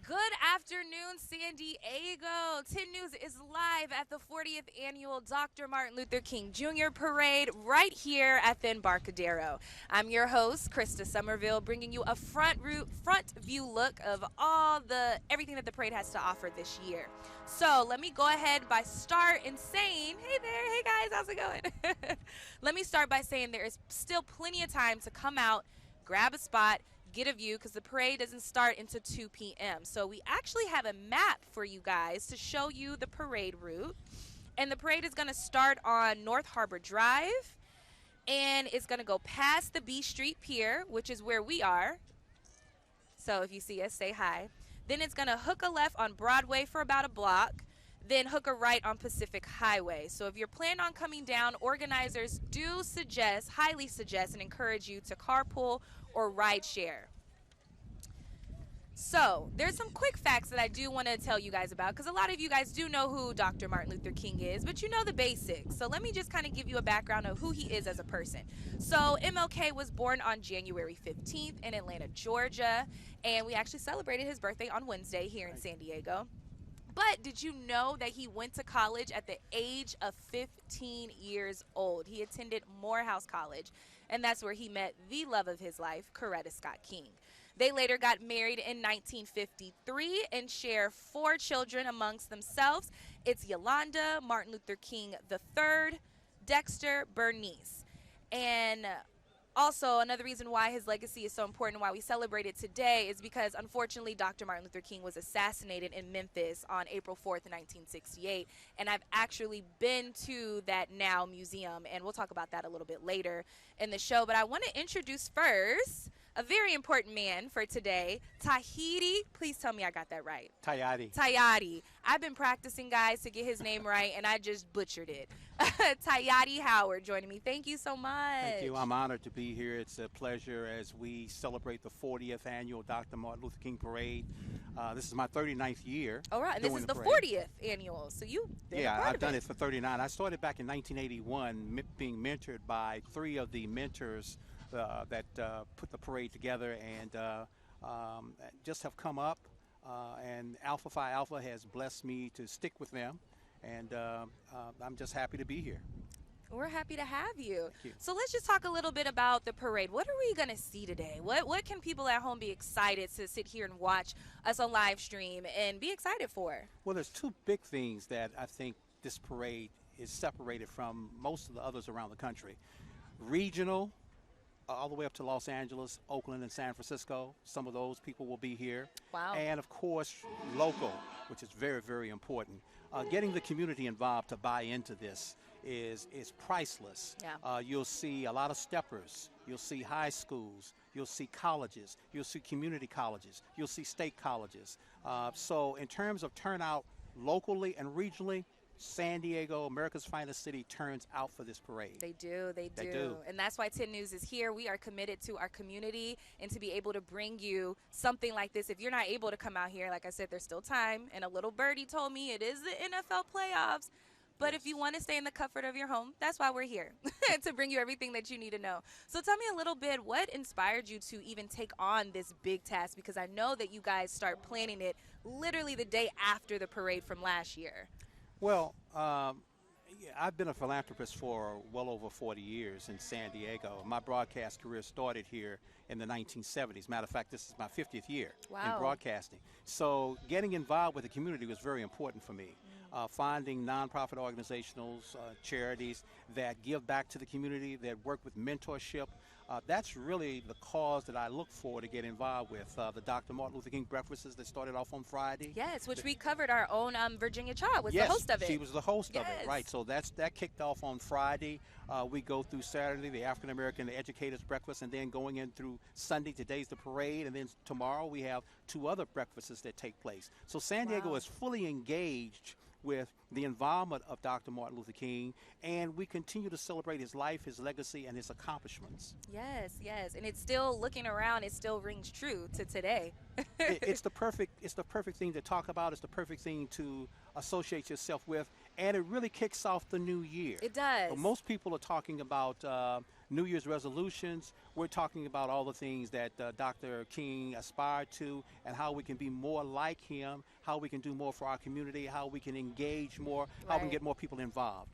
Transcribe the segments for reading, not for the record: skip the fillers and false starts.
Good afternoon, San Diego. 10 News is live at the 40th annual Dr. Martin Luther King Jr. Parade right here at the Embarcadero. I'm your host, Krista Somerville, bringing you a front view look of everything that the parade has to offer this year. So let me go ahead by start in saying, hey there, hey guys, how's it going? Let me start by saying there is still plenty of time to come out, grab a spot, get a view, because the parade doesn't start until 2 p.m. So we actually have a map for you guys to show you the parade route. And the parade is going to start on North Harbor Drive. And it's going to go past the B Street Pier, which is where we are. So if you see us, say hi. Then it's going to hook a left on Broadway for about a block. Then hook a right on Pacific Highway. So if you're planning on coming down, organizers do highly suggest and encourage you to carpool or ride share. So there's some quick facts that I do want to tell you guys about, because a lot of you guys do know who Dr. Martin Luther King is, but you know the basics. So let me just kind of give you a background of who he is as a person. So MLK was born on January 15th in Atlanta, Georgia, and we actually celebrated his birthday on Wednesday here in San Diego. But did you know that he went to college at the age of 15 years old? He attended Morehouse College, and that's where he met the love of his life, Coretta Scott King. They later got married in 1953 and share 4 children amongst themselves. It's Yolanda, Martin Luther King III, Dexter, Bernice. And also, another reason why his legacy is so important and why we celebrate it today is because, unfortunately, Dr. Martin Luther King was assassinated in Memphis on April 4th, 1968. And I've actually been to that now museum, and we'll talk about that a little bit later in the show. But I want to introduce first a very important man for today, Tahiti. Please tell me I got that right. Tayati. I've been practicing, guys, to get his name right, and I just butchered it. Tayati Howard joining me. Thank you so much. Thank you. I'm honored to be here. It's a pleasure as we celebrate the 40th annual Dr. Martin Luther King Parade. This is my 39th year. All right, and this is the parade. 40th annual, so you've been Yeah, a part I've of done it it for 39. I started back in 1981, being mentored by 3 of the mentors that put the parade together, and just have come up. And Alpha Phi Alpha has blessed me to stick with them, and I'm just happy to be here. We're happy to have you. Thank you. So let's just talk a little bit about the parade. What are we going to see today? What can people at home be excited to sit here and watch us on live stream and be excited for? Well, there's 2 big things that I think this parade is separated from most of the others around the country. Regional, all the way up to Los Angeles, Oakland, and San Francisco. Some of those people will be here. Wow. And, of course, local, which is very, very important. Getting the community involved to buy into this is priceless. Yeah. You'll see a lot of steppers. You'll see high schools. You'll see colleges. You'll see community colleges. You'll see state colleges. So in terms of turnout locally and regionally, San Diego, America's finest city, turns out for this parade. They do. And that's why 10 News is here. We are committed to our community and to be able to bring you something like this. If you're not able to come out here, like I said, there's still time. And a little birdie told me it is the NFL playoffs. But if you want to stay in the comfort of your home, that's why we're here, to bring you everything that you need to know. So tell me a little bit, what inspired you to even take on this big task? Because I know that you guys start planning it literally the day after the parade from last year. Well, I've been a philanthropist for well over 40 years in San Diego. My broadcast career started here in the 1970s. Matter of fact, this is my 50th year in broadcasting. So getting involved with the community was very important for me. Finding nonprofit organizations, charities that give back to the community, that work with mentorship. That's really the cause that I look for to get involved with. The Dr. Martin Luther King breakfasts that started off on Friday. Yes, which we covered. Our own Virginia Child was the host of it. She was the host of Yes. it, right. So that kicked off on Friday. We go through Saturday, the African American Educators Breakfast, and then going in through Sunday, today's the parade, and then tomorrow we have 2 other breakfasts that take place. So San Diego is fully engaged with the involvement of Dr. Martin Luther King, and we continue to celebrate his life, his legacy, and his accomplishments. Yes, and it's still, looking around, it still rings true to today. It's the perfect thing to talk about. It's the perfect thing to associate yourself with, And it really kicks off the new year. It does. Most people are talking about New Year's resolutions. We're talking about all the things that Dr. King aspired to and how we can be more like him, how we can do more for our community, how we can engage more, how we can get more people involved.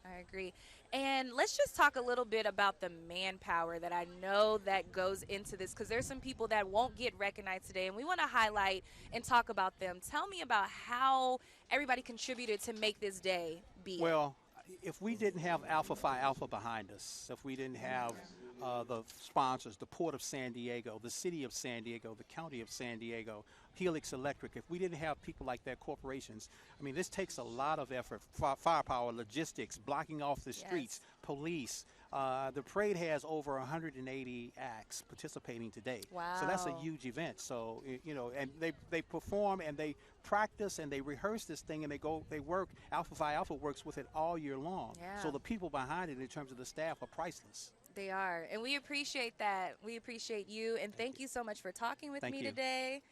I agree. And let's just talk a little bit about the manpower that I know that goes into this, because there's some people that won't get recognized today, and we want to highlight and talk about them. Tell me about how everybody contributed to make this day be. Well, if we didn't have Alpha Phi Alpha behind us, if we didn't have the sponsors, the Port of San Diego, the City of San Diego, the County of San Diego, Helix Electric, if we didn't have people like that, corporations, I mean, this takes a lot of effort, firepower, logistics, blocking off the streets, police. The parade has over 180 acts participating today. Wow. So that's a huge event. So, you know, and they perform and they practice and they rehearse this thing and they work. Alpha Phi Alpha works with it all year long. Yeah. So the people behind it in terms of the staff are priceless. They are. And we appreciate that. We appreciate you. And thank you so much for talking with me today.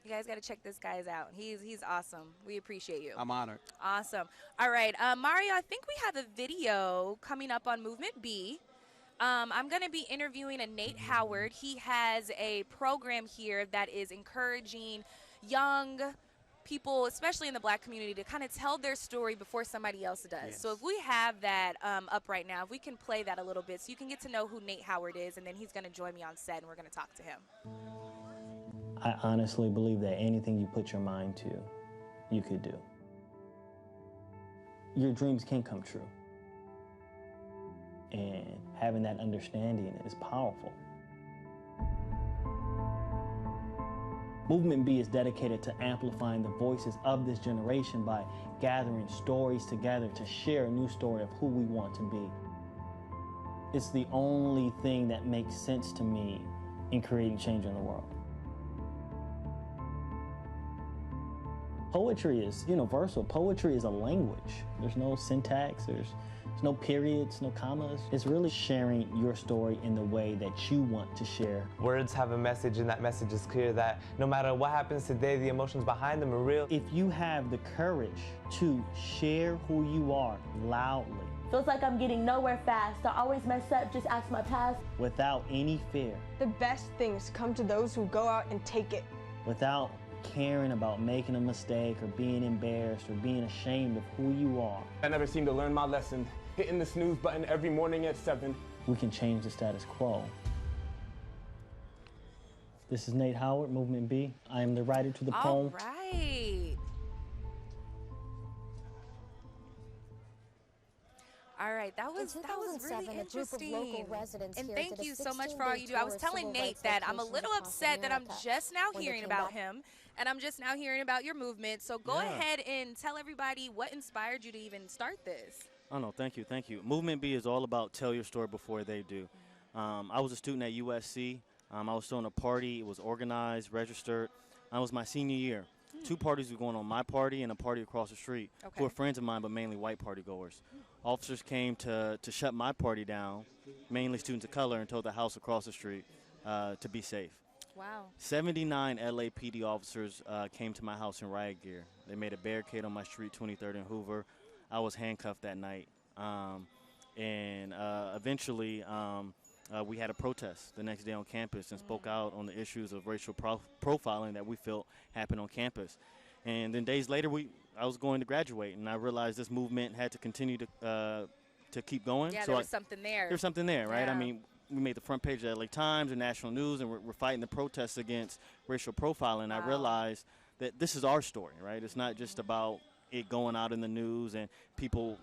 You guys got to check this guy out. He's awesome. We appreciate you. I'm honored. Awesome. All right, Mario, I think we have a video coming up on Movement B. I'm going to be interviewing a Nate Howard. He has a program here that is encouraging young people, especially in the Black community, to kind of tell their story before somebody else does. Yes. So if we have that up right now, if we can play that a little bit so you can get to know who Nate Howard is, and then he's going to join me on set and we're going to talk to him. I honestly believe that anything you put your mind to, you could do. Your dreams can come true. And having that understanding is powerful. Movement B is dedicated to amplifying the voices of this generation by gathering stories together to share a new story of who we want to be. It's the only thing that makes sense to me in creating change in the world. Poetry is universal. Poetry is a language. There's no syntax, there's no periods, no commas. It's really sharing your story in the way that you want to share. Words have a message, and that message is clear that no matter what happens today, the emotions behind them are real. If you have the courage to share who you are loudly, feels like I'm getting nowhere fast. I always mess up, just ask my past. Without any fear. The best things come to those who go out and take it. Without caring about making a mistake or being embarrassed or being ashamed of who you are. I never seem to learn my lesson, hitting the snooze button every morning at 7. We can change the status quo. This is Nate Howard, Movement B. I am the writer to the poem. All right. All right, that was really interesting. And thank you so much for all you do. I was telling Nate that I'm a little upset that I'm just now hearing about him, and I'm just now hearing about your movement. So go ahead and tell everybody what inspired you to even start this. Oh, no, thank you, thank you. Movement B is all about tell your story before they do. I was a student at USC. I was throwing a party. It was organized, registered. It was my senior year. 2 parties were going on, my party and a party across the street, who were friends of mine, but mainly white party goers. Officers came to shut my party down, mainly students of color, and told the house across the street to be safe. Wow. 79 LAPD officers came to my house in riot gear. They made a barricade on my street, 23rd and Hoover. I was handcuffed that night. Eventually, we had a protest the next day on campus and spoke out on the issues of racial profiling that we felt happened on campus. And then days later, I was going to graduate, and I realized this movement had to continue to keep going. Yeah, so there was something there. There's something there, right? Yeah. I mean, we made the front page of the LA Times and national news, and we're fighting the protests against racial profiling. Wow. I realized that this is our story, right? It's not just about it going out in the news and people,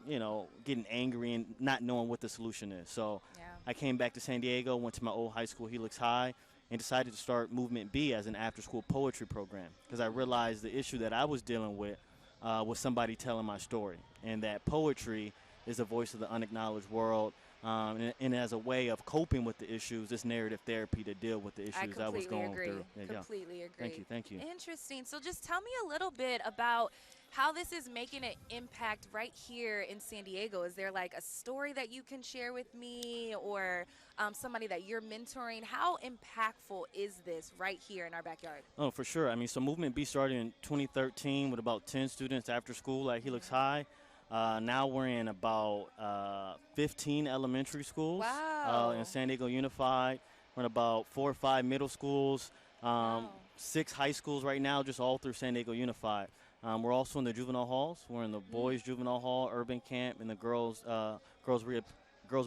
getting angry and not knowing what the solution is. So I came back to San Diego, went to my old high school, Helix High, and decided to start Movement B as an after-school poetry program because I realized the issue that I was dealing with was somebody telling my story, and that poetry is the voice of the unacknowledged world, and as a way of coping with the issues, this narrative therapy to deal with the issues I was going through. Completely agree. Thank you. Interesting. So just tell me a little bit about how this is making an impact right here in San Diego. Is there like a story that you can share with me, or somebody that you're mentoring? How impactful is this right here in our backyard? Oh, for sure. I mean, so Movement B started in 2013 with about 10 students after school at Helix High. Now we're in about 15 elementary schools Wow. in San Diego Unified. We're in about 4 or 5 middle schools, Wow. 6 high schools right now, just all through San Diego Unified. We're also in the juvenile halls. We're in the boys' juvenile hall, urban camp, and the girls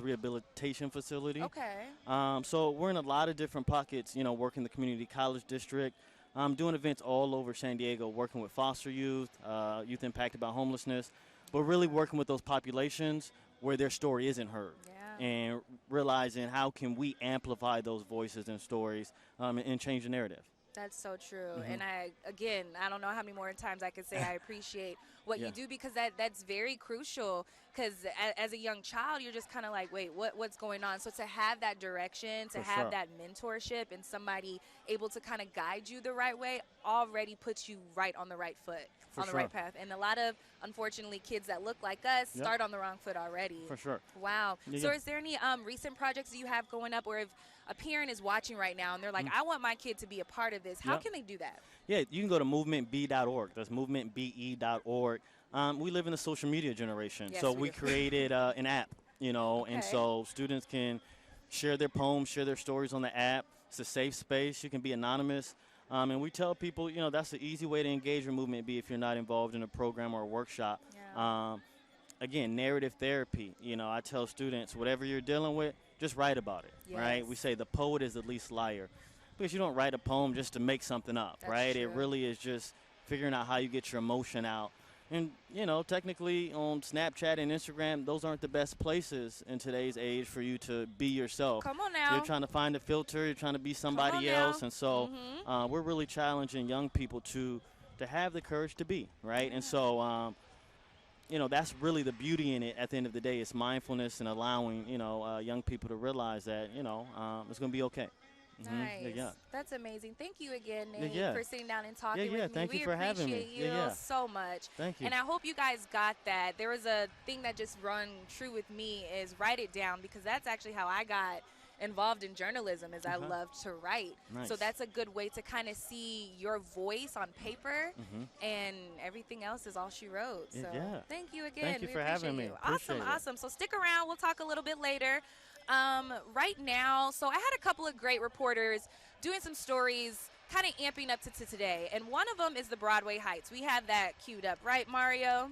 rehabilitation facility. Okay. So we're in a lot of different pockets, working the community college district, doing events all over San Diego, working with foster youth, youth impacted by homelessness, but really working with those populations where their story isn't heard. Yeah. And realizing how can we amplify those voices and stories and change the narrative. That's so true. And I don't know how many more times I could say I appreciate what you do, because that's very crucial, because as a young child, you're just kind of like, wait, what's going on? So to have that direction, to have that mentorship and somebody able to kind of guide you the right way already puts you right on the right foot, on the right path. And a lot of, unfortunately, kids that look like us start on the wrong foot already. For sure. Wow. So is there any recent projects that you have going up, or if a parent is watching right now and they're like, I want my kid to be a part of this, how can they do that? Yeah, you can go to movementb.org. That's movementbe.org. We live in a social media generation, so we created an app, and so students can share their poems, share their stories on the app. It's a safe space. You can be anonymous. And we tell people, that's the easy way to engage with Movement B if you're not involved in a program or a workshop. Yeah. Again, narrative therapy. I tell students, whatever you're dealing with, just write about it, right? We say the poet is the least liar, because you don't write a poem just to make something up, That's right? true. It really is just figuring out how you get your emotion out. And, technically on Snapchat and Instagram, those aren't the best places in today's age for you to be yourself. Come on now. You're trying to find a filter. You're trying to be somebody else. And so we're really challenging young people to have the courage to be, right? And so, that's really the beauty in it at the end of the day. It's mindfulness and allowing, young people to realize that, it's going to be okay. Nice. Yeah. That's amazing. Thank you again, Nate, Yeah. for sitting down and talking with me. Thank you for having me. We appreciate you so much. Thank you. And I hope you guys got that. There was a thing that just run true with me is write it down, because that's actually how I got involved in journalism, is I love to write. Nice. So that's a good way to kind of see your voice on paper, and everything else is all she wrote. So thank you again. Thank you for having me. Awesome, awesome. So stick around. We'll talk a little bit later. Right now, so I had a couple of great reporters doing some stories, kind of amping up to today. And one of them is the Broadway Heights. We have that queued up, right, Mario?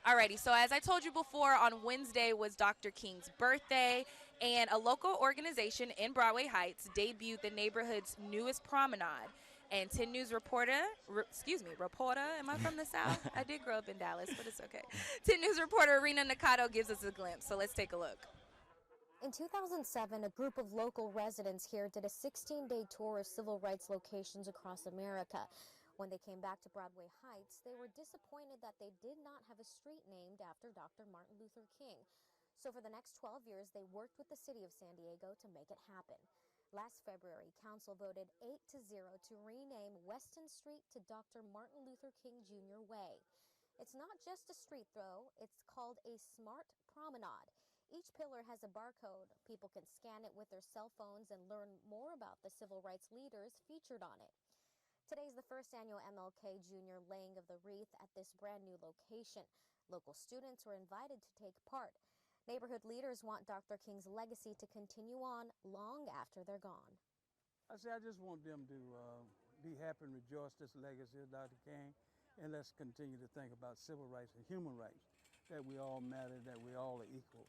Alrighty, so as I told you before, on Wednesday was Dr. King's birthday, and a local organization in Broadway Heights debuted the neighborhood's newest promenade. And 10 News reporter, am I from the South? I did grow up in Dallas, but it's okay. 10 News reporter Rena Nakato gives us a glimpse, so let's take a look. In 2007, a group of local residents here did a 16-day tour of civil rights locations across America. When they came back to Broadway Heights, they were disappointed that they did not have a street named after Dr. Martin Luther King. So for the next 12 years, they worked with the city of San Diego to make it happen. Last February, council voted 8-0 to rename Weston Street to Dr. Martin Luther King Jr. Way. It's not just a street, though. It's called a smart promenade. Each pillar has a barcode. People can scan it with their cell phones and learn more about the civil rights leaders featured on it. Today's the first annual MLK Jr. laying of the wreath at this brand new location. Local students were invited to take part. Neighborhood leaders want Dr. King's legacy to continue on long after they're gone. I just want them to be happy and rejoice this legacy of Dr. King, and let's continue to think about civil rights and human rights, that we all matter, that we all are equal.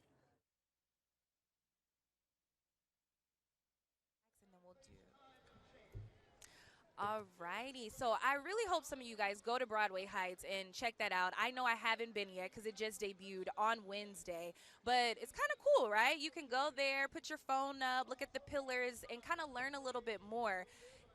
Alrighty, so I really hope some of you guys go to Broadway Heights and check that out. I know I haven't been yet because it just debuted on Wednesday, but it's kind of cool, right? You can go there, put your phone up, look at the pillars, and kind of learn a little bit more.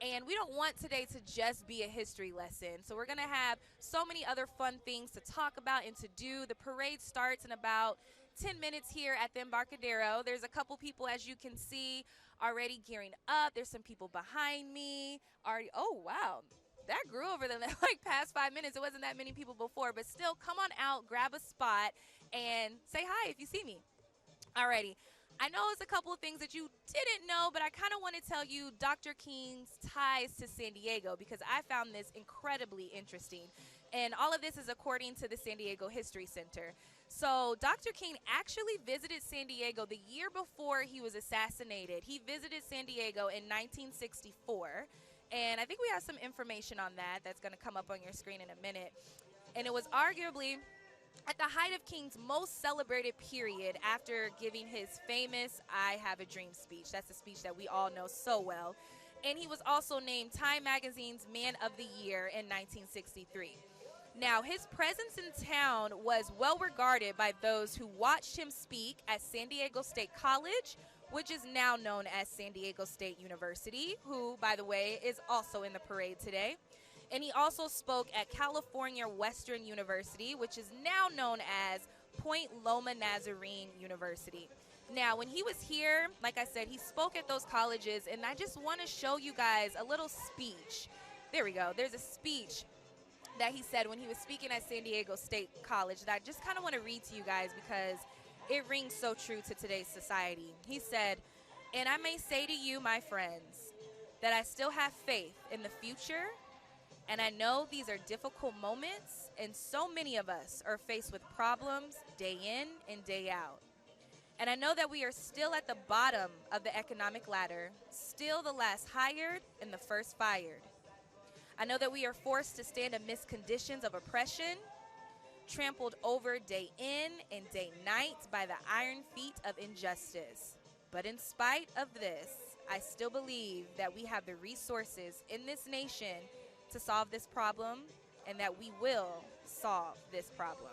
And we don't want today to just be a history lesson, so we're going to have so many other fun things to talk about and to do. The parade starts in about 10 minutes here at the Embarcadero. There's a couple people, as you can see, already gearing up. There's some people behind me already. Oh, wow. That grew over the past 5 minutes. It wasn't that many people before, but still, come on out, grab a spot, and say hi if you see me. Alrighty. I know it's a couple of things that you didn't know, but I kind of want to tell you Dr. King's ties to San Diego, because I found this incredibly interesting. And all of this is according to the San Diego History Center. So Dr. King actually visited San Diego the year before he was assassinated. He visited San Diego in 1964. And I think we have some information on that that's going to come up on your screen in a minute. And it was arguably at the height of King's most celebrated period after giving his famous I Have a Dream speech. That's a speech that we all know so well. And he was also named Time Magazine's Man of the Year in 1963. Now, his presence in town was well regarded by those who watched him speak at San Diego State College, which is now known as San Diego State University, who, by the way, is also in the parade today. And he also spoke at California Western University, which is now known as Point Loma Nazarene University. Now, when he was here, like I said, he spoke at those colleges, and I just want to show you guys a little speech. There we go. There's a speech that he said when he was speaking at San Diego State College that I just kind of want to read to you guys because it rings so true to today's society. He said, "And I may say to you, my friends, that I still have faith in the future, and I know these are difficult moments, and so many of us are faced with problems day in and day out. And I know that we are still at the bottom of the economic ladder, still the last hired and the first fired. I know that we are forced to stand amidst conditions of oppression, trampled over day in and day night by the iron feet of injustice. But in spite of this, I still believe that we have the resources in this nation to solve this problem, and that we will solve this problem."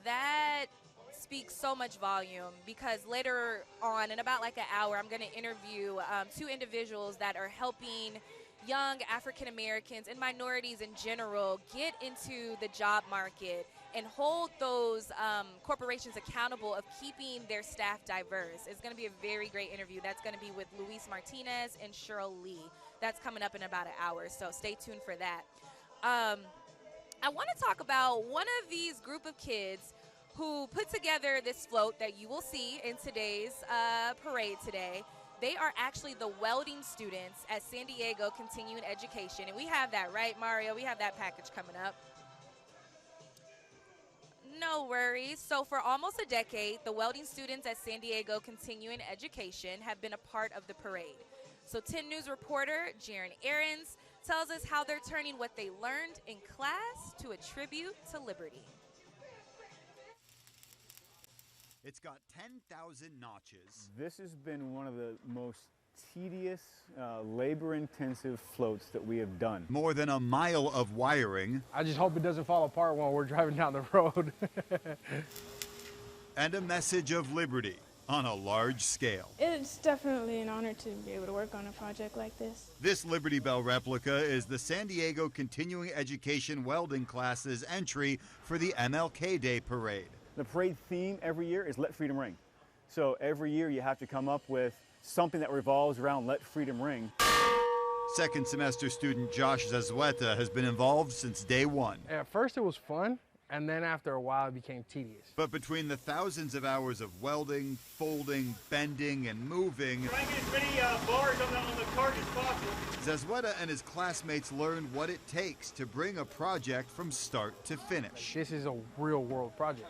That speaks so much volume because later on, in about like an hour, I'm going to interview two individuals that are helping young African Americans and minorities in general get into the job market and hold those corporations accountable of keeping their staff diverse. It's going to be a very great interview. That's going to be with Luis Martinez and Cheryl Lee. That's coming up in about an hour, so stay tuned for that. I want to talk about one of these group of kids who put together this float that you will see in today's parade today. They are actually the welding students at San Diego Continuing Education. And we have that, right, Mario? We have that package coming up. No worries. So for almost a decade, the welding students at San Diego Continuing Education have been a part of the parade. So 10 News reporter Jaron Aarons tells us how they're turning what they learned in class to a tribute to liberty. It's got 10,000 notches. This has been one of the most tedious, labor-intensive floats that we have done. More than a mile of wiring. I just hope it doesn't fall apart while we're driving down the road. And a message of liberty on a large scale. It's definitely an honor to be able to work on a project like this. This Liberty Bell replica is the San Diego Continuing Education welding class's entry for the MLK Day Parade. The parade theme every year is Let Freedom Ring. So every year you have to come up with something that revolves around Let Freedom Ring. Second semester student Josh Zazueta has been involved since day one. At first it was fun, and then after a while it became tedious. But between the thousands of hours of welding, folding, bending, and moving, trying to get as many bars on the cart as possible. Zazueta and his classmates learned what it takes to bring a project from start to finish. This is a real world project.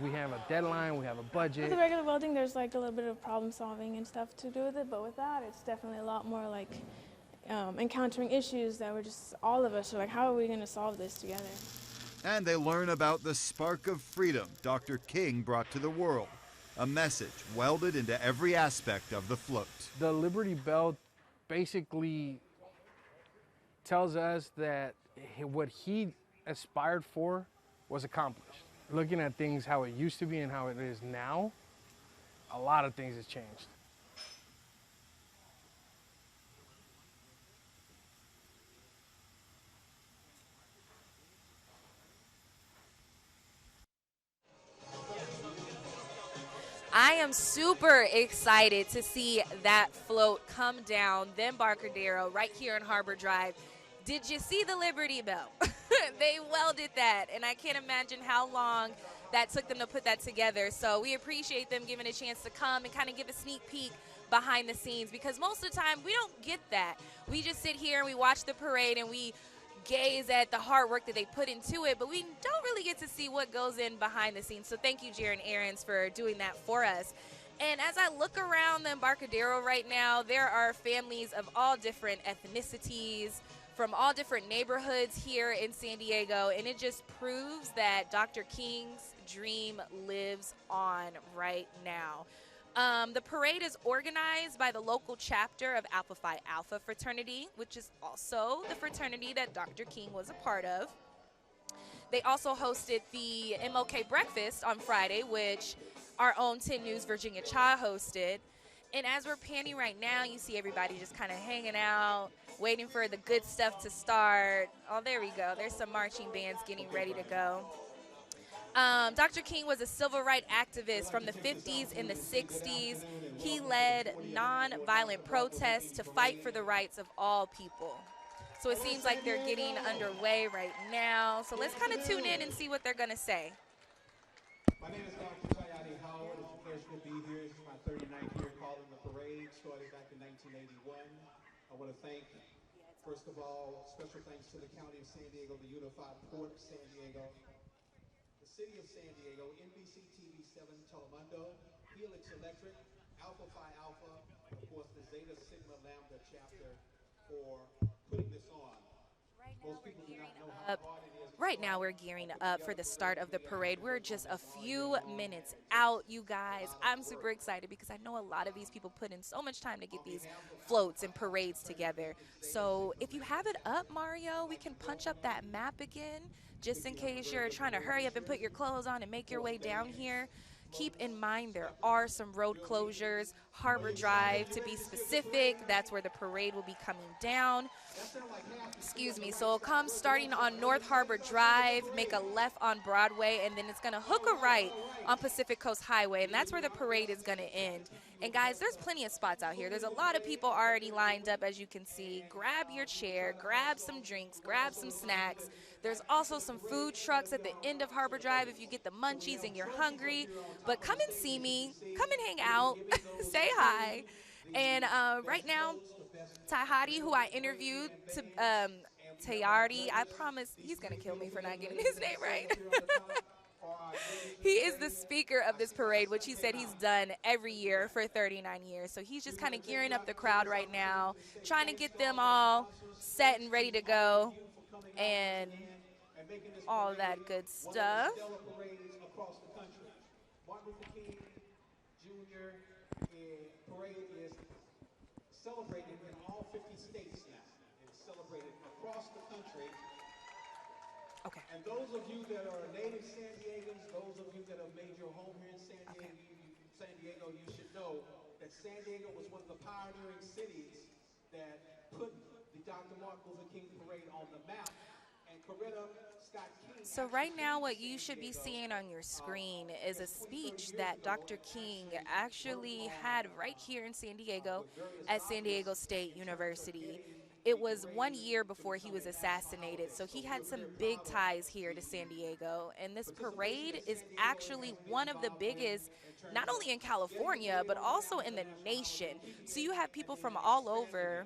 We have a deadline, we have a budget. With the regular welding, there's like a little bit of problem solving and stuff to do with it, but with that, it's definitely a lot more like encountering issues that we're just, all of us are like, how are we going to solve this together? And they learn about the spark of freedom Dr. King brought to the world, a message welded into every aspect of the float. The Liberty Bell basically tells us that what he aspired for was accomplished. Looking at things how it used to be and how it is now, a lot of things has changed. I am super excited to see that float come down the Embarcadero right here on Harbor Drive. Did you see the Liberty Bell? They welded that, and I can't imagine how long that took them to put that together. So we appreciate them giving a chance to come and kind of give a sneak peek behind the scenes, because most of the time we don't get that. We just sit here and we watch the parade and we gaze at the hard work that they put into it, but we don't really get to see what goes in behind the scenes. So thank you, Jaron Aarons, for doing that for us. And as I look around the Embarcadero right now, there are families of all different ethnicities, from all different neighborhoods here in San Diego, and it just proves that Dr. King's dream lives on right now. The parade is organized by the local chapter of Alpha Phi Alpha Fraternity, which is also the fraternity that Dr. King was a part of. They also hosted the MLK Breakfast on Friday, which our own 10 News Virginia Cha hosted. And as we're panning right now, you see everybody just kind of hanging out, waiting for the good stuff to start. Oh, there we go. There's some marching bands getting ready to go. Dr. King was a civil rights activist from the 50s and the 60s. He led nonviolent protests to fight for the rights of all people. So it seems like they're getting underway right now. So let's kind of tune in and see what they're going to say. My name is Dr. Tayani Howard. It's a pleasure to be here. It's my 39th year calling the parade, started back in 1981. I want to thank, first of all, special thanks to the County of San Diego, the Unified Port of San Diego, the City of San Diego, NBC TV 7 Telemundo, Helix Electric, Alpha Phi Alpha, and of course the Zeta Sigma Lambda chapter for putting this on. Most people do not know how hard it is. Right now we're gearing up for the start of the parade. We're just a few minutes out, you guys. I'm super excited because I know a lot of these people put in so much time to get these floats and parades together. So if you have it up, Mario, we can punch up that map again, just in case you're trying to hurry up and put your clothes on and make your way down here. Keep in mind there are some road closures. Harbor Drive, to be specific, that's where the parade will be coming down. Excuse me. So it'll come starting on North Harbor Drive, make a left on Broadway, and then it's going to hook a right on Pacific Coast Highway, and that's where the parade is going to end. And guys, there's plenty of spots out here. There's a lot of people already lined up, as you can see. Grab your chair, grab some drinks, grab some snacks. There's also some food trucks at the end of Harbor Drive if you get the munchies and you're hungry. But come and see me. Come and hang out. Say hi. And right now, Tahadi, who I interviewed, Tayardi, I promise he's going to kill me for not getting his name right. He is the speaker of this parade, which he said he's done every year for 39 years. So he's just kind of gearing up the crowd right now, trying to get them all set and ready to go, and all that good stuff. Martin Luther King Jr. parade is celebrated in all 50 states now. It's celebrated across the country. Okay. And those of you that are native San Diegans, those of you that have made your home here in San Diego, you should know that San Diego was one of the pioneering cities that put the Dr. Martin Luther King parade on the map. And Coretta Scott King. So right now what you should be seeing on your screen is a speech that Dr. King actually had right here in San Diego at San Diego State University. It was 1 year before he was assassinated, so he had some big ties here to San Diego. And this parade is actually one of the biggest, not only in California, but also in the nation. So you have people from all over.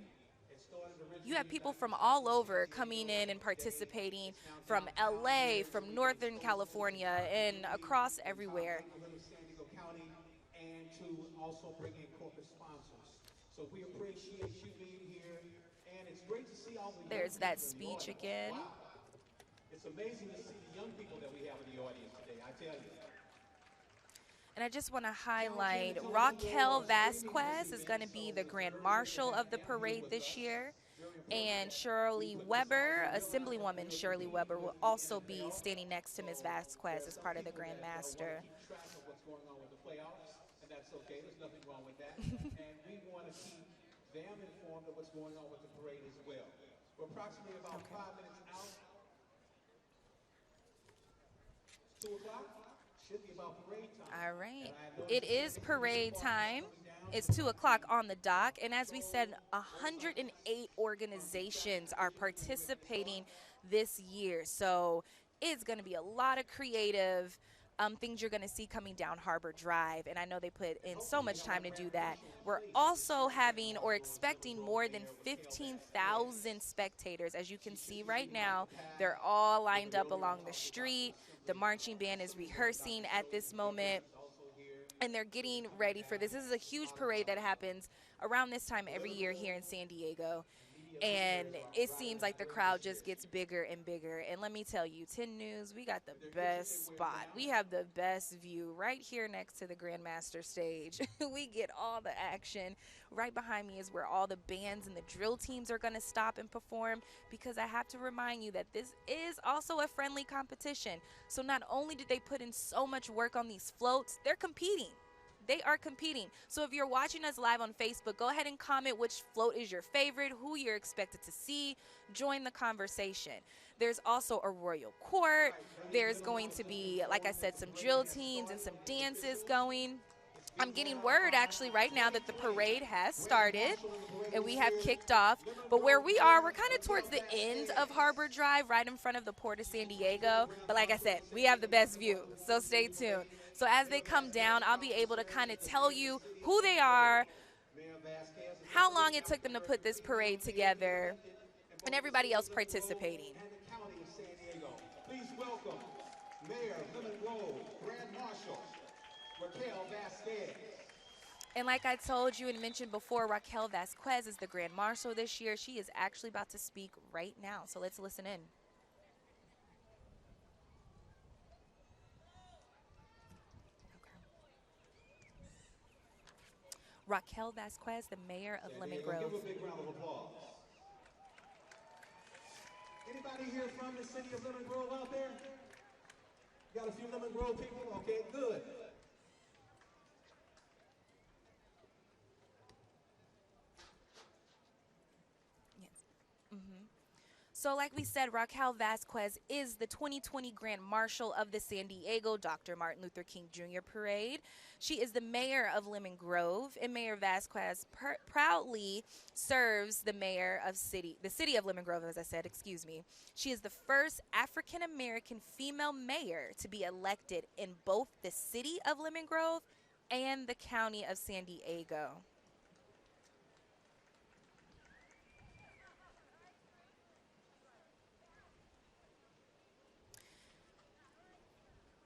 You have people from all over coming in and participating, from LA, from Northern California, and across everywhere. And to also bring in corporate sponsors. So we appreciate you being here, and it's great to see all the There's that speech again. Wow. It's amazing to see the young people that we have in the audience today, I tell you. And I just want to highlight Raquel Vasquez is going to be the Grand Marshal of the parade this year. And Shirley Weber, Assemblywoman Shirley Weber, will also be standing next to Ms. Vasquez as part of the Grand Master. Keep track of what's going on with the playoffs, and that's okay. There's nothing wrong with that. And we want to keep them informed of what's going on with the parade as well. We're approximately about 5 minutes out. 2 o'clock should be about parade time. All right. It is parade time. It's 2 o'clock on the dock, and as we said, 108 organizations are participating this year. So it's going to be a lot of creative things you're going to see coming down Harbor Drive, and I know they put in so much time to do that. We're also having or expecting more than 15,000 spectators. As you can see right now, they're all lined up along the street. The marching band is rehearsing at this moment, and they're getting ready for this. This is a huge parade that happens around this time every year here in San Diego. And it seems like the crowd just gets bigger and bigger. And let me tell you, 10 News, we got the best spot. We have the best view right here next to the Grandmaster stage. We get all the action. Right behind me is where all the bands and the drill teams are going to stop and perform, because I have to remind you that this is also a friendly competition. So not only did they put in so much work on these floats, they're competing. They are competing. So if you're watching us live on Facebook, go ahead and comment which float is your favorite, who you're expected to see. Join the conversation. There's also a royal court. There's going to be, like I said, some drill teams and some dances going. I'm getting word actually right now that the parade has started and we have kicked off. But where we are, we're kind of towards the end of Harbor Drive, right in front of the Port of San Diego. But like I said, we have the best view, so stay tuned. So as they come down, I'll be able to kind of tell you who they are, how long it took them to put this parade together, and everybody else participating. Please welcome Mayor Lemon Grove, Grand Marshal Raquel Vasquez. And like I told you and mentioned before, Raquel Vasquez is the Grand Marshal this year. She is actually about to speak right now, so let's listen in. Raquel Vasquez, the mayor of Lemon Grove. Give a big round of applause. Anybody here from the city of Lemon Grove out there? Got a few Lemon Grove people? Okay, good. So like we said, Raquel Vasquez is the 2020 Grand Marshal of the San Diego Dr. Martin Luther King Jr. Parade. She is the mayor of Lemon Grove, and Mayor Vasquez proudly serves the city of Lemon Grove, as I said, excuse me. She is the first African-American female mayor to be elected in both the city of Lemon Grove and the county of San Diego.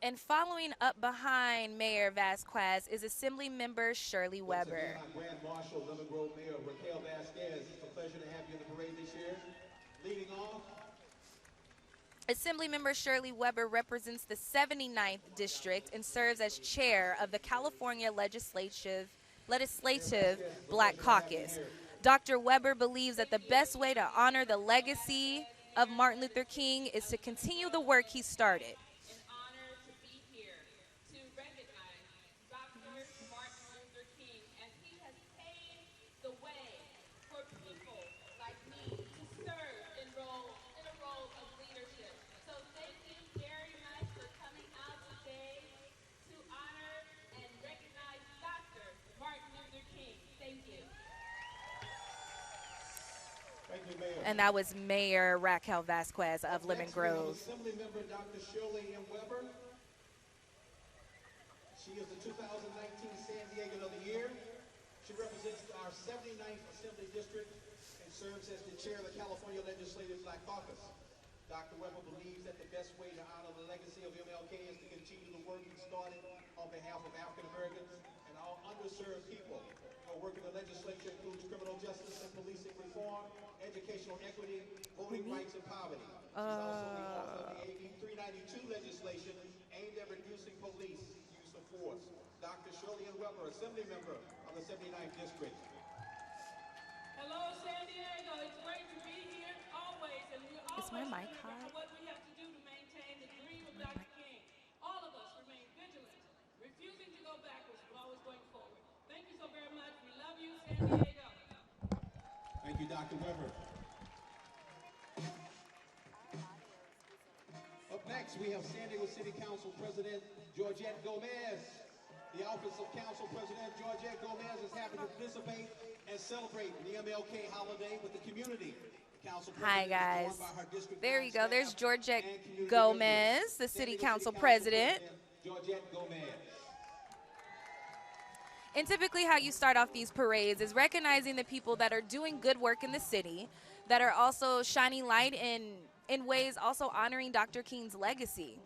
And following up behind Mayor Vasquez is Assembly Member Shirley Weber. Grand Marshal Lemon Grove Mayor Raquel Vasquez. It's a pleasure to have you in the parade this year. Leading off. Assembly Member Shirley Weber represents the 79th District and serves as chair of the California Legislative Black Caucus. Dr. Weber believes that the best way to honor the legacy of Martin Luther King is to continue the work he started. And that was Mayor Raquel Vasquez of Lemon Grove. Assembly Member Dr. Shirley M. Weber. She is the 2019 San Diego of the Year. She represents our 79th Assembly District and serves as the chair of the California Legislative Black Caucus. Dr. Weber believes that the best way to honor the legacy of MLK is to continue the work he started on behalf of African Americans and all underserved people. Her work in the legislature includes criminal justice and policing reform, educational equity, voting rights, and poverty. She's also the author of the AB 392 legislation aimed at reducing police use of force. Dr. Shirley M. Weber, Assembly Member of the 79th District. Hello, San Diego. It's great to be here always, and we always remember what we have to do to maintain the dream of Dr. King. All of us remain vigilant, refusing to go backwards, but always going forward. Thank you so very much. We love you, San Diego. Thank you, Dr. Weber. Up next, we have San Diego City Council President Georgette Gomez. The Office of Council President Georgette Gomez is happy to participate and celebrate the MLK holiday with the community. Hi, guys. There you go. There's Georgette Gomez, the City Council President. Georgette Gomez. And typically how you start off these parades is recognizing the people that are doing good work in the city, that are also shining light in ways also honoring Dr. King's legacy.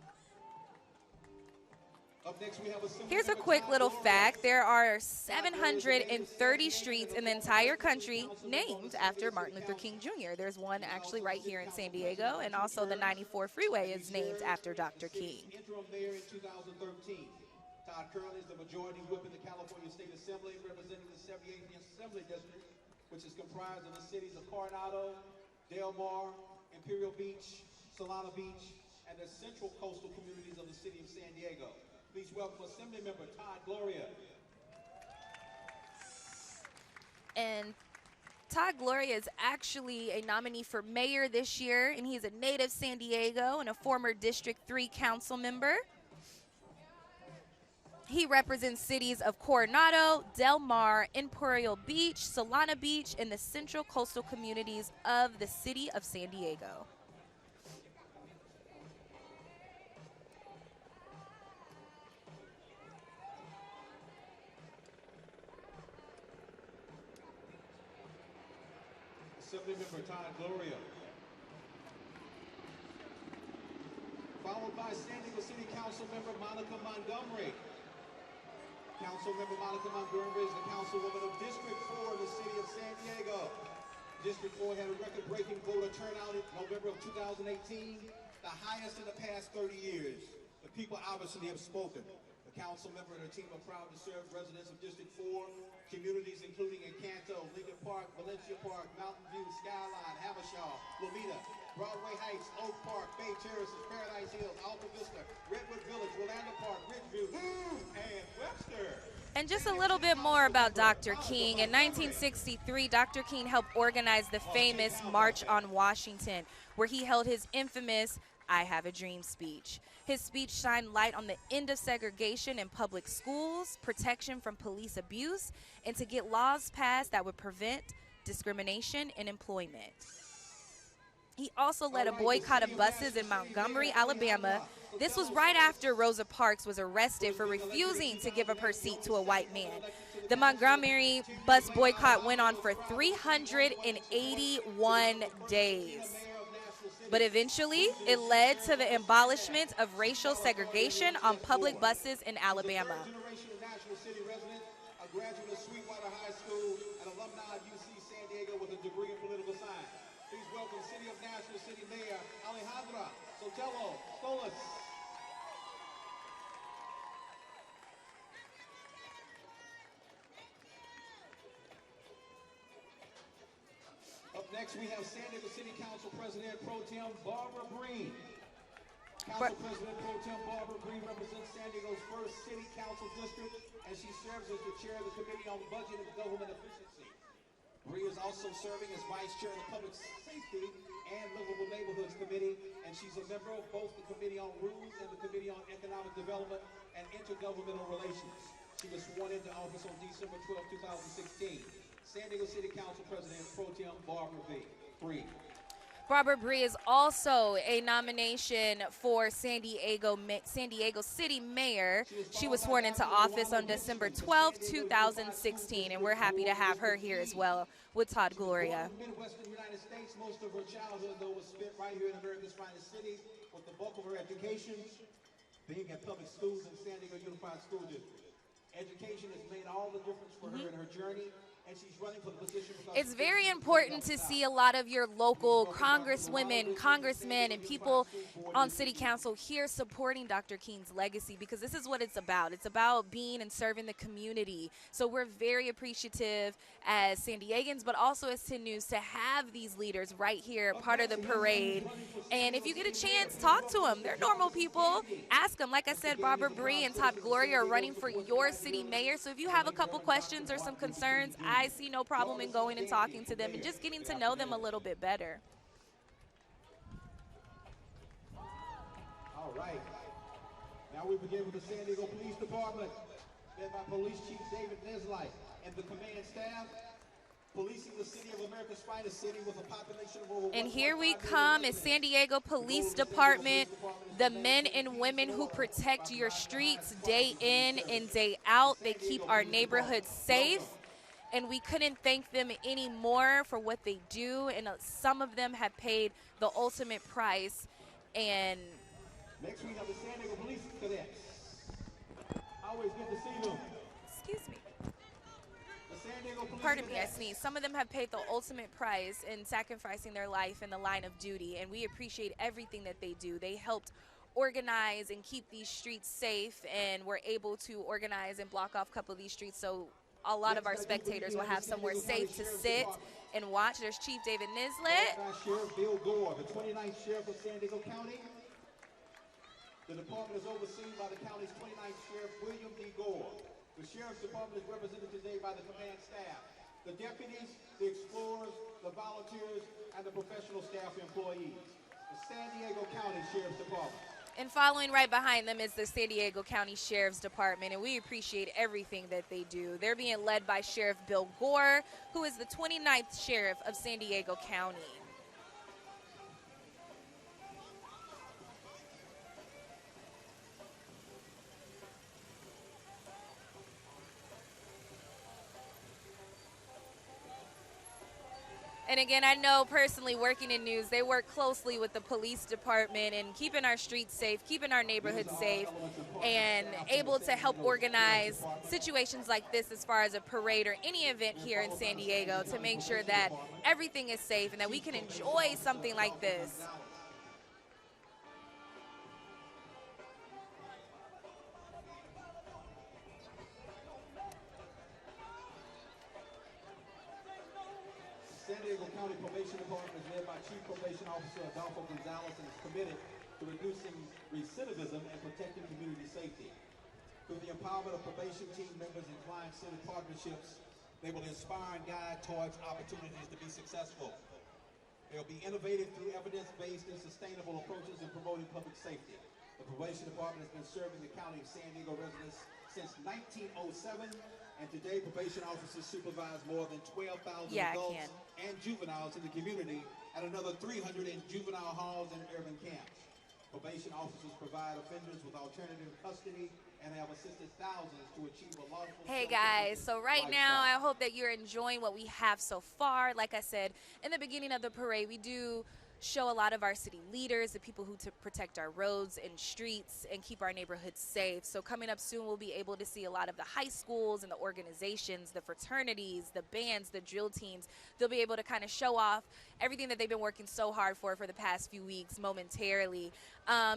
Up next, we have Here's a quick little fact. There are 730 streets in the entire country named after Martin Luther King Jr. There's one actually right here in San Diego, and also the 94 freeway is named after Dr. King. Interim mayor in 2013. Todd currently is the majority whip in the California State Assembly, representing the 78th Assembly District, which is comprised of the cities of Coronado, Del Mar, Imperial Beach, Solana Beach, and the central coastal communities of the city of San Diego. Please welcome Assembly Member Todd Gloria. And Todd Gloria is actually a nominee for mayor this year, and he's a native San Diego and a former District 3 council member. He represents cities of Coronado, Del Mar, Imperial Beach, Solana Beach, and the central coastal communities of the city of San Diego. Assemblymember Todd Gloria. Followed by San Diego City Council Member Monica Montgomery. Councilmember Monica Montgomery is the councilwoman of District 4 in the city of San Diego. District 4 had a record-breaking voter turnout in November of 2018, the highest in the past 30 years. The people obviously have spoken. The council member and her team are proud to serve residents of District 4, communities including Encanto, Lincoln Park, Valencia Park, Mountain View, Skyline, Habershaw, Lomita, Broadway Heights, Oak Park, Bay Terraces, Paradise Hills, Alta Vista, Redwood Village, Rolando Park, Ridgeview, and Webster. And just a little bit more about Dr. King. In 1963, Dr. King helped organize the famous March on Washington, where he held his infamous "I Have a Dream" speech. His speech shined light on the end of segregation in public schools, protection from police abuse, and to get laws passed that would prevent discrimination in employment. He also led a boycott of buses in Montgomery, Alabama. This was right after Rosa Parks was arrested for refusing to give up her seat to a white man. The Montgomery bus boycott went on for 381 days. But eventually, it led to the abolishment of racial segregation on public buses in Alabama. A graduate of Sweetwater High School and alumni of UC San Diego with a degree in political science. Please welcome City of Nashville City Mayor Alejandra Sotelo Stolas. Up next, we have San Diego City Council President Pro Tem Barbara Breen. Council President Pro Tem Barbara Breen represents San Diego's first city council district, and she serves as the chair of the Committee on Budget and Government Efficiency. Breen is also serving as vice chair of the Public Safety and Livable Neighborhoods Committee, and she's a member of both the Committee on Rules and the Committee on Economic Development and Intergovernmental Relations. She was sworn into office on December 12, 2016. San Diego City Council President Pro Tem Barbara Breen. Barbara Bree is also a nomination for San Diego City Mayor. She was sworn into office on December 12, 2016, and we're happy to have her here as well with Todd Gloria. Midwestern United States, most of her childhood, though, was spent right here in America's finest cities, with the bulk of her education being at public schools in San Diego Unified School District. Education has made all the difference for her in her journey. And she's running for the position. It's very important to see a lot of your local congresswomen, congressmen, and people on city council here supporting Dr. King's legacy, because this is what it's about. It's about being and serving the community. So we're very appreciative as San Diegans, but also as 10 News, to have these leaders right here, part of the parade. And if you get a chance, talk to them. They're normal people. Ask them. Like I said, Barbara Bree and Todd Gloria are running for your city mayor. So if you have a couple questions or some concerns, I see no problem in going and talking to them and just getting to know them a little bit better. All right. Now we begin with the San Diego Police Department, led by Police Chief David Neslight and the command staff. Policing the city of America's finest city with a population of over And here we come as San Diego Police Department, the men and women who protect your streets day in and day out. They keep our neighborhoods safe, and we couldn't thank them any more for what they do. And some of them have paid the ultimate price. And next we have the San Diego Police Cadets. Always good to see them. Excuse me. The San Diego Police Pardon me, I Cadets. sneezed. Some of them have paid the ultimate price in sacrificing their life in the line of duty, and we appreciate everything that they do. They helped organize and keep these streets safe, and we're able to organize and block off a couple of these streets so a lot of our spectators will have somewhere safe to sit and watch. There's Chief David Nislett. Sheriff Bill Gore, the 29th Sheriff of San Diego County. The department is overseen by the county's 29th Sheriff William D. Gore. The Sheriff's Department is represented today by the command staff, the deputies, the explorers, the volunteers, and the professional staff employees. The San Diego County Sheriff's Department. And following right behind them is the San Diego County Sheriff's Department, and we appreciate everything that they do. They're being led by Sheriff Bill Gore, who is the 29th Sheriff of San Diego County. And again, I know personally working in news, they work closely with the police department and keeping our streets safe, keeping our neighborhoods safe, and able to help organize situations like this as far as a parade or any event here in San Diego to make sure that everything is safe and that we can enjoy something like this. San Diego County Probation Department is led by Chief Probation Officer Adolfo Gonzalez and is committed to reducing recidivism and protecting community safety. Through the empowerment of probation team members and client-centered partnerships, they will inspire and guide towards opportunities to be successful. They will be innovative through evidence-based and sustainable approaches in promoting public safety. The Probation Department has been serving the County of San Diego residents since 1907, and today probation officers supervise more than 12,000 adults and juveniles in the community and another 300 in juvenile halls and urban camps. Probation officers provide offenders with alternative custody and have assisted thousands to achieve a lawful. Hey guys, so right now I hope that you're enjoying what we have so far. Like I said, in the beginning of the parade, we do show a lot of our city leaders, the people who protect our roads and streets and keep our neighborhoods safe. So coming up soon, we'll be able to see a lot of the high schools and the organizations, the fraternities, the bands, the drill teams. They'll be able to kind of show off everything that they've been working so hard for the past few weeks momentarily.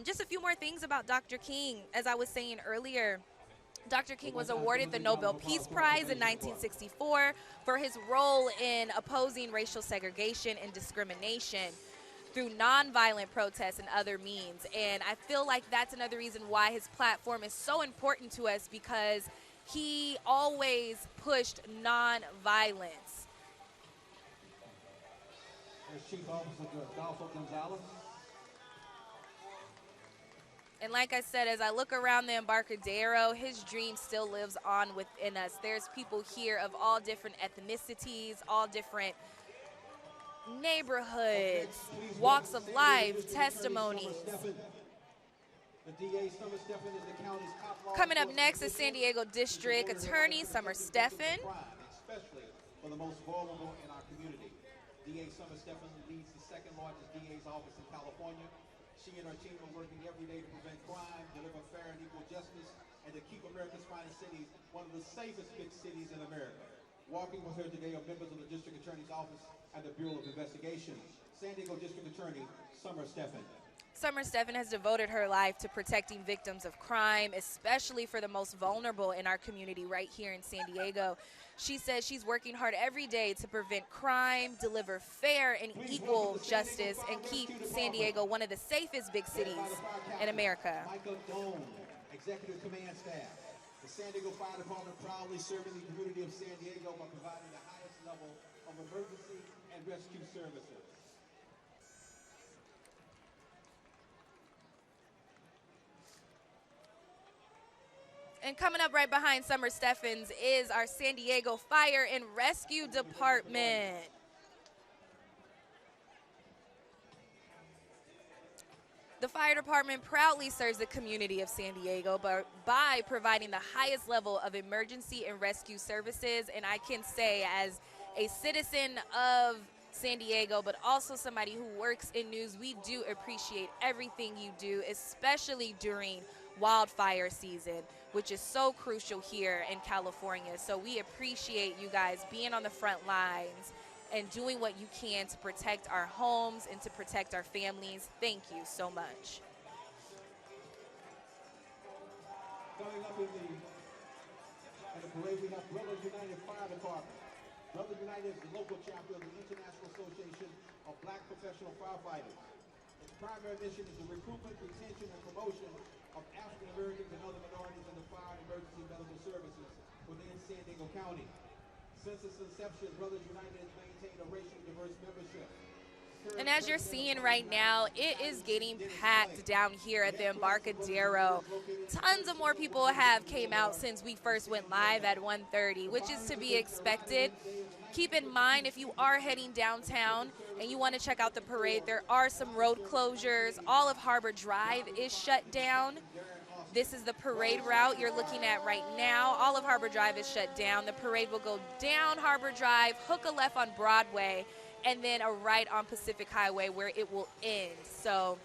Just a few more things about Dr. King. As I was saying earlier, Dr. King was awarded the Nobel Peace Prize in 1964 for his role in opposing racial segregation and discrimination through nonviolent protests and other means. And I feel like that's another reason why his platform is so important to us, because he always pushed nonviolence. There's Chief Officer Adolfo Gonzalez. And like I said, as I look around the Embarcadero, his dream still lives on within us. There's people here of all different ethnicities, all different neighborhoods, walks of life, testimonies. Coming up next is San Diego District Attorney Summer Steffen. Especially for the most vulnerable in our community. DA Summer Steffen leads the second largest DA's office in California. She and her team are working every day to prevent crime, deliver fair and equal justice, and to keep America's finest cities one of the safest big cities in America. Walking with her today are members of the District Attorney's Office and the Bureau of Investigation. San Diego District Attorney Summer Steffen. Summer Steffen has devoted her life to protecting victims of crime, especially for the most vulnerable in our community right here in San Diego. She says she's working hard every day to prevent crime, deliver fair and equal justice, and keep San Diego one of the safest big cities in America. Michael Doan, Executive Command Staff. The San Diego Fire Department proudly serving the community of San Diego by providing the highest level of emergency and rescue services. And coming up right behind Summer Steffens is our San Diego Fire and Rescue Department. The fire department proudly serves the community of San Diego by providing the highest level of emergency and rescue services. And I can say, as a citizen of San Diego, but also somebody who works in news, we do appreciate everything you do, especially during wildfire season, which is so crucial here in California. So we appreciate you guys being on the front lines and doing what you can to protect our homes and to protect our families. Thank you so much. Coming up in the parade, we have Brothers United Fire Department. Brothers United is the local chapter of the International Association of Black Professional Firefighters. Its primary mission is the recruitment, retention, and promotion of African Americans and other minorities in the fire and emergency medical services within San Diego County. Since its inception, Brothers United has maintained a racially diverse membership. And as you're seeing right now, it is getting packed down here at the Embarcadero. Tons of more people have came out since we first went live at 1:30, which is to be expected. Keep in mind, if you are heading downtown and you want to check out the parade, there are some road closures. All of Harbor Drive is shut down. This is the parade route you're looking at right now. All of Harbor Drive is shut down. The parade will go down Harbor Drive, hook a left on Broadway, and then a right on Pacific Highway where it will end. So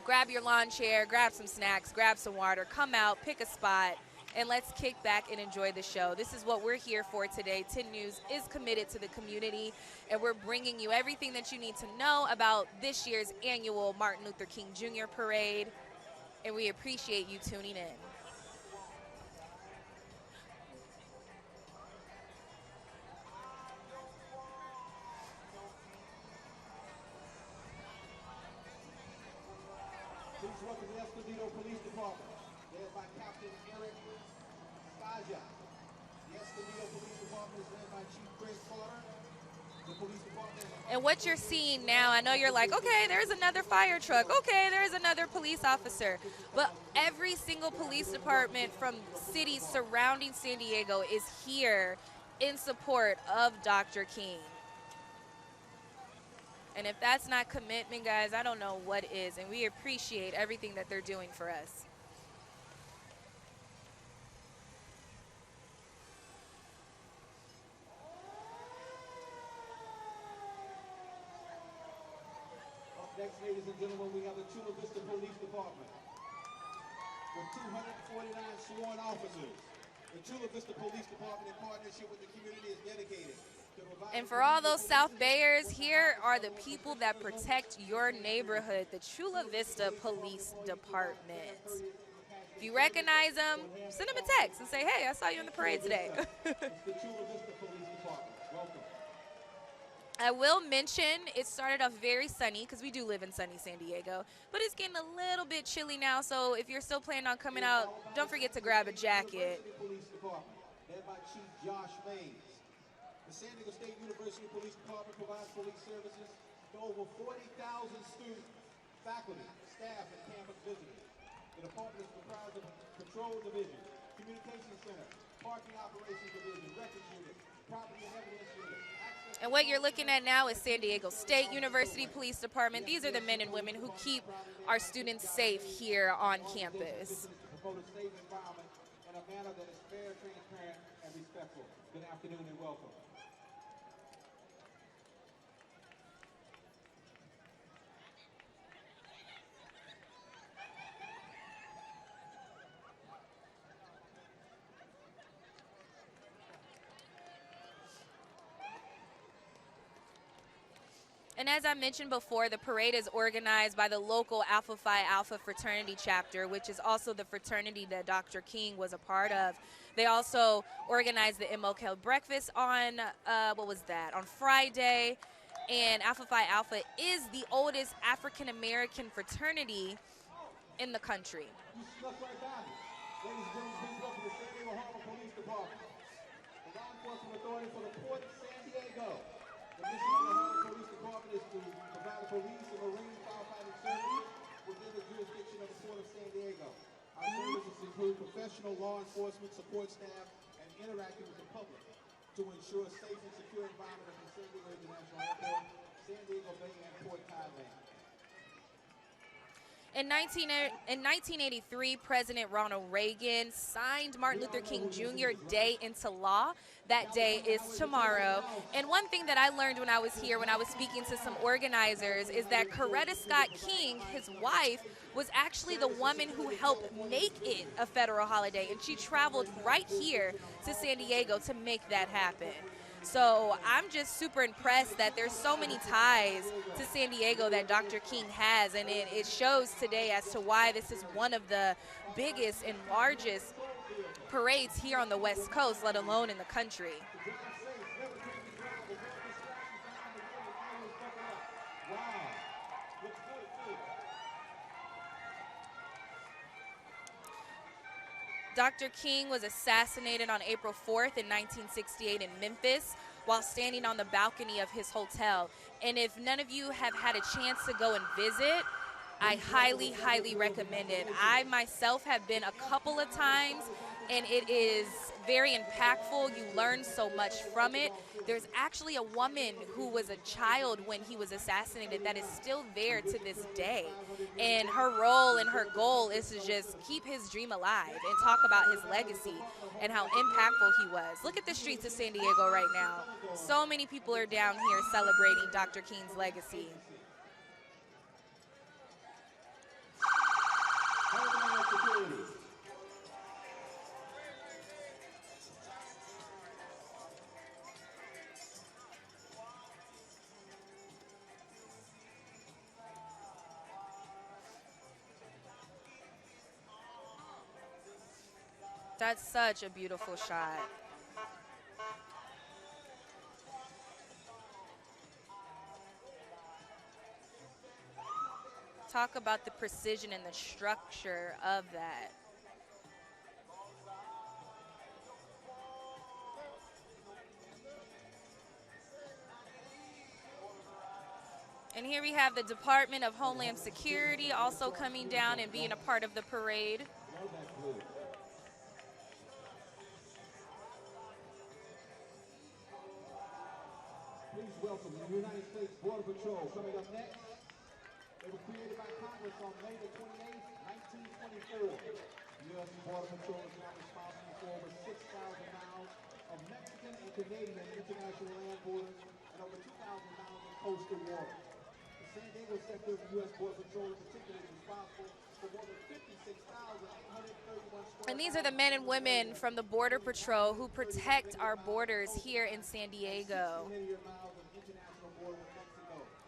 grab your lawn chair, grab some snacks, grab some water, come out, pick a spot, and let's kick back and enjoy the show. This is what we're here for today. 10 News is committed to the community, and we're bringing you everything that you need to know about this year's annual Martin Luther King Jr. Parade. And we appreciate you tuning in. Please welcome the Escondido Police Department, led by Captain Eric Staja. The Escondido Police Department is led by Chief Chris Carter. The police department. And what you're seeing now, I know you're like, okay, there's another fire truck. Okay, there's another police officer. But every single police department from cities surrounding San Diego is here in support of Dr. King. And if that's not commitment, guys, I don't know what is. And we appreciate everything that they're doing for us. Next, ladies and gentlemen, we have the Chula Vista Police Department with 249 sworn officers. The Chula Vista Police Department, in partnership with the community, is dedicated to provide. And for all those South Bayers, here are the people that protect your neighborhood, the Chula Vista Police Department. If you recognize them, send them a text and say, hey, I saw you in the parade today. The Chula Vista Police Department. Welcome. I will mention it started off very sunny because we do live in sunny San Diego, but it's getting a little bit chilly now, so if you're still planning on coming out, don't forget to grab a jacket. Police Department, led by Chief Josh Mays. The San Diego State University Police Department provides police services to over 40,000 students, faculty, staff, and campus visitors. The department is comprised of Control Division, Communications Center, Parking Operations Division, Records Unit, Property and Evidence Unit. And what you're looking at now is San Diego State University Police Department. These are the men and women who keep our students safe here on campus. Promote a safe environment in a manner that is fair, transparent, and respectful. Good afternoon and welcome. And as I mentioned before, the parade is organized by the local Alpha Phi Alpha Fraternity chapter, which is also the fraternity that Dr. King was a part of. They also organized the MLK breakfast on, on Friday. And Alpha Phi Alpha is the oldest African-American fraternity in the country. You snuck right by me. Ladies and gentlemen, please welcome the San Diego Harbor Police Department. The law enforcement authority for the Port of San Diego. The mission of the Harbor Police Department is to provide police and marine firefighting services within the jurisdiction of the Port of San Diego. Our services include professional law enforcement, support staff, and interacting with the public to ensure a safe and secure environment at San Diego International Airport, San Diego Bay, and Port Thailand. In 1983, President Ronald Reagan signed Martin Luther King Jr. Day into law. That day is tomorrow. And one thing that I learned when I was here, when I was speaking to some organizers, is that Coretta Scott King, his wife, was actually the woman who helped make it a federal holiday. And she traveled right here to San Diego to make that happen. So I'm just super impressed that there's so many ties to San Diego that Dr. King has, and it shows today as to why this is one of the biggest and largest parades here on the West Coast, let alone in the country. Dr. King was assassinated on April 4th in 1968 in Memphis while standing on the balcony of his hotel. And if none of you have had a chance to go and visit, I highly, highly recommend it. I myself have been a couple of times, and it is very impactful. You learn so much from it. There's actually a woman who was a child when he was assassinated that is still there to this day. And her role and her goal is to just keep his dream alive and talk about his legacy and how impactful he was. Look at the streets of San Diego right now. So many people are down here celebrating Dr. King's legacy. That's such a beautiful shot. Talk about the precision and the structure of that. And here we have the Department of Homeland Security also coming down and being a part of the parade. Please welcome the United States Border Patrol. Coming up next, they were created by Congress on May the 28th, 1924. The U.S. Border Patrol is now responsible for over 6,000 miles of Mexican and Canadian international land borders and over 2,000 miles of coastal water. The San Diego sector of the U.S. Border Patrol in particular is responsible for more than 56,831 square. And these are the men and women from the Border Patrol who protect our borders here in San Diego,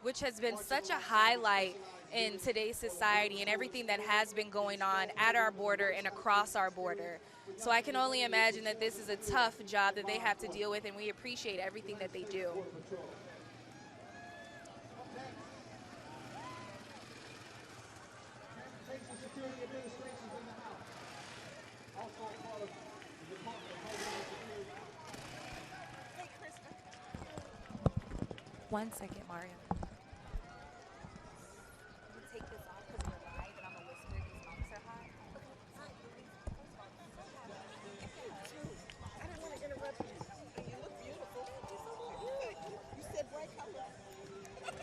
which has been such a highlight in today's society and everything that has been going on at our border and across our border. So I can only imagine that this is a tough job that they have to deal with, and we appreciate everything that they do. One second, Mario. Take this off because we're live and I'm going to whisper. These mics are hot. I didn't want to interrupt you. You look beautiful. You said bright color. I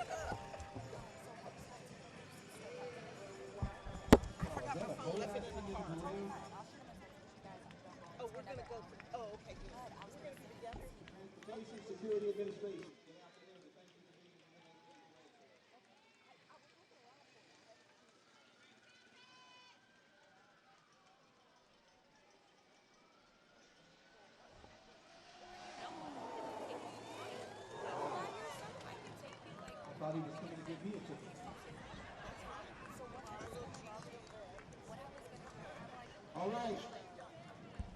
forgot my phone. Left it in the car. Oh, we're going to go. Oh, okay, good. We're going to be together. Basic Security Administration. I thought he was coming to give me a ticket. All right.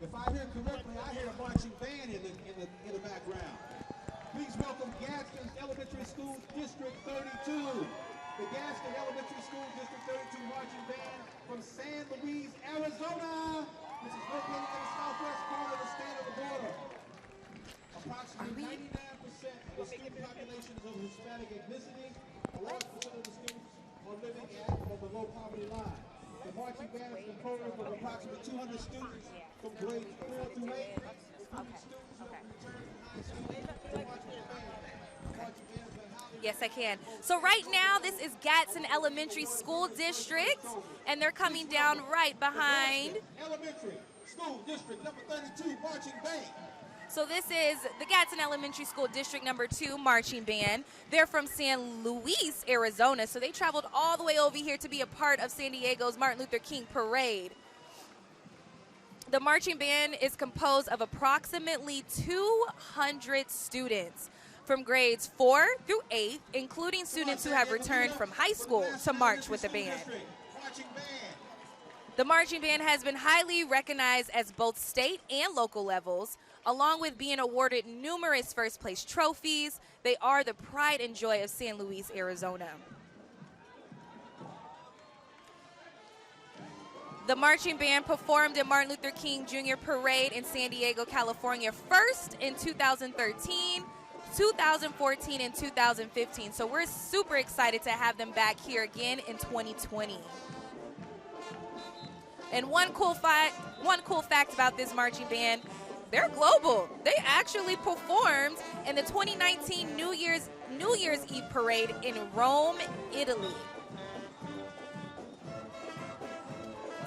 If I hear correctly, I hear a marching band in the background. Please welcome Gaston Elementary School District 32. The Gaston Elementary School District 32 marching band from San Luis, Arizona, which is located in the southwest corner of the state of the border. Approximately 99% of the student population is of Hispanic ethnicity. A large percent of the students are living at or below poverty line. The marching band is composed of approximately 200 students Yes, I can. So right now, this is Gadsden Elementary School District, and they're coming down right behind. Elementary School District number 32 marching band. So this is the Gadsden Elementary School District number 2 marching band. They're from San Luis, Arizona, so they traveled all the way over here to be a part of San Diego's Martin Luther King Parade. The marching band is composed of approximately 200 students from grades 4 through 8, including students who have returned from high school to march with the band. The marching band has been highly recognized as both state and local levels. Along with being awarded numerous first place trophies, they are the pride and joy of San Luis, Arizona. The marching band performed in Martin Luther King Jr. Parade in San Diego, California, first in 2013, 2014, and 2015. So we're super excited to have them back here again in 2020. And one cool fact about this marching band, they're global. They actually performed in the 2019 New Year's Eve parade in Rome, Italy.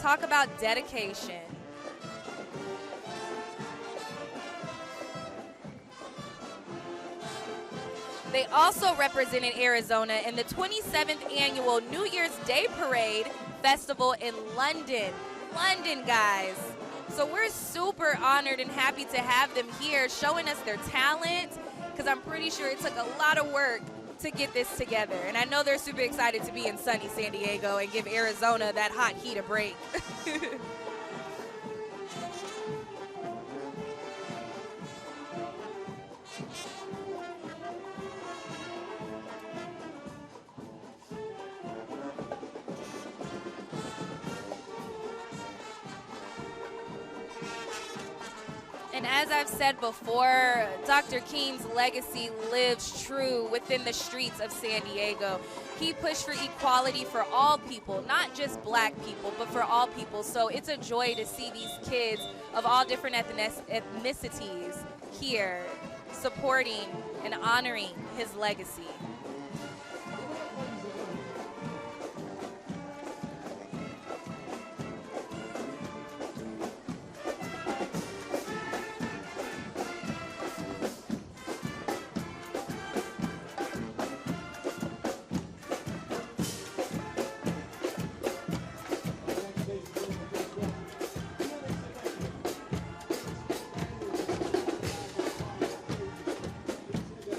Talk about dedication. They also represented Arizona in the 27th annual New Year's Day Parade Festival in London. London, guys. So we're super honored and happy to have them here showing us their talent, because I'm pretty sure it took a lot of work to get this together. And I know they're super excited to be in sunny San Diego and give Arizona that hot heat a break. And as I've said before, Dr. King's legacy lives true within the streets of San Diego. He pushed for equality for all people, not just black people, but for all people. So it's a joy to see these kids of all different ethnicities here supporting and honoring his legacy.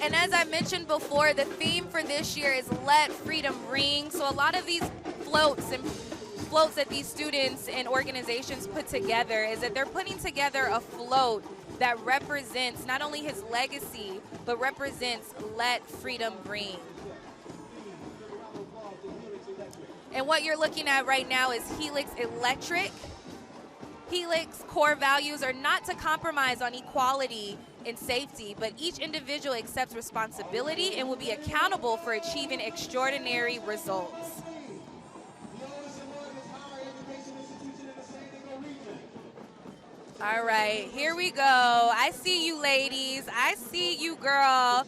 And as I mentioned before, the theme for this year is Let Freedom Ring. So a lot of these floats that these students and organizations put together is that they're putting together a float that represents not only his legacy, but represents Let Freedom Ring. And what you're looking at right now is Helix Electric. Helix core values are not to compromise on equality and safety, but each individual accepts responsibility and will be accountable for achieving extraordinary results. All right, here we go. I see you ladies. I see you, girl.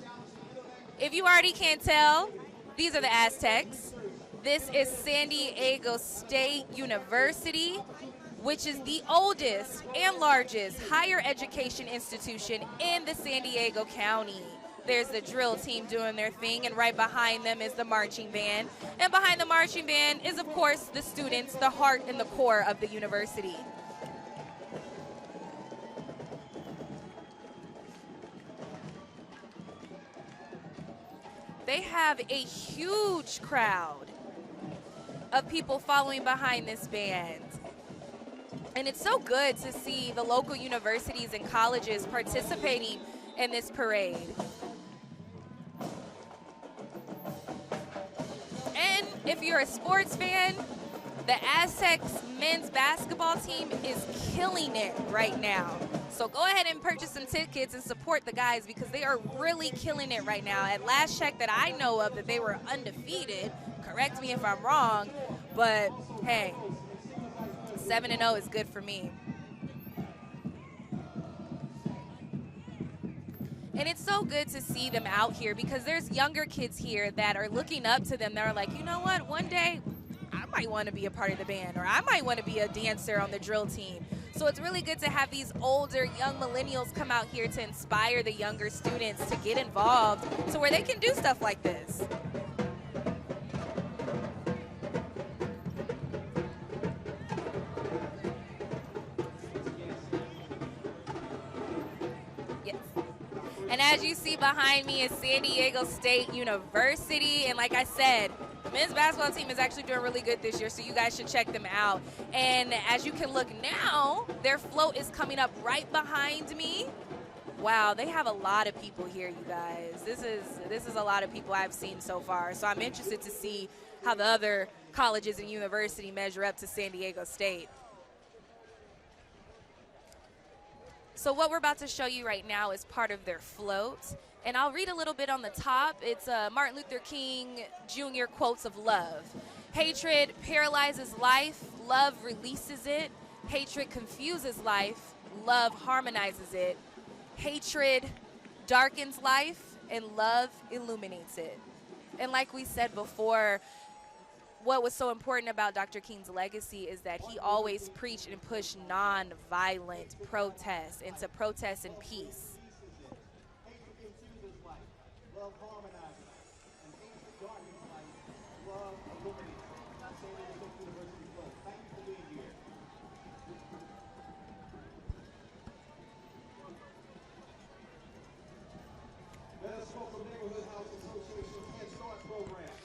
If you already can't tell, these are the Aztecs. This is San Diego State University, which is the oldest and largest higher education institution in the San Diego County. There's the drill team doing their thing, and right behind them is the marching band. And behind the marching band is, of course, the students, the heart and the core of the university. They have a huge crowd of people following behind this band. And it's so good to see the local universities and colleges participating in this parade. And if you're a sports fan, the Aztecs men's basketball team is killing it right now. So go ahead and purchase some tickets and support the guys, because they are really killing it right now. At last check that I know of, that they were undefeated. Correct me if I'm wrong, but hey, 7-0 is good for me. And it's so good to see them out here because there's younger kids here that are looking up to them. They're like, you know what, one day I might want to be a part of the band, or I might want to be a dancer on the drill team. So it's really good to have these older young millennials come out here to inspire the younger students to get involved to where they can do stuff like this. And as you see behind me is San Diego State University. And like I said, the men's basketball team is actually doing really good this year, so you guys should check them out. And as you can look now, their float is coming up right behind me. Wow, they have a lot of people here, you guys. This is a lot of people I've seen so far. So I'm interested to see how the other colleges and universities measure up to San Diego State. So what we're about to show you right now is part of their float. And I'll read a little bit on the top. It's Martin Luther King Jr. quotes of love. Hatred paralyzes life, love releases it. Hatred confuses life, love harmonizes it. Hatred darkens life, and love illuminates it. And like we said before, what was so important about Dr. King's legacy is that he always preached and pushed non-violent protest and to protest in peace.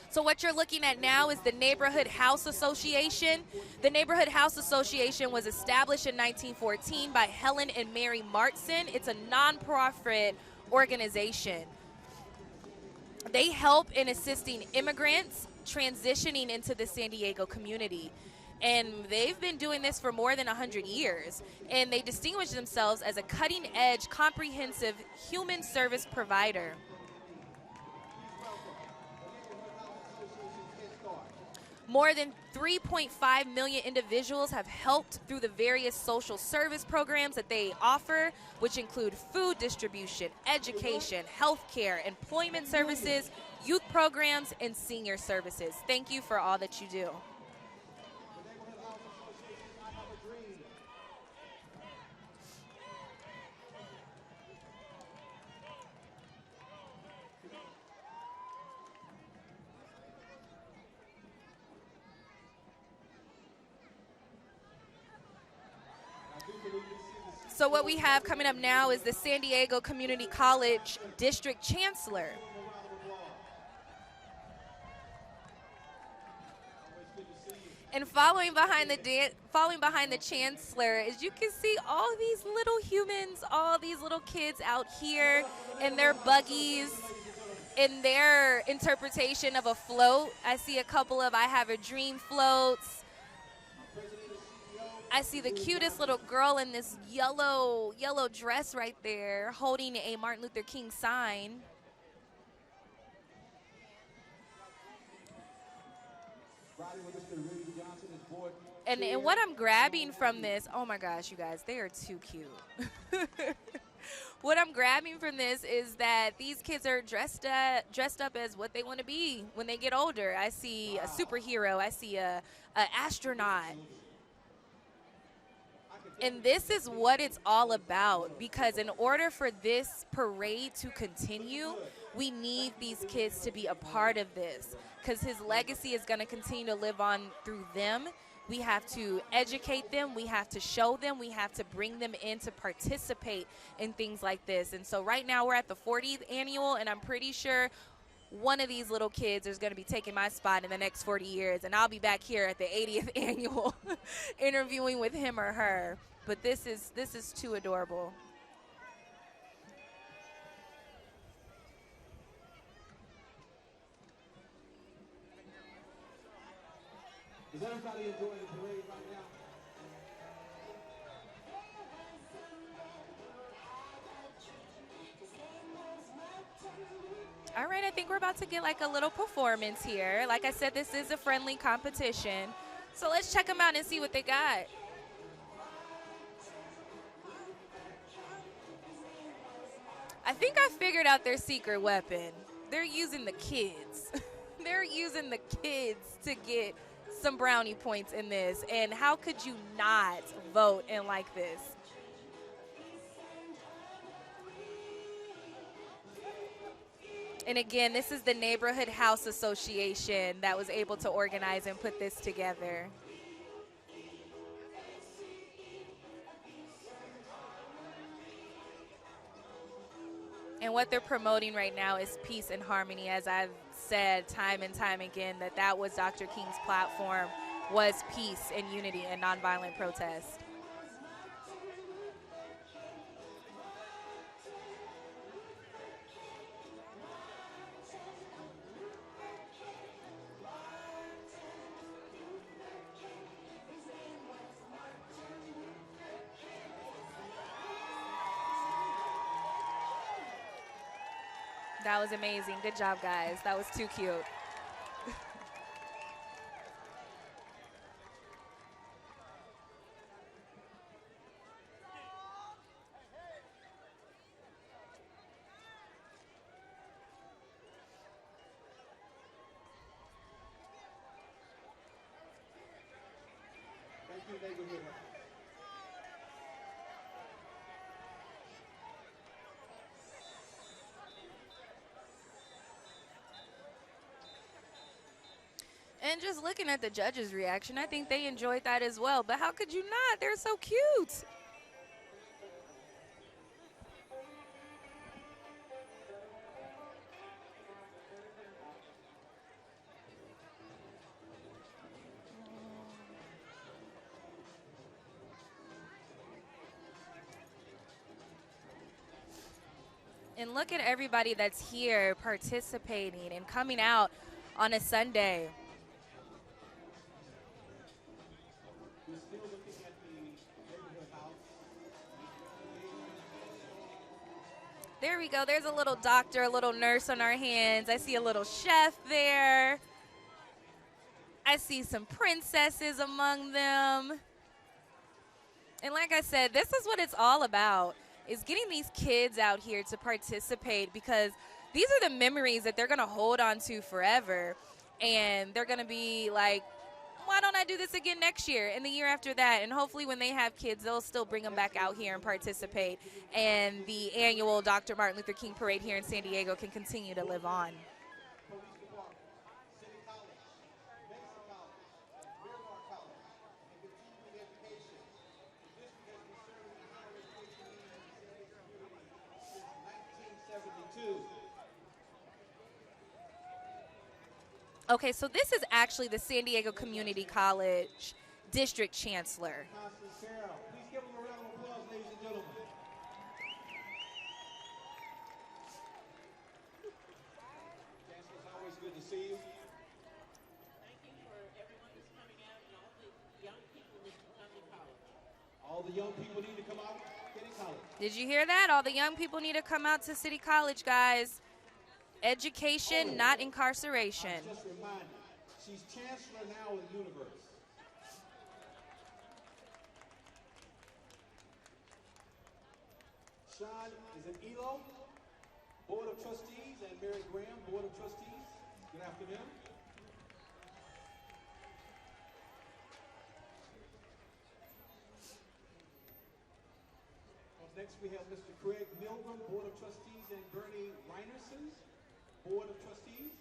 So what you're looking at now is the Neighborhood House Association. The Neighborhood House Association was established in 1914 by Helen and Mary Martson. It's a nonprofit organization. They help in assisting immigrants transitioning into the San Diego community. And they've been doing this for more than 100 years. And they distinguish themselves as a cutting-edge, comprehensive human service provider. More than 3.5 million individuals have helped through the various social service programs that they offer, which include food distribution, education, healthcare, employment services, youth programs, and senior services. Thank you for all that you do. So what we have coming up now is the San Diego Community College District Chancellor. And following behind the chancellor, as you can see, all these little humans, all these little kids out here in their buggies, in their interpretation of a float. I see a couple of I Have a Dream floats. I see the cutest little girl in this yellow dress right there holding a Martin Luther King sign. And what I'm grabbing from this, oh my gosh, you guys, they are too cute. What I'm grabbing from this is that these kids are dressed up as what they want to be when they get older. I see a superhero. I see an astronaut. And this is what it's all about, because in order for this parade to continue, we need these kids to be a part of this, because his legacy is going to continue to live on through them. We have to educate them. We have to show them. We have to bring them in to participate in things like this. And so right now we're at the 40th annual, and I'm pretty sure one of these little kids is going to be taking my spot in the next 40 years, and I'll be back here at the 80th annual interviewing with him or her. But this is too adorable. Is everybody enjoying the parade right now? All right, I think we're about to get like a little performance here. Like I said, this is a friendly competition. So let's check them out and see what they got. I think I figured out their secret weapon. They're using the kids. They're using the kids to get some brownie points in this. And how could you not vote in like this? And again, this is the Neighborhood House Association that was able to organize and put this together. And what they're promoting right now is peace and harmony. As I've said time and time again, that was Dr. King's platform, was peace and unity and nonviolent protest. That was amazing. Good job, guys. That was too cute. Thank you, neighborhood. And just looking at the judges' reaction, I think they enjoyed that as well. But how could you not? They're so cute. And look at everybody that's here participating and coming out on a Sunday. We're still looking at the neighborhood house. There we go. There's a little doctor, a little nurse on our hands. I see a little chef there. I see some princesses among them. And like I said, this is what it's all about, is getting these kids out here to participate, because these are the memories that they're going to hold on to forever. And they're going to be like, why don't I do this again next year and the year after that? And hopefully when they have kids, they'll still bring them back out here and participate. And the annual Dr. Martin Luther King Parade here in San Diego can continue to live on. Okay, so this is actually the San Diego Community College District Chancellor. Please give them a round of applause, ladies and gentlemen. Chancellor, it's always good to see you. Thank you for everyone who's coming out and all the young people that come to college. All the young people need to come out, get in college. Did you hear that? All the young people need to come out to City College, guys. Education, not incarceration. Just remind you, she's chancellor now in the universe. Sean is an ELO, Board of Trustees, and Mary Graham, Board of Trustees. Good afternoon. Up next we have Mr. Craig Milgram, Board of Trustees, and Bernie Reinerson, Board of Trustees.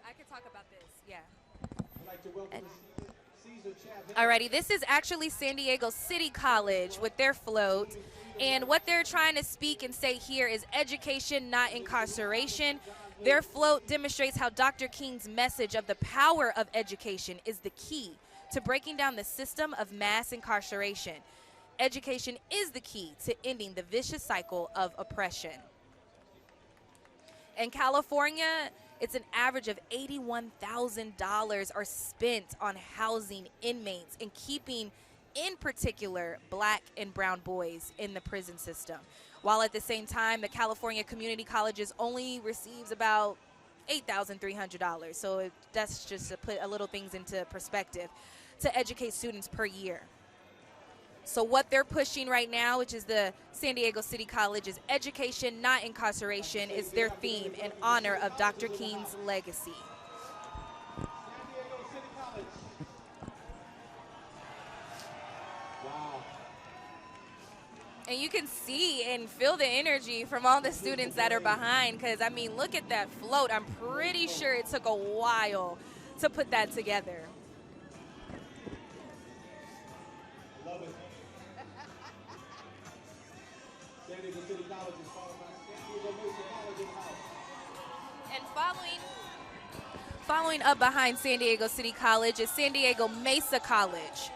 I can talk about this, yeah. I'd like to welcome Caesar Chapman. Alrighty, this is actually San Diego City College with their float. And what they're trying to speak and say here is education, not incarceration. Their float demonstrates how Dr. King's message of the power of education is the key to breaking down the system of mass incarceration. Education is the key to ending the vicious cycle of oppression. In California, it's an average of $81,000 are spent on housing inmates and keeping in particular, black and brown boys in the prison system. While at the same time, the California Community Colleges only receives about $8,300. So that's just to put a little things into perspective, to educate students per year. So what they're pushing right now, which is the San Diego City College, is education, not incarceration, is their theme in honor of Dr. King's legacy. And you can see and feel the energy from all the students that are behind, because, I mean, look at that float. I'm pretty sure it took a while to put that together. Love it. San Diego City College is followed by San Diego Mesa College in the house. And following up behind San Diego City College is San Diego Mesa College.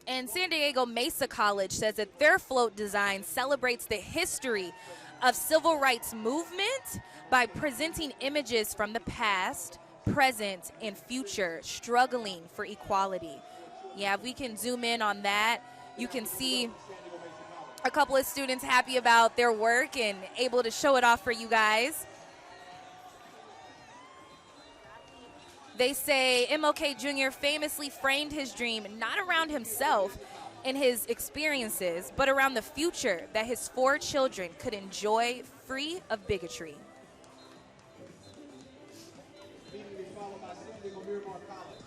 And San Diego Mesa College says that their float design celebrates the history of civil rights movement by presenting images from the past, present, and future struggling for equality. Yeah, if we can zoom in on that, you can see a couple of students happy about their work and able to show it off for you guys. They say MLK Jr. famously framed his dream not around himself and his experiences, but around the future that his 4 children could enjoy free of bigotry. Immediately followed by San Diego Miramar College.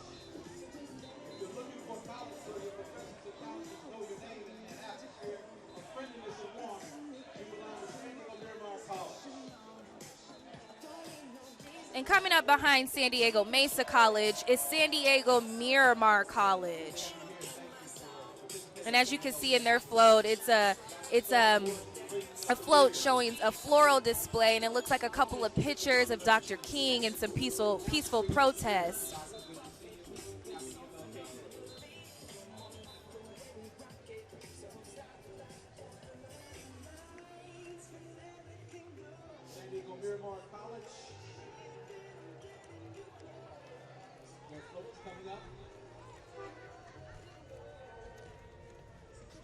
If you're looking for college where your professors and counselors know your name and an atmosphere of friendliness and warmth, you belong to San Diego Miramar College. And coming up behind San Diego Mesa College is San Diego Miramar College. And as you can see in their float, it's a float showing a floral display, and it looks like a couple of pictures of Dr. King and some peaceful protests. San Diego Miramar College. Their floats coming up.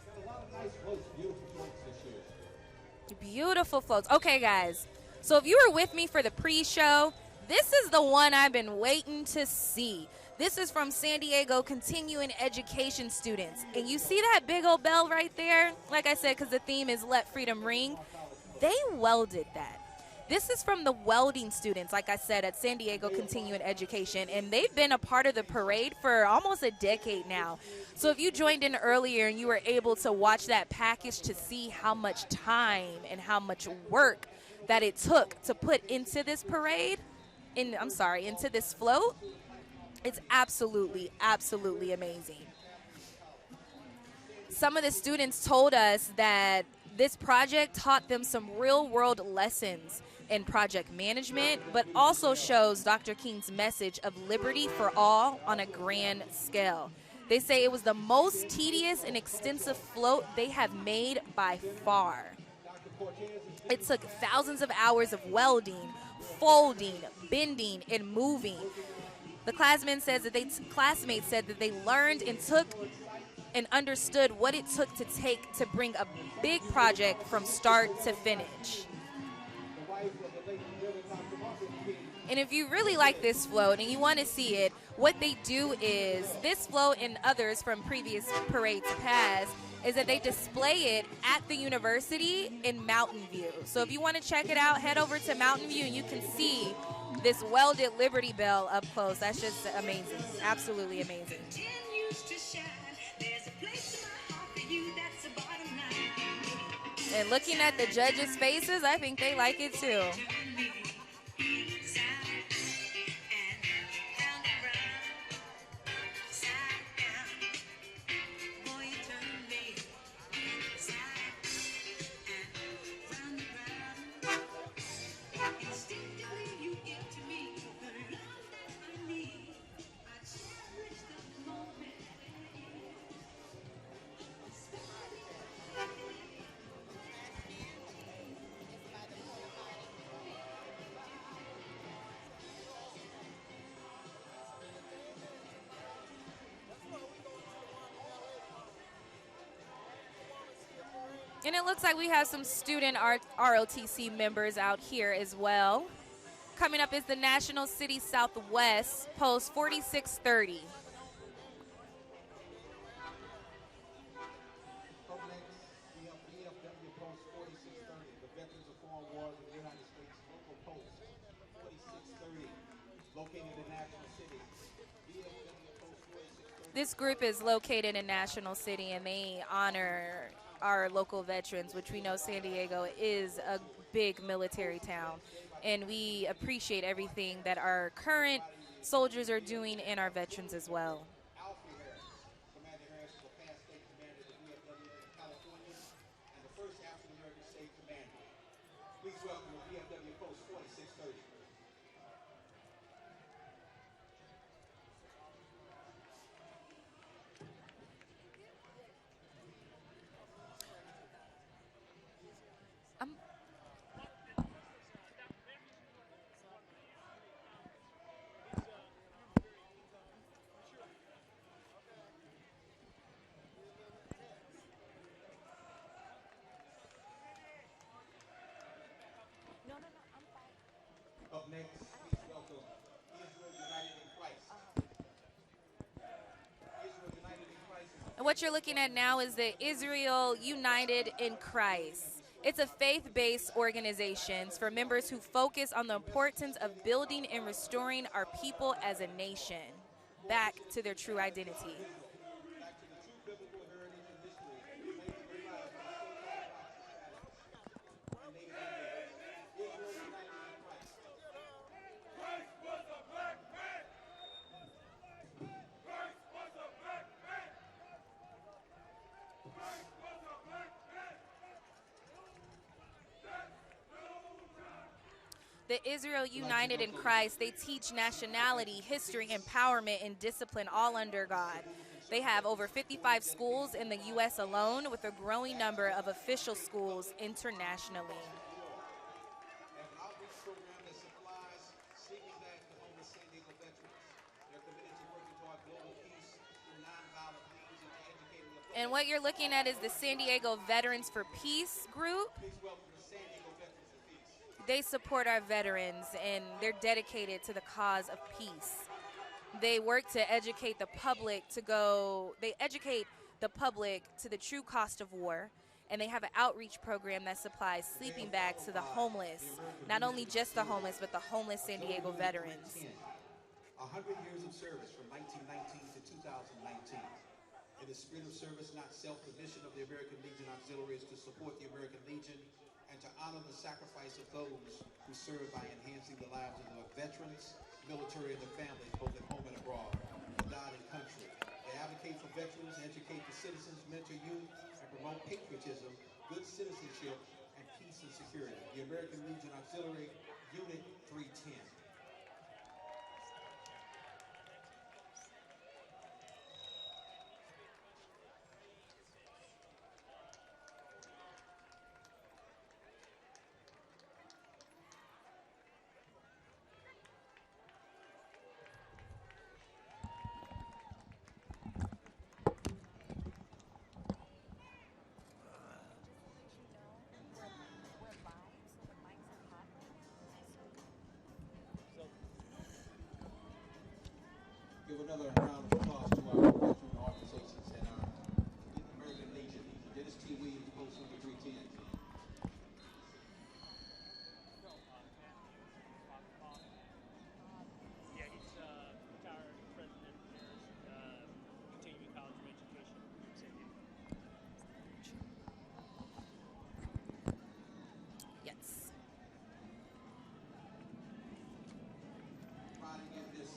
Got a lot of nice floats, beautiful floats this year. Beautiful floats. Okay, guys. So if you were with me for the pre-show, this is the one I've been waiting to see. This is from San Diego Continuing Education students. And you see that big old bell right there? Like I said, because the theme is Let Freedom Ring. They welded that. This is from the welding students, like I said, at San Diego Continuing Education, and they've been a part of the parade for almost a decade now. So if you joined in earlier and you were able to watch that package to see how much time and how much work that it took to put into this parade, into this float, it's absolutely, absolutely amazing. Some of the students told us that this project taught them some real-world lessons in project management, but also shows Dr. King's message of liberty for all on a grand scale. They say it was the most tedious and extensive float they have made by far. It took thousands of hours of welding, folding, bending, and moving. The classmates said that they learned and took and understood what it took to bring a big project from start to finish. And if you really like this float and you want to see it, what they do is, this float and others from previous parades past, is that they display it at the university in Mountain View. So if you want to check it out, head over to Mountain View and you can see this welded Liberty Bell up close. That's just amazing. Absolutely amazing. And looking at the judges' faces, I think they like it too. And it looks like we have some student ROTC members out here as well. Coming up is the National City Southwest, post 4630. Up next, we have VFW Post 4630, the Veterans of Foreign Wars of the United States Local Post 4630, located in National City. VFW Post 4630. This group is located in National City, and they honor our local veterans, which we know San Diego is a big military town. And we appreciate everything that our current soldiers are doing and our veterans as well. Alfie Harris. Commander Harris is a past state commander of the VFW in California and the first African American state commander. Please welcome the VFW Post 4630. Up next, please welcome Israel United in Christ. Israel United in Christ. And what you're looking at now is the Israel United in Christ. It's a faith-based organization for members who focus on the importance of building and restoring our people as a nation back to their true identity. Back to the true biblical heritage and history made to realize by so-called and Native Indians. Israel United in Christ. Christ was a black man. Christ was a black man. Christ was a black man. The Israel United in Christ, they teach nationality, history, empowerment, and discipline all under God. They have over 55 schools in the U.S. alone, with a growing number of official schools internationally. An outreach program that supplies sleeping bags to homeless San Diego veterans. They're committed to working toward global peace through nonviolent means and to educating the public. And what you're looking at is the San Diego Veterans for Peace group. Please welcome the San Diego Veterans for Peace. They support our veterans, and they're dedicated to the cause of peace. They work to educate the public to the true cost of war, and they have an outreach program that supplies sleeping bags to the homeless, not only just the homeless, but the homeless San Diego veterans. 100 years of service from 1919 to 2019. In the spirit of service, not self, the mission of the American Legion Auxiliary is to support the American Legion and to honor the sacrifice of those who serve by enhancing the lives of the veterans, military, and their families, both at home and abroad, God and country. They advocate for veterans, educate the citizens, mentor youth, and promote patriotism, good citizenship, and peace and security. The American Legion Auxiliary, Unit 310. Give another round of applause to our veteran organizations and our American Legion. Dennis T. Williams, Post number 310. Yeah, he's retired president of continuing college of education. Yes. Riding in this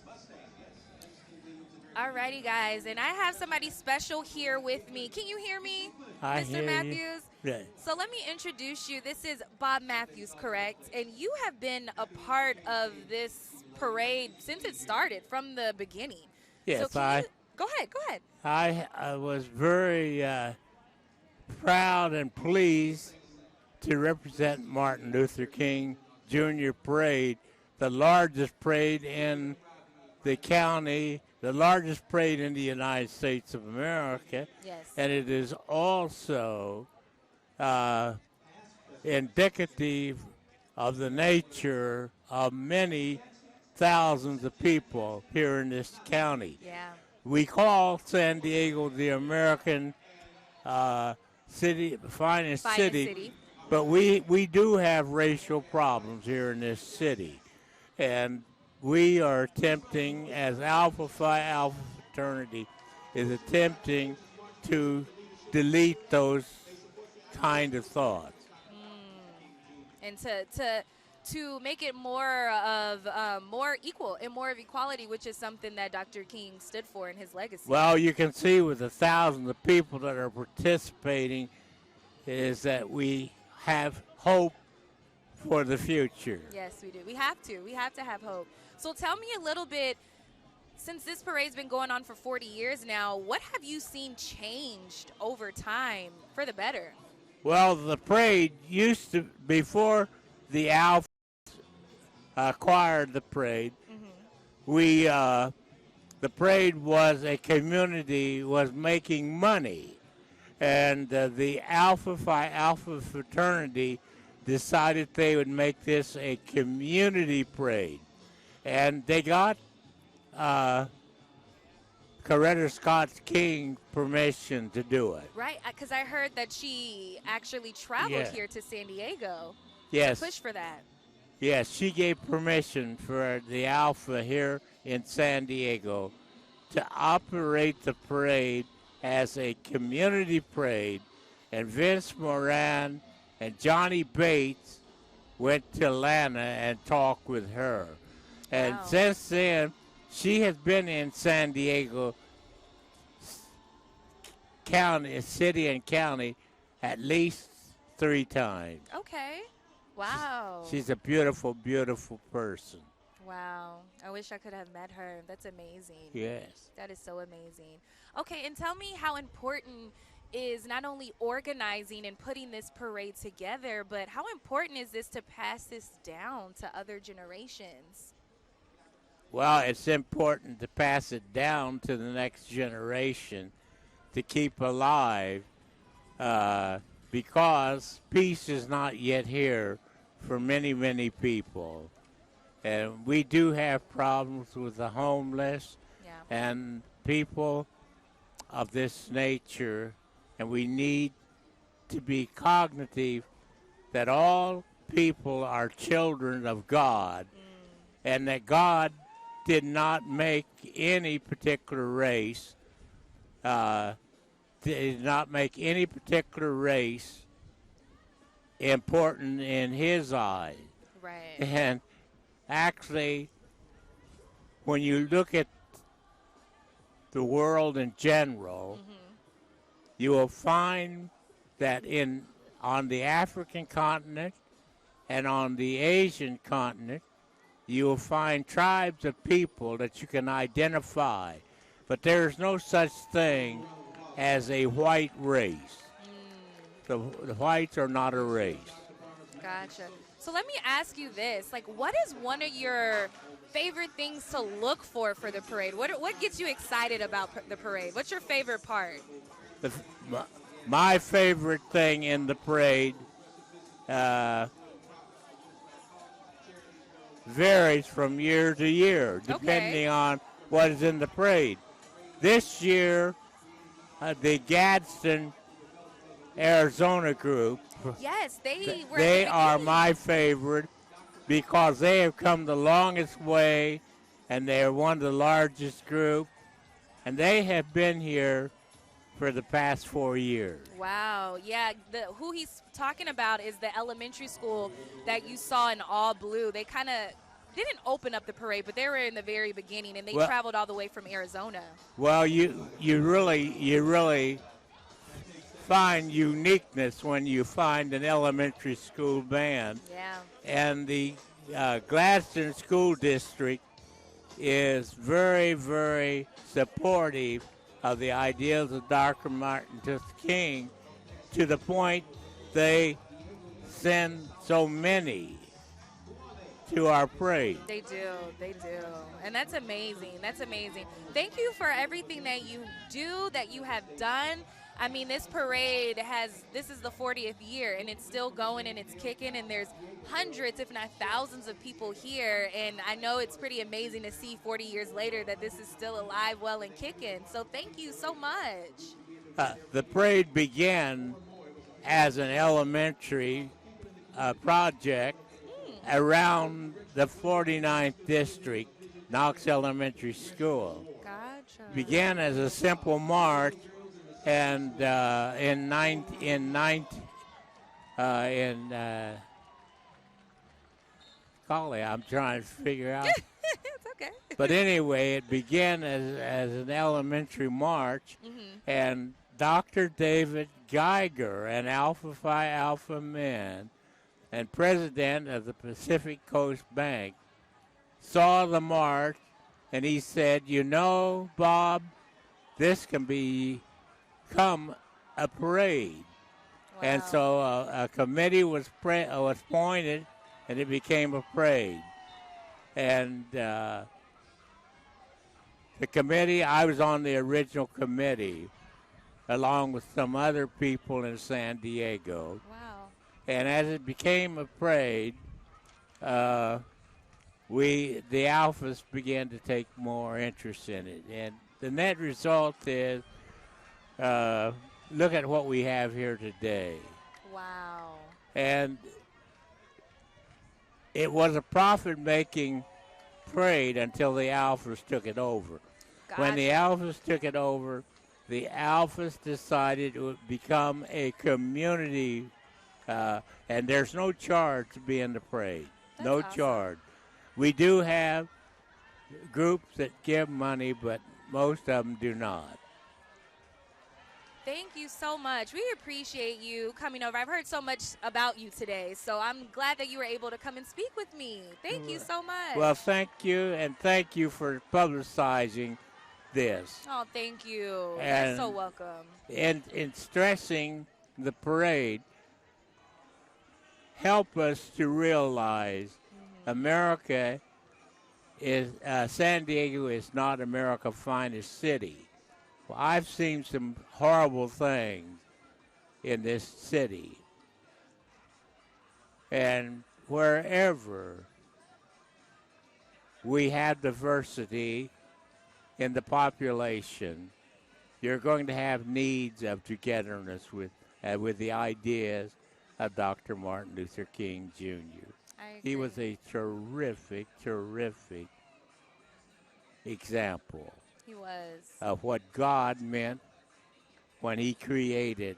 Mustang, yes. Dennis T. Williams, Alrighty, guys, and I have somebody special here with me. Can you hear me, I Mr. hear you. Matthews? Yeah. So let me introduce you. This is Bob Matthews, correct? And you have been a part of this parade since it started, from the beginning. Yes, so go ahead. I was very proud and pleased to represent Martin Luther King Jr. Parade, the largest parade in the county the largest parade in the United States of America. Yes. And it is also indicative of the nature of many thousands of people here in this county. Yeah. We call San Diego the American finest city, but we do have racial problems here in this city. And we are attempting, as Alpha Phi Alpha Fraternity is attempting to delete those kind of thoughts. And to make it more of more equal and more of equality, which is something that Dr. King stood for in his legacy. Well, you can see with the thousands of people that are participating is that we have hope for the future. Yes, we do. We have to. We have to have hope. So tell me a little bit, since this parade's been going on for 40 years now, what have you seen changed over time for the better? Well, the parade used to, before the Alpha acquired the parade, the parade was a community, was making money. And the Alpha Phi Alpha Fraternity decided they would make this a community parade. And they got Coretta Scott King permission to do it. Right, because I heard that she actually traveled here to San Diego to push for that. Yes, she gave permission for the Alpha here in San Diego to operate the parade as a community parade, and Vince Moran and Johnny Bates went to Atlanta and talked with her. And since then, she has been in San Diego County, city and county, at least 3 times. Okay. Wow. She's a beautiful, beautiful person. Wow. I wish I could have met her. That's amazing. Yes. That is so amazing. Okay, and tell me how important is not only organizing and putting this parade together, but how important is this to pass this down to other generations? Well, it's important to pass it down to the next generation to keep alive because peace is not yet here for many, many people. And we do have problems with the homeless and people of this nature, and we need to be cognitive that all people are children of God, and that God did not make any particular race, did not make any particular race important in his eyes. Right. And actually, when you look at the world in general, you will find that on the African continent and on the Asian continent, you will find tribes of people that you can identify. But there is no such thing as a white race. The whites are not a race. Gotcha. So let me ask you this. Like, what is one of your favorite things to look for the parade? What gets you excited about the parade? What's your favorite part? My favorite thing in the parade varies from year to year, depending on what is in the parade. This year, the Gadsden, Arizona group, yes, they are my favorite because they have come the longest way, and they are one of the largest group, and they have been here for the past 4 years. Wow. Yeah, who he's talking about is the elementary school that you saw in all blue. They kind of didn't open up the parade, but they were in the very beginning, and they traveled all the way from Arizona. Well, you really find uniqueness when you find an elementary school band. Yeah. And the Gladstone School District is very, very supportive of the ideals of Dr. Martin Luther King, to the point they send so many to our parade. They do. They do. And that's amazing. That's amazing. Thank you for everything that you do, that you have done. I mean, this parade this is the 40th year, and it's still going and it's kicking, and there's hundreds, if not thousands of people here. And I know it's pretty amazing to see 40 years later that this is still alive, well, and kicking. So thank you so much. The parade began as an elementary project around the 49th District, Knox Elementary School. Gotcha. Began as a simple march, and golly, I'm trying to figure out. It's okay. But anyway, it began as an elementary march, and Dr. David Geiger, an Alpha Phi Alpha man and president of the Pacific Coast Bank, saw the march, and he said, "You know, Bob, this can become a parade." Wow. And so a committee was appointed, and it became a parade. And the committee, I was on the original committee, along with some other people in San Diego. Wow. And as it became a parade, the Alphas began to take more interest in it. And the net result is, look at what we have here today. Wow. And it was a profit-making parade until the Alphas took it over. Gotcha. When the Alphas took it over, the Alphas decided it would become a community, and there's no charge to be in the parade. That's no awesome. Charge. We do have groups that give money, but most of them do not. Thank you so much. We appreciate you coming over. I've heard so much about you today, so I'm glad that you were able to come and speak with me. Thank you so much. Well, thank you, and thank you for publicizing this. Oh, thank you. And you're so welcome. In stressing the parade, help us to realize America is, San Diego is not America's finest city. Well, I've seen some horrible things in this city. And wherever we have diversity in the population, you're going to have needs of togetherness with the ideas of Dr. Martin Luther King Jr. He was a terrific, terrific example. He was. Of what God meant when he created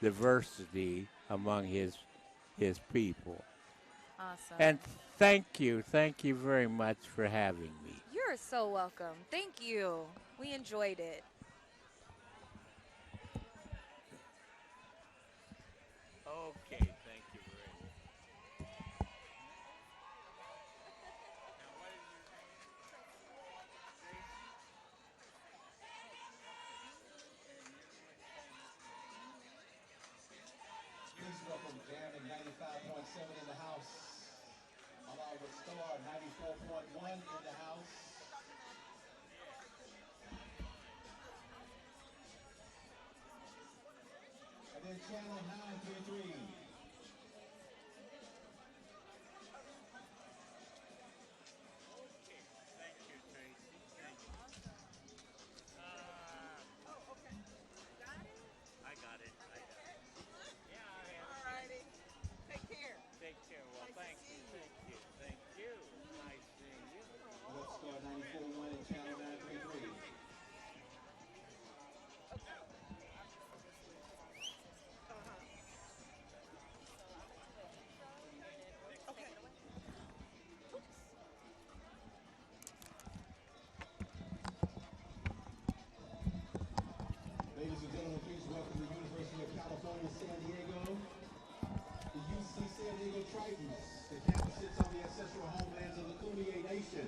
diversity among his people. Awesome. And thank you very much for having me. You're so welcome. Thank you. We enjoyed it. Okay, thank you very much. Please welcome Jamming 95.7 in the house, along with Star 94.1 in the house. And then Channel 933. Ladies and gentlemen, please welcome the University of California, San Diego, the UC San Diego Tritons. The campus sits on the ancestral homelands of the Kumeyaay Nation.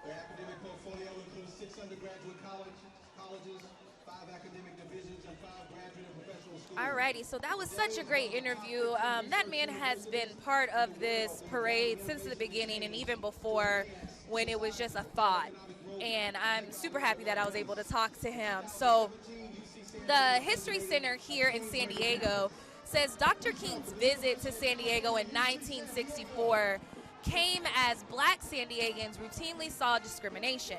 Their academic portfolio includes 6 undergraduate colleges, 5 academic divisions, and 5 graduate and professional schools. Alrighty, Fraternity. So that was such a great interview. That man has been part of this parade since the beginning and even before, when it was just a thought. And I'm super happy that I was able to talk to him. So the History Center here in San Diego says Dr. King's visit to San Diego in 1964 came as black San Diegans routinely saw discrimination.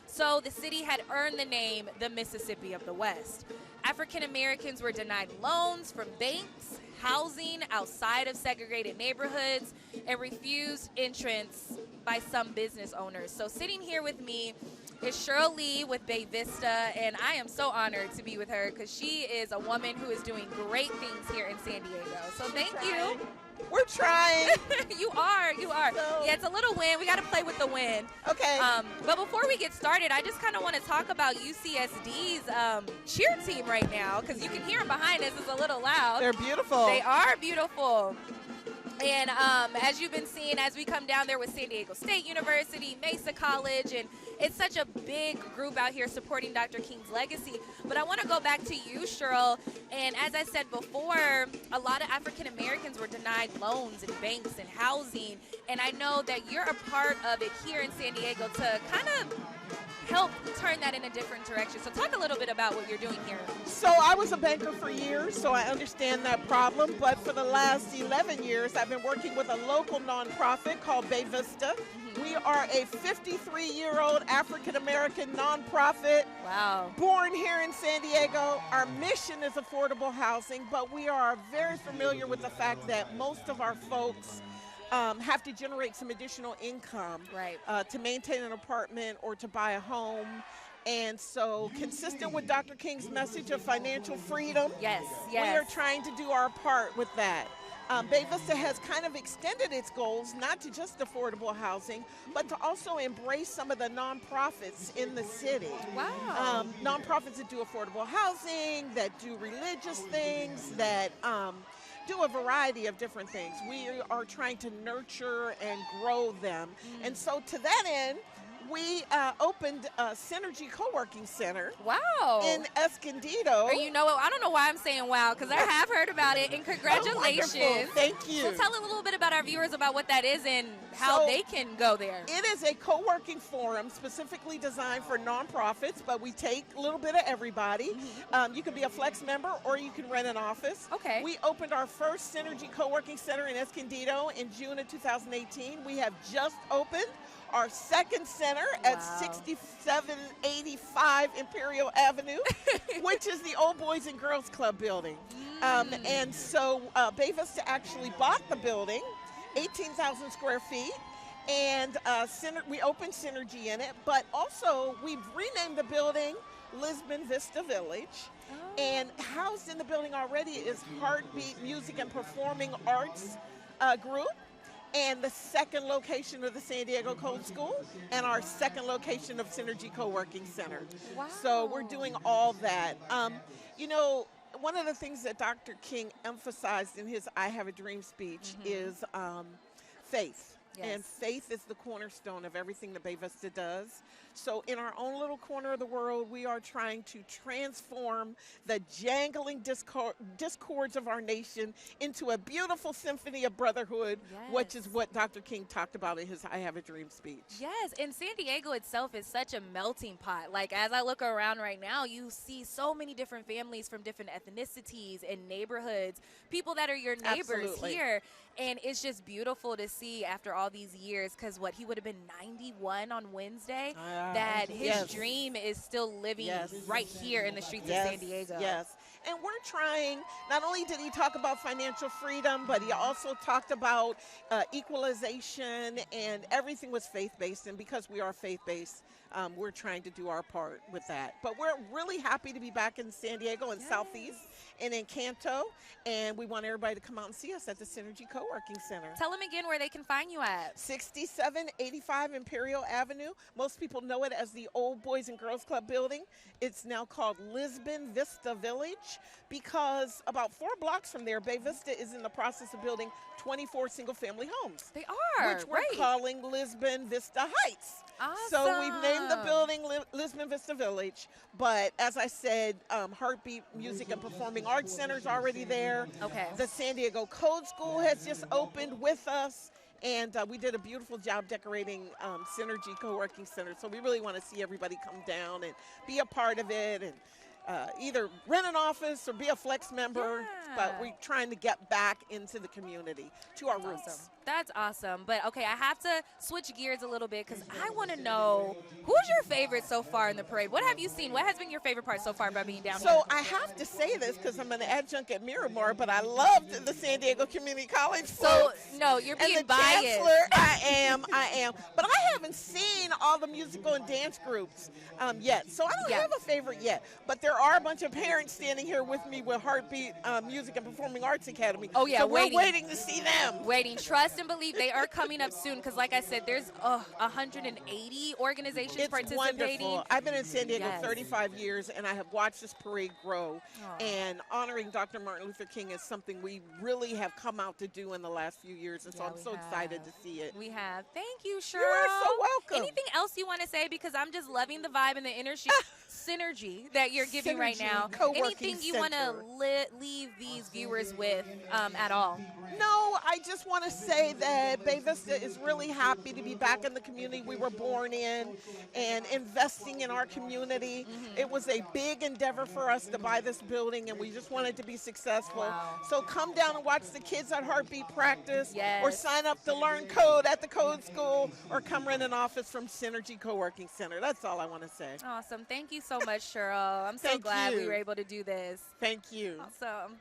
So the city had earned the name the Mississippi of the West. African Americans were denied loans from banks, housing outside of segregated neighborhoods, and refused entrance by some business owners. So sitting here with me is Cheryl Lee with Bay Vista, and I am so honored to be with her because she is a woman who is doing great things here in San Diego. So thank you. We're trying. You are. So, yeah, it's a little wind. We got to play with the wind. Okay. But before we get started, I just kind of want to talk about UCSD's cheer team right now, because you can hear them behind us. It's a little loud. They're beautiful. They are beautiful. And as you've been seeing, as we come down there with San Diego State University, Mesa College, and it's such a big group out here supporting Dr. King's legacy. But I want to go back to you, Cheryl. And as I said before, a lot of African Americans were denied loans and banks and housing. And I know that you're a part of it here in San Diego to kind of help turn that in a different direction. So talk a little bit about what you're doing here. So I was a banker for years, so I understand that problem. But for the last 11 years, I've been working with a local nonprofit called Bay Vista. We are a 53-year-old African-American nonprofit. Wow. Born here in San Diego. Our mission is affordable housing, but we are very familiar with the fact that most of our folks have to generate some additional income to maintain an apartment or to buy a home. And so, consistent with Dr. King's message of financial freedom, we are trying to do our part with that. Bay Vista has kind of extended its goals, not to just affordable housing, but to also embrace some of the nonprofits in the city. Wow. Nonprofits that do affordable housing, that do religious things, that do a variety of different things. We are trying to nurture and grow them. And so to that end, we opened a Synergy Co-working Center. Wow. In Escondido. Or you know what? I don't know why I'm saying wow, because I have heard about it, and congratulations. Oh, thank you. So tell a little bit about our viewers about what that is and how they can go there. It is a co-working forum specifically designed for nonprofits, but we take a little bit of everybody. You can be a Flex member or you can rent an office. Okay. We opened our first Synergy Co-working Center in Escondido in June of 2018. We have just opened our second center at 6785 Imperial Avenue, which is the Old Boys and Girls Club building. And so Bay Vista actually bought the building, 18,000 square feet, and we opened Synergy in it, but also we've renamed the building Lisbon Vista Village. And housed in the building already is Heartbeat Music and Performing Arts Group, and the second location of the San Diego Code School, and our second location of Synergy Co-working Center. Wow. So we're doing all that. You know, one of the things that Dr. King emphasized in his I Have a Dream speech is faith. Yes. And faith is the cornerstone of everything that Bay Vista does. So in our own little corner of the world, we are trying to transform the jangling discords of our nation into a beautiful symphony of brotherhood, which is what Dr. King talked about in his I Have a Dream speech. Yes, and San Diego itself is such a melting pot. Like, as I look around right now, you see so many different families from different ethnicities and neighborhoods, people that are your neighbors here. And it's just beautiful to see after all these years, because he would have been 91 on Wednesday, that his dream is still living right here in the streets of San Diego. Yes. And we're trying, not only did he talk about financial freedom, but he also talked about equalization, and everything was faith-based. And because we are faith-based, we're trying to do our part with that. But we're really happy to be back in San Diego and Southeast and in Canto, and we want everybody to come out and see us at the Synergy Co-working Center. Tell them again where they can find you at. 6785 Imperial Avenue. Most people know it as the Old Boys and Girls Club building. It's now called Lisbon Vista Village. Village because about 4 blocks from there, Bay Vista is in the process of building 24 single-family homes. They are, which we're calling Lisbon Vista Heights. Awesome. So we've named the building Lisbon Vista Village, but as I said, Heartbeat Music and Performing Arts Center is already there. Okay. The San Diego Code School has just opened with us, and we did a beautiful job decorating Synergy Co-working Center. So we really want to see everybody come down and be a part of it, and either rent an office or be a flex member, but we're trying to get back into the community, to our roots. Awesome. That's awesome. But, okay, I have to switch gears a little bit because I want to know, who's your favorite so far in the parade? What have you seen? What has been your favorite part so far by being down here? So I have to say this because I'm an adjunct at Miramar, but I loved the San Diego Community College So, folks. no, you're being and the biased. Chancellor, I am. But I haven't seen all the musical and dance groups yet, so I don't have a favorite yet. But there are a bunch of parents standing here with me with Heartbeat Music and Performing Arts Academy. Oh, yeah, so we're waiting to see them. Waiting. Trust and believe they are coming up soon because, like I said, there's 180 organizations participating. Wonderful. I've been in San Diego 35 years, and I have watched this parade grow. And honoring Dr. Martin Luther King is something we really have come out to do in the last few years, and so I'm so excited to see it. We have. Thank you, Cheryl. You are so welcome. Anything else you want to say? Because I'm just loving the vibe and the energy, synergy that you're giving right now. Anything you want to leave these viewers with at all? No, I just want to say that Bay Vista is really happy to be back in the community we were born in and investing in our community. It was a big endeavor for us to buy this building, and we just wanted to be successful. So come down and watch the kids at Heartbeat practice, or sign up to learn code at the Code School, or come rent an office from Synergy Co-working Center. That's all I want to say. Awesome. Thank you so much, Cheryl. I'm so glad we were able to do this. Thank you. Awesome.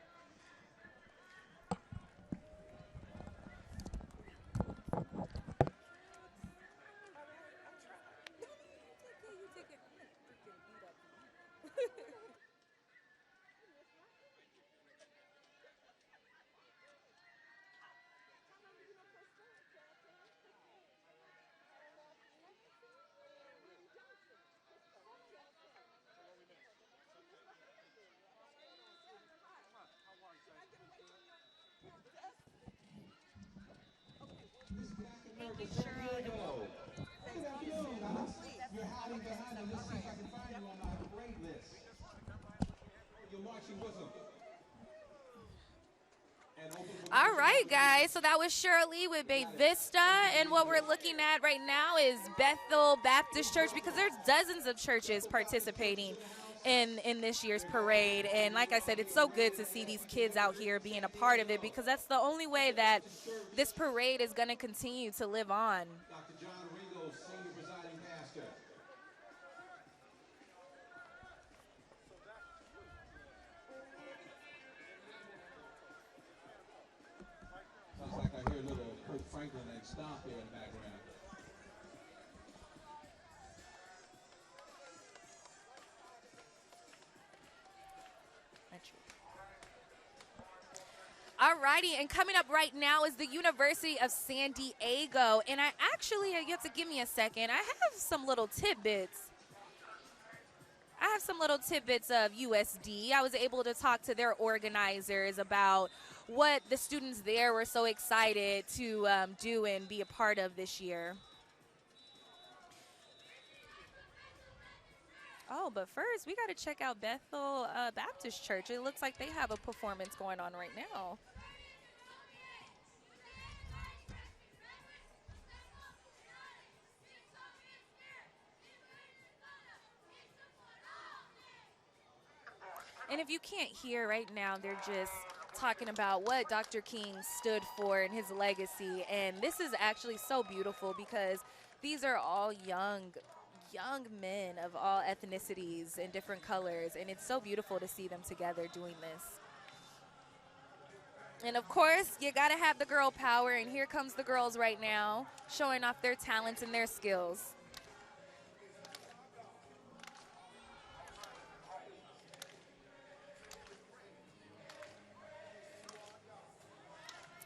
You're hiding behind them. Let's see if I can find you on my parade list. You're marching with them. All right, guys. So that was Shirley with Bay Vista. And what we're looking at right now is Bethel Baptist Church, because there's dozens of churches participating in this year's parade. And like I said, it's so good to see these kids out here being a part of it, because that's the only way that this parade is going to continue to live on. Dr. John Ringo, senior presiding pastor. Sounds like I hear a little Kirk Franklin and stomp here in the background. Alrighty, and coming up right now is the University of San Diego. And I actually, you have to give me a second, I have some little tidbits. Of USD. I was able to talk to their organizers about what the students there were so excited to do and be a part of this year. Oh, but first, we got to check out Bethel Baptist Church. It looks like they have a performance going on right now. And if you can't hear right now, they're just talking about what Dr. King stood for and his legacy. And this is actually so beautiful because these are all young men of all ethnicities and different colors, and it's so beautiful to see them together doing this. And of course, you gotta have the girl power, and here comes the girls right now showing off their talents and their skills.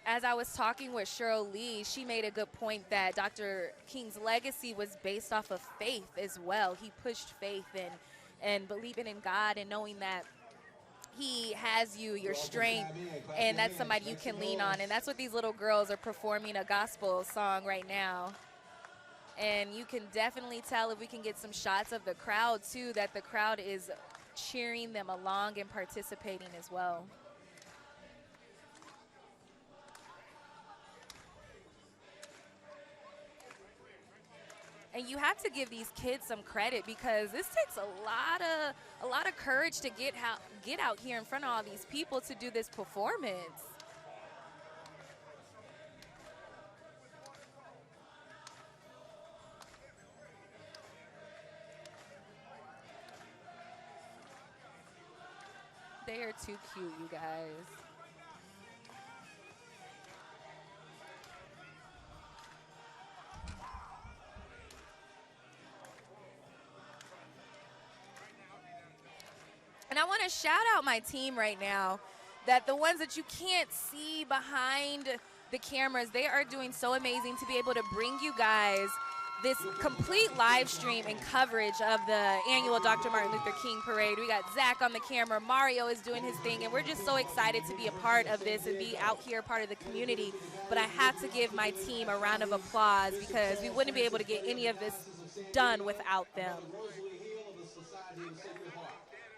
As I was talking with Cheryl Lee, she made a good point that Dr. King's legacy was based off of faith as well. He pushed faith and believing in God and knowing that he has you, your strength, and that's somebody you can lean on. And that's what these little girls are performing, a gospel song right now. And you can definitely tell, if we can get some shots of the crowd too, that the crowd is cheering them along and participating as well. And you have to give these kids some credit, because this takes a lot of courage to get out here in front of all these people to do this performance. They are too cute, you guys. And I want to shout out my team right now, that the ones that you can't see behind the cameras, they are doing so amazing to be able to bring you guys this complete live stream and coverage of the annual Dr. Martin Luther King Parade. We got Zach on the camera, Mario is doing his thing, and we're just so excited to be a part of this and be out here part of the community. But I have to give my team a round of applause, because we wouldn't be able to get any of this done without them.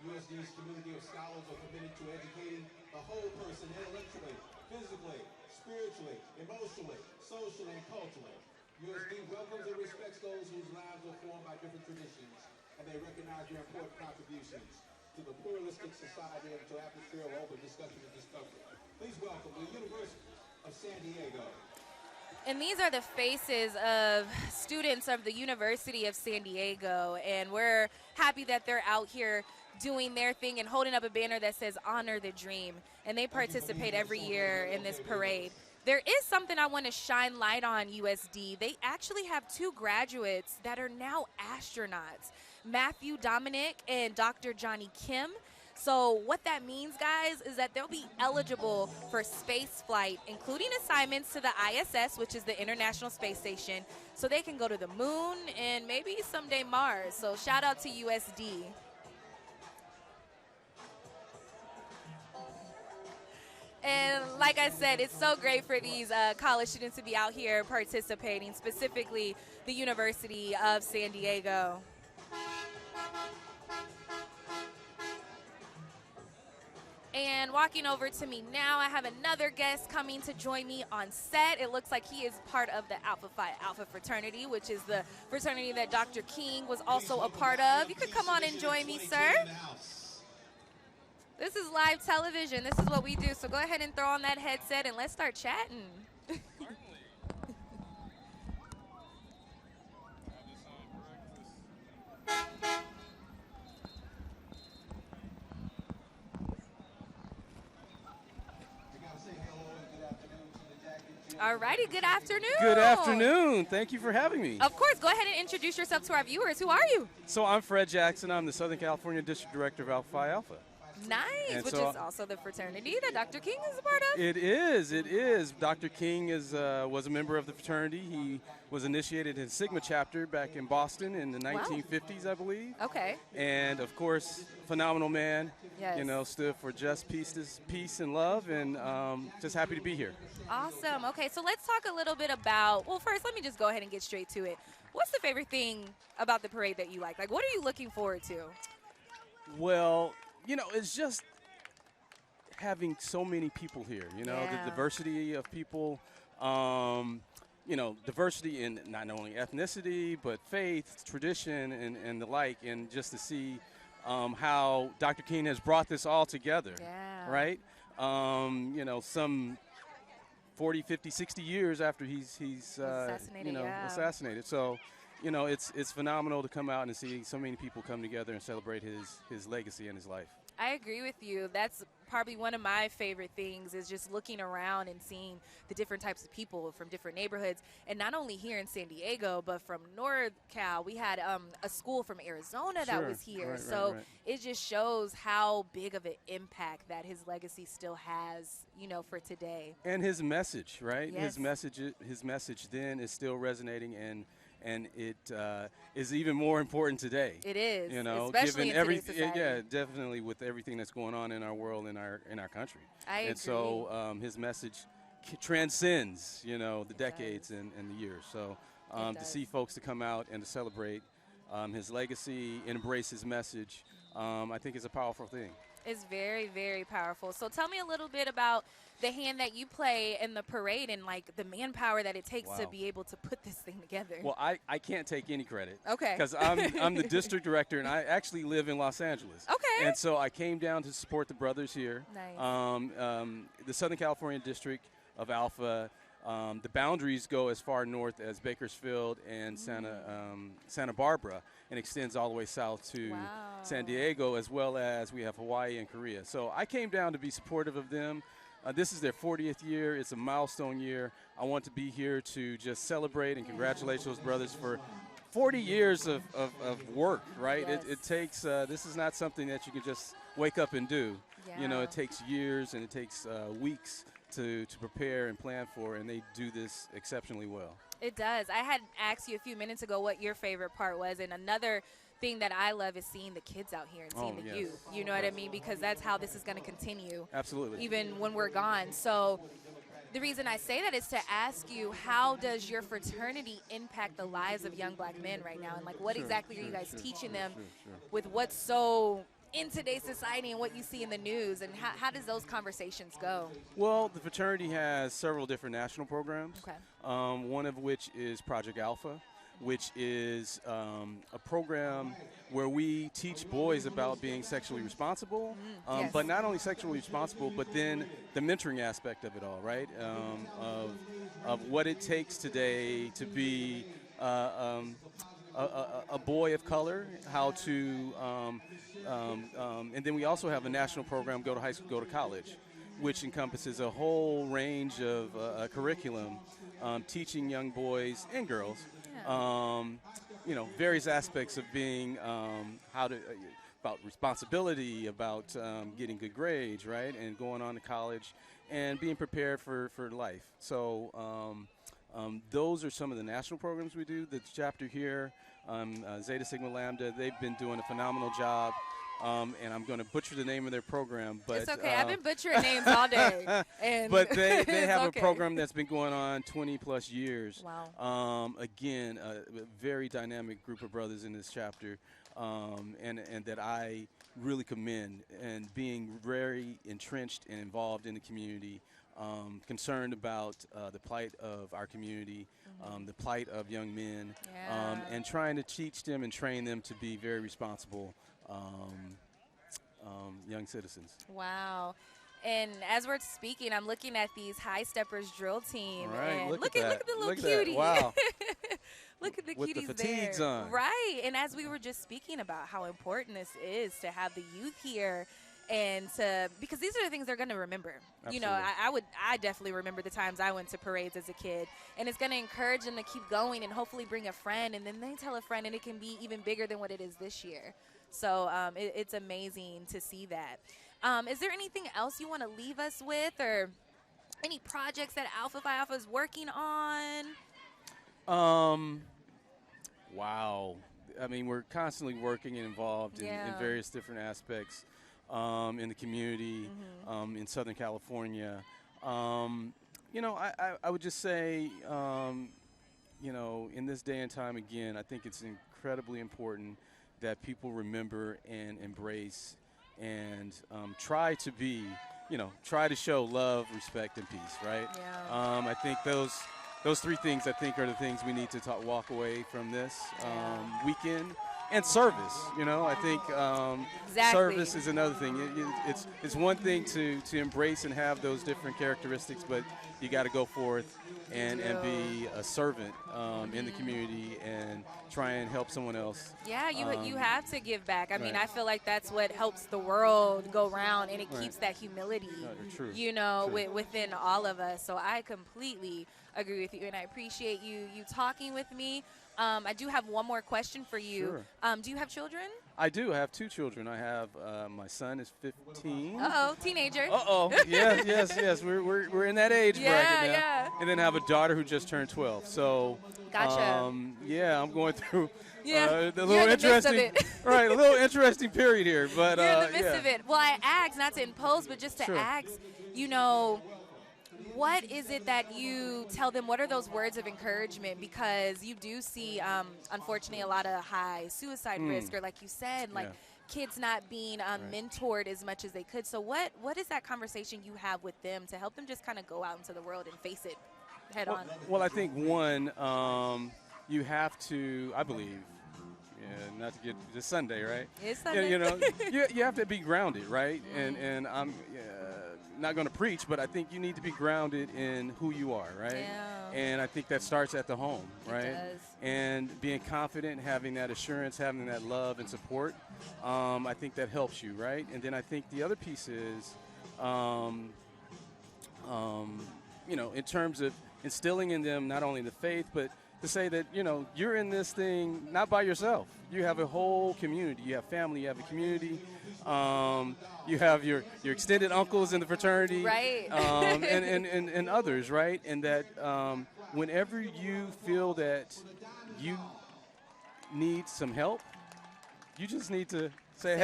USD's community of scholars are committed to educating the whole person intellectually, physically, spiritually, emotionally, socially, and culturally. USD welcomes and respects those whose lives are formed by different traditions, and they recognize your important contributions to the pluralistic society and to atmosphere of open discussion and discovery. Please welcome the University of San Diego. And these are the faces of students of the University of San Diego, and we're happy that they're out here doing their thing and holding up a banner that says "Honor the Dream," and they participate every year in this parade. There is something I want to shine light on, USD. They actually have 2 graduates that are now astronauts, Matthew Dominic and Dr. Johnny Kim. So what that means, guys, is that they'll be eligible for space flight, including assignments to the ISS, which is the International Space Station, so they can go to the moon and maybe someday Mars. So shout out to USD. And like I said, it's so great for these college students to be out here participating, specifically the University of San Diego. And walking over to me now, I have another guest coming to join me on set. It looks like he is part of the Alpha Phi Alpha Fraternity, which is the fraternity that Dr. King was also a part of. You could come on and join me, sir. This is live television. This is what we do. So go ahead and throw on that headset and let's start chatting. All righty, good afternoon. Good afternoon. Thank you for having me. Of course, go ahead and introduce yourself to our viewers. Who are you? So I'm Fred Jackson. I'm the Southern California District Director of Alpha Phi Alpha. Nice, which is also the fraternity that Dr. King is a part of. It is. Dr. King was a member of the fraternity. He was initiated in Sigma chapter back in Boston in the 1950s, I believe. Okay. And of course, phenomenal man. Yes. You know, stood for just peace and love, and just happy to be here. Awesome. Okay, so let's talk a little bit about, well, first, let me just go ahead and get straight to it. What's the favorite thing about the parade that you like? Like, what are you looking forward to? Well, you know, it's just having so many people here, you know, the diversity of people, you know, diversity in not only ethnicity, but faith, tradition, and the like, and just to see how Dr. King has brought this all together, right? You know, some 40, 50, 60 years after he's assassinated, you know, assassinated. So, you know, it's phenomenal to come out and see so many people come together and celebrate his legacy and his life. I agree with you. That's probably one of my favorite things, is just looking around and seeing the different types of people from different neighborhoods. And not only here in San Diego, but from North Cal. We had a school from Arizona that was here. Right, so right. it just shows how big of an impact that his legacy still has, you know, for today. And his message, right? Yes. His message then is still resonating, and it is even more important today. It is, you know, especially given in today's society. Yeah, definitely with everything that's going on in our world, in our country. I agree. And so his message transcends, you know, the decades and the years. So to see folks to come out and to celebrate his legacy, embrace his message, I think is a powerful thing. It's very, very powerful. So tell me a little bit about the hand that you play in the parade and like the manpower that it takes to be able to put this thing together. Well, I can't take any credit. Okay. Because I'm the district director, and I actually live in Los Angeles. Okay. And so I came down to support the brothers here. Nice. The Southern California district of Alpha, the boundaries go as far north as Bakersfield and Santa Barbara, and extends all the way south to San Diego, as well as we have Hawaii and Korea. So I came down to be supportive of them. This is their 40th year. It's a milestone year. I want to be here to just celebrate and congratulate those brothers for 40 years of work, right? Yes. It takes, this is not something that you can just wake up and do. Yeah. You know, it takes years and it takes weeks to prepare and plan for, and they do this exceptionally well. It does. I had asked you a few minutes ago what your favorite part was, and another thing that I love is seeing the kids out here and seeing the youth. You know what I mean? Because that's how this is going to continue. Absolutely. Even when we're gone. So the reason I say that is to ask you, how does your fraternity impact the lives of young black men right now? And like, what exactly are you guys teaching them with what's so in today's society and what you see in the news, and how does those conversations go? Well, the fraternity has several different national programs. Okay. One of which is Project Alpha, which is a program where we teach boys about being sexually responsible, Yes. but not only sexually responsible, but then the mentoring aspect of it all, right? Of what it takes today to be a boy of color, how to, and then we also have a national program, Go to High School, Go to College, which encompasses a whole range of curriculum, teaching young boys and girls, you know, various aspects of being, about responsibility, about getting good grades, right, and going on to college, and being prepared for life. So those are some of the national programs we do. The chapter here, Zeta Sigma Lambda, they've been doing a phenomenal job. And I'm going to butcher the name of their program, but it's okay. I've been butchering names all day. And but they have okay. a program that's been going on 20 plus years. Wow. Again, a very dynamic group of brothers in this chapter, and that I really commend, and being very entrenched and involved in the community, concerned about the plight of our community, the plight of young men, and trying to teach them and train them to be very responsible young citizens. Wow. And as we're speaking, I'm looking at these High Steppers drill team. All right, and look at the little cutie. Wow. Look at the With cuties the fatigues there. on. Right. And as we were just speaking about how important this is to have the youth here, and because these are the things they're going to remember. Absolutely. You know, I definitely remember the times I went to parades as a kid, and it's going to encourage them to keep going and hopefully bring a friend, and then they tell a friend, and it can be even bigger than what it is this year. So it's amazing to see that. Is there anything else you want to leave us with, or any projects that Alpha Phi Alpha is working on? Wow. I mean, we're constantly working and involved in various different aspects in the community, in Southern California. You know, I would just say, you know, in this day and time, again, I think it's incredibly important that people remember and embrace and try to be, you know, try to show love, respect, and peace, right? Yeah. I think those three things, I think, are the things we need to walk away from this weekend. And service, you know, I think service is another thing. It's one thing to embrace and have those different characteristics, but you got to go forth and be a servant in the community and try and help someone else. Yeah, you have to give back. I mean, I feel like that's what helps the world go round, and it keeps that humility, you know, within all of us. So I completely agree with you, and I appreciate you talking with me. I do have one more question for you. Sure. Do you have children? I do. I have 2 children. I have my son is 15. Uh-oh, teenager. Uh-oh. Yes. We're in that age bracket now. Yeah. And then I have a daughter who just turned 12. So, gotcha. Yeah, I'm going through Yeah, the you're little in the midst of interesting, it. right? A little interesting period here, but you're in the midst yeah. of it. Well, I asked, not to impose, but just to Sure. ask, you know, what is it that you tell them? What are those words of encouragement? Because you do see, unfortunately, a lot of high suicide risk, or like you said, like kids not being mentored as much as they could. So what is that conversation you have with them to help them just kind of go out into the world and face it head on? Well, I think one, you have to, I believe, not to get this Sunday, right? It's Sunday. You know, you have to be grounded, right? And I'm not going to preach, but I think you need to be grounded in who you are, right? Yeah. And I think that starts at the home, right? It does. And being confident, having that assurance, having that love and support, I think that helps you, right? And then I think the other piece is, you know, in terms of instilling in them not only the faith, but to say that, you know, you're in this thing not by yourself. You have a whole community. You have family. You have a community. You have your extended uncles in the fraternity. Right. And others, right? And that whenever you feel that you need some help, you just need to say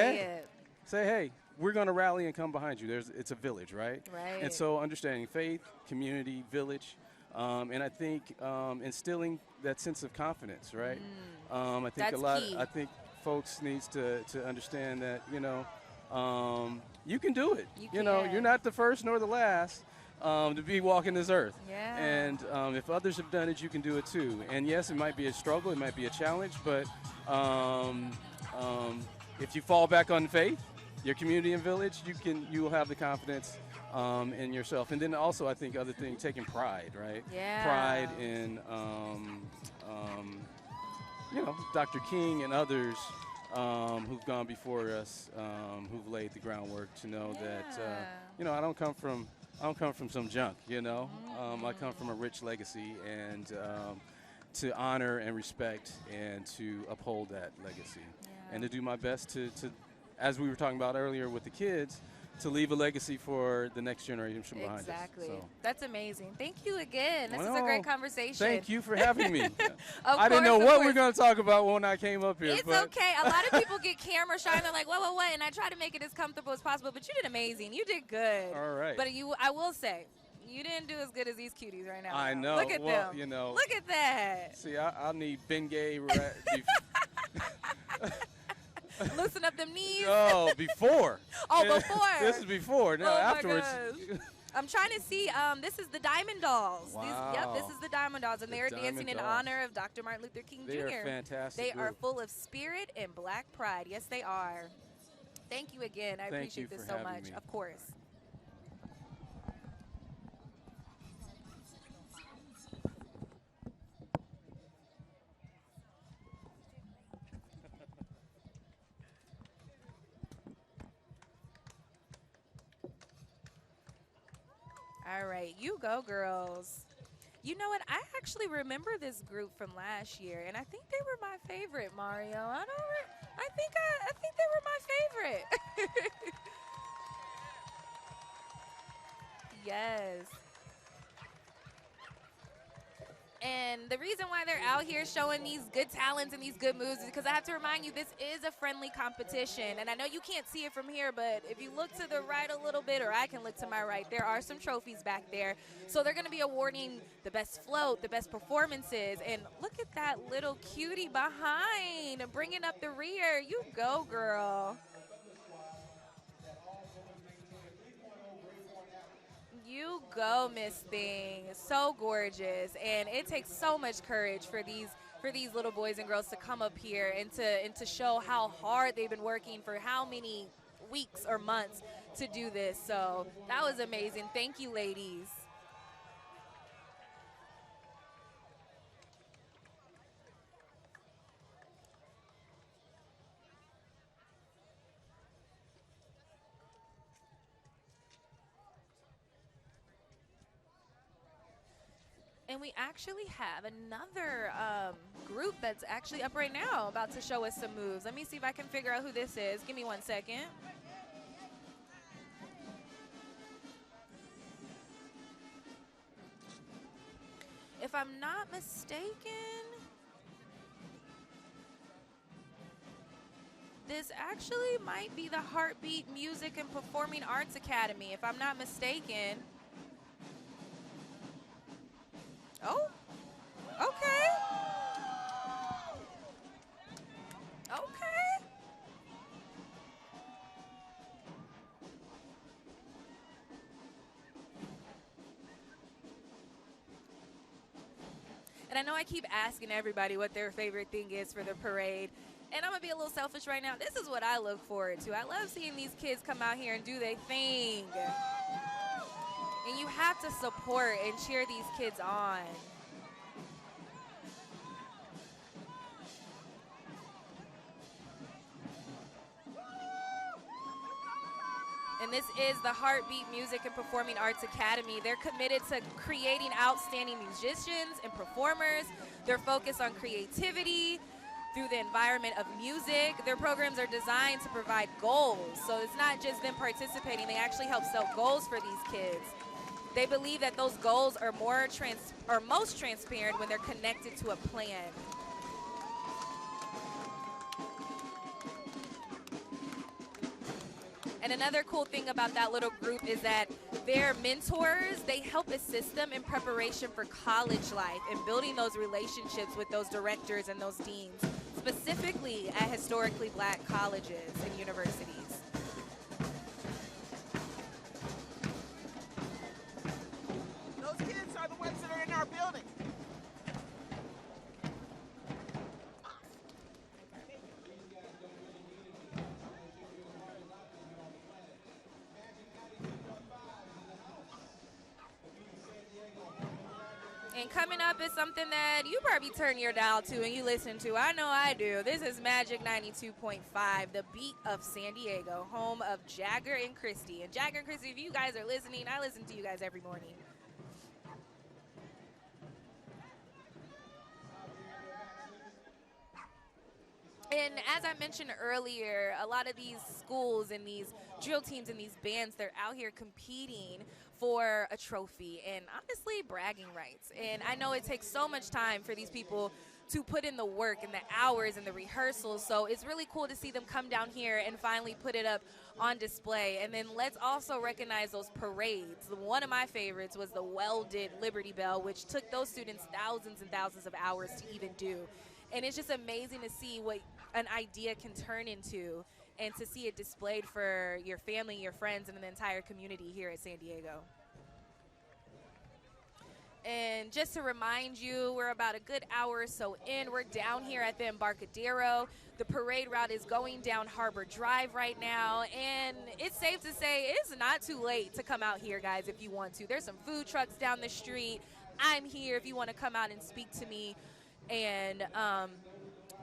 hey, we're going to rally and come behind you. It's a village, right? Right. And so understanding faith, community, village, and I think instilling that sense of confidence, right? I think That's key. I think folks needs to understand that, you know, you can do it. You know, you're not the first nor the last to be walking this earth. Yeah. And if others have done it, you can do it too. And yes, it might be a struggle, it might be a challenge, but if you fall back on faith, your community and village, you will have the confidence in yourself. And then also, I think other thing, taking pride, right? Yeah. Pride in, you know, Dr. King and others who've gone before us, who've laid the groundwork to know that, you know, I don't come from some junk, you know. I come from a rich legacy, and to honor and respect and to uphold that legacy, and to do my best to, as we were talking about earlier with the kids, to leave a legacy for the next generation behind us. Exactly. So. That's amazing. Thank you again. This is a Well, great conversation. Thank you for having me. I didn't know what we were going to talk about when I came up here. It's okay. A lot of people get camera shy and they're like, what? And I try to make it as comfortable as possible, but you did amazing. You did good. All right. But I will say, you didn't do as good as these cuties right now. I know. Look at them. You know. Look at that. See, I'll need Bengay. Loosen up them knees. Oh, before. Before. This is before. Now, afterwards. I'm trying to see. This is the Diamond Dolls. Wow. This is the Diamond Dolls, and they're dancing in honor of Dr. Martin Luther King Jr. They are fantastic. They are full of spirit and black pride. Yes, they are. Thank you again. I appreciate this so much. Me. Of course. All right, you go, girls. You know what? I actually remember this group from last year, and I think they were my favorite, Mario. I think they were my favorite. Yes. And the reason why they're out here showing these good talents and these good moves is because I have to remind you, this is a friendly competition. And I know you can't see it from here, but if you look to the right a little bit, or I can look to my right, there are some trophies back there. So they're going to be awarding the best float, the best performances. And look at that little cutie behind, bringing up the rear. You go, girl. You go, Miss Thing. So gorgeous. And it takes so much courage for these little boys and girls to come up here and to show how hard they've been working for how many weeks or months to do this. So that was amazing. Thank you, ladies. And we actually have another group that's actually up right now about to show us some moves. Let me see if I can figure out who this is. Give me 1 second. If I'm not mistaken, this actually might be the Heartbeat Music and Performing Arts Academy, if I'm not mistaken. Oh, okay. Okay. And I know I keep asking everybody what their favorite thing is for the parade. And I'm going to be a little selfish right now. This is what I look forward to. I love seeing these kids come out here and do their thing. And you have to support and cheer these kids on. And this is the Heartbeat Music and Performing Arts Academy. They're committed to creating outstanding musicians and performers. They're focused on creativity through the environment of music. Their programs are designed to provide goals. So it's not just them participating, they actually help set goals for these kids. They believe that those goals are most transparent when they're connected to a plan. And another cool thing about that little group is that their mentors, they help assist them in preparation for college life and building those relationships with those directors and those deans, specifically at historically black colleges and universities. Those kids are the ones that are in our building. And coming up is something that you probably turn your dial to and you listen to. I know I do. This is Magic 92.5, the beat of San Diego, home of Jagger and Christy. And Jagger and Christy, if you guys are listening, I listen to you guys every morning. And as I mentioned earlier, a lot of these schools and these drill teams and these bands, they're out here competing for a trophy and honestly bragging rights. And I know it takes so much time for these people to put in the work and the hours and the rehearsals. So it's really cool to see them come down here and finally put it up on display. And then let's also recognize those parades. One of my favorites was the welded Liberty Bell, which took those students thousands and thousands of hours to even do. And it's just amazing to see what an idea can turn into and to see it displayed for your family, your friends, and the entire community here at San Diego. And just to remind you, we're about a good hour or so in. We're down here at the Embarcadero. The parade route is going down Harbor Drive right now. And it's safe to say it's not too late to come out here, guys, if you want to. There's some food trucks down the street. I'm here if you want to come out and speak to me. And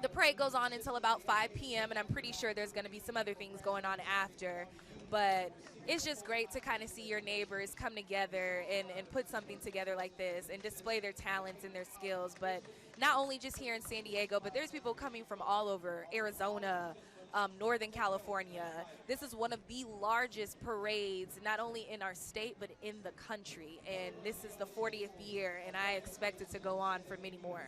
the parade goes on until about 5 p.m., and I'm pretty sure there's going to be some other things going on after. But it's just great to kind of see your neighbors come together and put something together like this and display their talents and their skills. But not only just here in San Diego, but there's people coming from all over, Arizona, Northern California. This is one of the largest parades, not only in our state, but in the country. And this is the 40th year, and I expect it to go on for many more.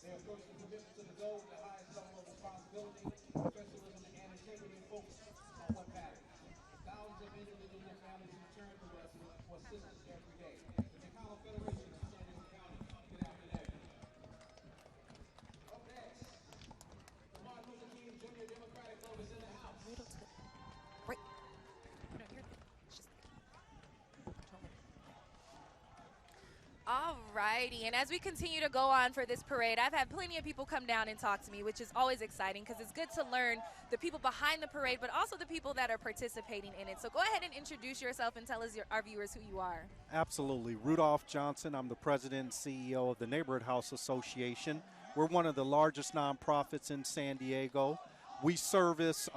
They approach the commitment to the goal with the highest level of responsibility, professionalism, and integrity, and focus on what matters. Thousands of individuals and families who turn to us for assistance every day. The Chicano Federation of San Diego County. Good afternoon. Up next, the Martin Luther King Jr. Democratic vote is in the House. righty, and as we continue to go on for this parade, I've had plenty of people come down and talk to me, which is always exciting because it's good to learn the people behind the parade, but also the people that are participating in it. So go ahead and introduce yourself and tell us, our viewers, who you are. Absolutely. Rudolph Johnson. I'm the president and CEO of the Neighborhood House Association. We're one of the largest nonprofits in San Diego. We service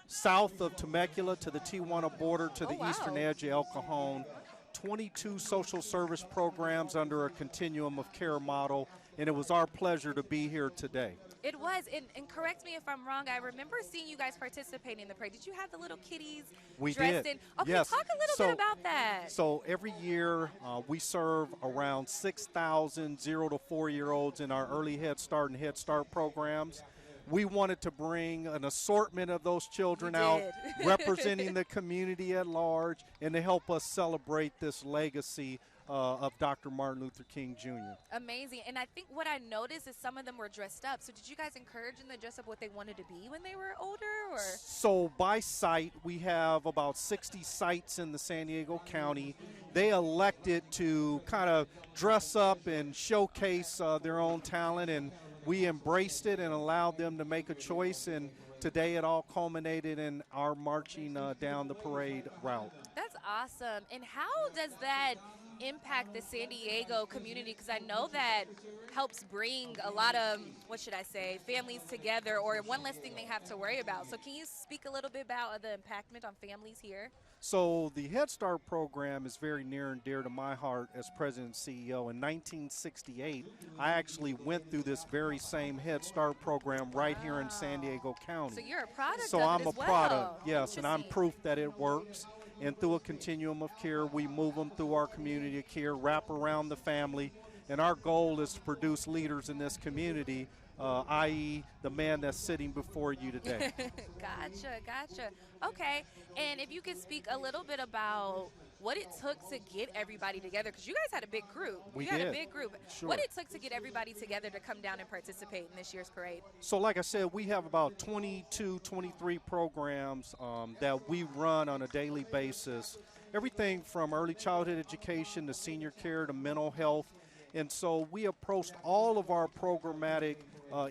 south of Temecula to the Tijuana border to the eastern edge of El Cajon. 22 social service programs under a continuum of care model, and it was our pleasure to be here today. It was, and correct me if I'm wrong, I remember seeing you guys participating in the parade. Did you have the little kitties dressed in? Okay, yes. Talk a little bit about that. So every year we serve around 6,000 0 to 4-year-olds in our early Head Start and Head Start programs. We wanted to bring an assortment of those children out, representing the community at large, and to help us celebrate this legacy of Dr. Martin Luther King Jr. Amazing. And I think what I noticed is some of them were dressed up. So did you guys encourage them to dress up what they wanted to be when they were older? Or? So by site, we have about 60 sites in the San Diego County. They elected to kind of dress up and showcase their own talent, and we embraced it and allowed them to make a choice, and today it all culminated in our marching down the parade route. That's awesome. And how does that impact the San Diego community? Because I know that helps bring a lot of, what should I say, families together, or one less thing they have to worry about. So can you speak a little bit about the impactment on families here? So the Head Start program is very near and dear to my heart as president and CEO. In 1968, I actually went through this very same Head Start program right here in San Diego County. So you're a product So of I'm it as a product, well. yes, and I'm proof that it works. And through a continuum of care, we move them through our community of care, wrap around the family, and our goal is to produce leaders in this community, i.e. the man that's sitting before you today. Gotcha. Okay, and if you could speak a little bit about what it took to get everybody together, because you guys had a big group. We had did. a big group. Sure. What it took to get everybody together to come down and participate in this year's parade? So like I said, we have about 22, 23 programs that we run on a daily basis. Everything from early childhood education to senior care to mental health. And so we approached all of our programmatic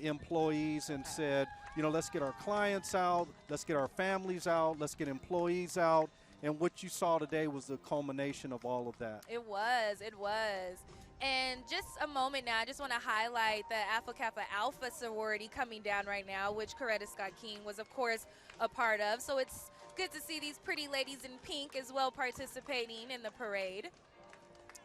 employees and said, you know, let's get our clients out, let's get our families out, let's get employees out. And what you saw today was the culmination of all of that. It was. And just a moment now, I just want to highlight the Alpha Kappa Alpha sorority coming down right now, which Coretta Scott King was, of course, a part of. So it's good to see these pretty ladies in pink as well participating in the parade.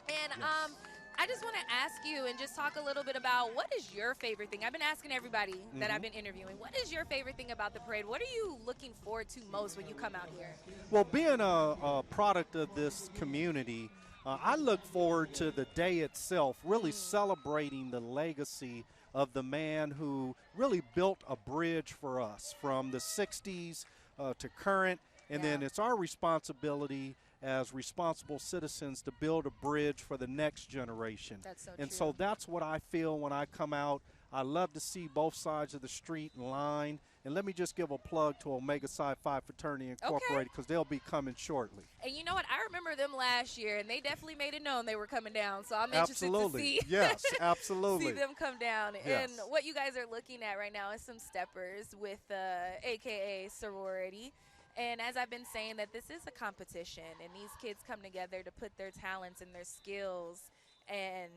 And Yes. I just want to ask you and just talk a little bit about what is your favorite thing? I've been asking everybody that I've been interviewing, what is your favorite thing about the parade? What are you looking forward to most when you come out here? Well, being a product of this community, I look forward to the day itself, really celebrating the legacy of the man who really built a bridge for us from the 60s to current, and then it's our responsibility as responsible citizens to build a bridge for the next generation. That's so and true. so that's what I feel when I come out. I love to see both sides of the street in line. And let me just give a plug to Omega Psi Phi Fraternity Incorporated, because they'll be coming shortly. And you know what? I remember them last year, and they definitely made it known they were coming down. So I'm interested to see. Yes, absolutely. See them come down. Yes. And what you guys are looking at right now is some steppers with AKA sorority. And as I've been saying, that this is a competition, and these kids come together to put their talents and their skills and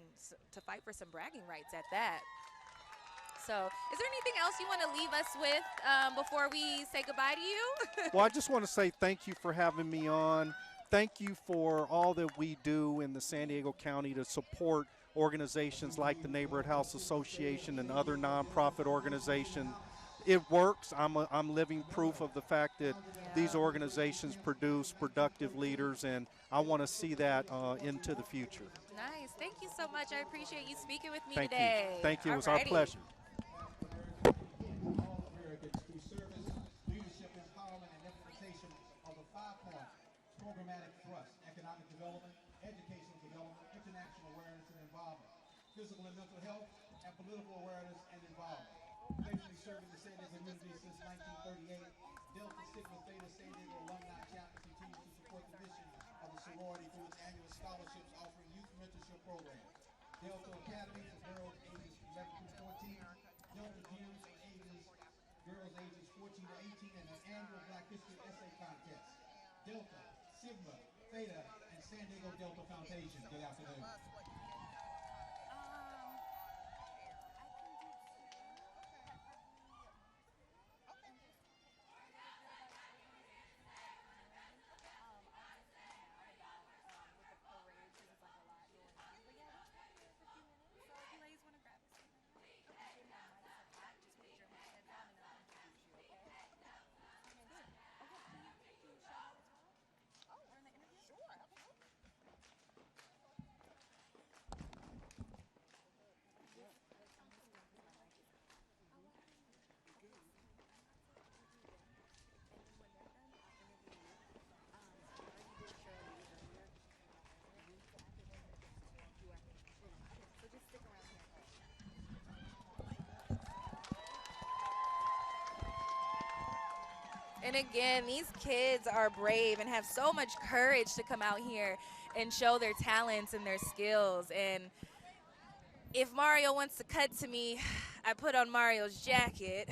to fight for some bragging rights at that. So is there anything else you want to leave us with before we say goodbye to you? Well, I just want to say thank you for having me on. Thank you for all that we do in the San Diego County to support organizations like the Neighborhood House Association and other nonprofit organizations. It works. I'm living proof of the fact that these organizations produce productive leaders, and I want to see that into the future. Nice. Thank you so much. I appreciate you speaking with me Thank today. you. Thank you. It was our pleasure. All Americans through service, leadership, empowerment, and implementation of the 5 points programmatic thrust: economic development, educational development, international awareness and involvement, physical and mental health, and political awareness and involvement. Faithfully serving the San Diego community since 1938, Delta Sigma Theta San Diego Alumni Chapter continues to support the mission of the sorority through its annual scholarships offering youth mentorship programs. Delta Academy for girls ages 11 through 14. Delta Juniors for girls ages 14 to 18, and an annual Black History Essay Contest. Delta, Sigma, Theta, and San Diego Delta Foundation. Good afternoon. And again, these kids are brave and have so much courage to come out here and show their talents and their skills. And if Mario wants to cut to me, I put on Mario's jacket.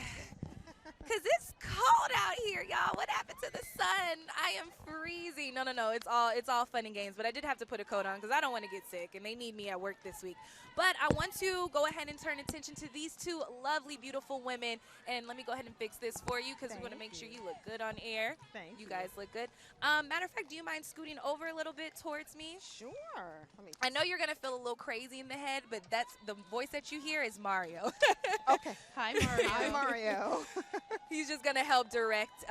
Because it's cold out here, y'all. What happened to the sun? I am freezing. No. It's all fun and games. But I did have to put a coat on because I don't want to get sick, and they need me at work this week. But I want to go ahead and turn attention to these two lovely, beautiful women. And let me go ahead and fix this for you because we want to make sure you look good on air. Thank you. Guys look good. Matter of fact, do you mind scooting over a little bit towards me? Sure. I know you're going to feel a little crazy in the head, but that's the voice that you hear is Mario. Okay. Hi, Mario. Hi, Mario. He's just going to help direct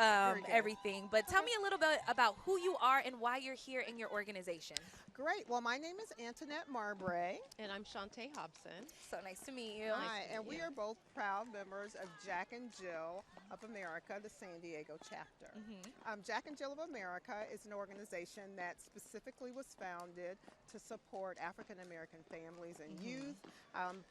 everything. But tell me a little bit about who you are and why you're here in your organization. Great. Well, my name is Antoinette Marbray. And I'm Shantae Hobson. So nice to meet you. Hi, and we are both proud members of Jack and Jill of America, the San Diego chapter. Jack and Jill of America is an organization that specifically was founded to support African American families and youth,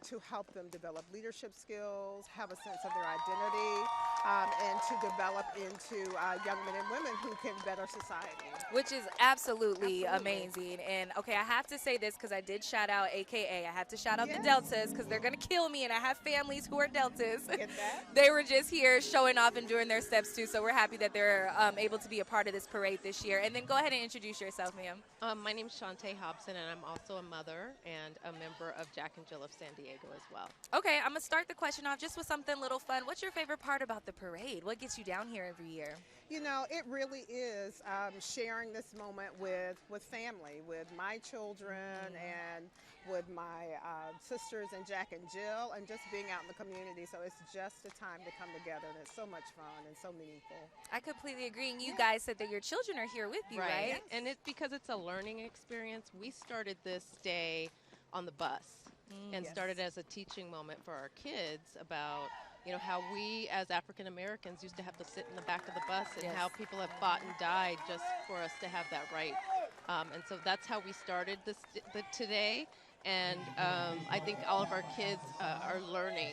to help them develop leadership skills, have a sense of their identity, and to develop into young men and women who can better society. Which is absolutely amazing. And okay, I have to say this because I did shout out AKA. I have to shout out the Deltas because they're going to kill me, and I have families who are Deltas. Get that? They were just here showing off and doing their steps too, so we're happy that they're able to be a part of this parade this year. And then go ahead and introduce yourself, ma'am. My name's Shantae Hobson, and I'm also a mother and a member of Jack and Jill of San Diego as well. Okay, I'm going to start the question off just with something a little fun. What's your favorite part about the parade? What gets you down here every year? You know, it really is sharing this moment with family, with my children and with my sisters and Jack and Jill, and just being out in the community. So it's just a time to come together, and it's so much fun and so meaningful. I completely agree. And you guys said that your children are here with you, right? And it's because it's a learning experience. We started this day on the bus and started as a teaching moment for our kids about, you know, how we as African Americans used to have to sit in the back of the bus, and how people have fought and died just for us to have that right. And so that's how we started today. And I think all of our kids are learning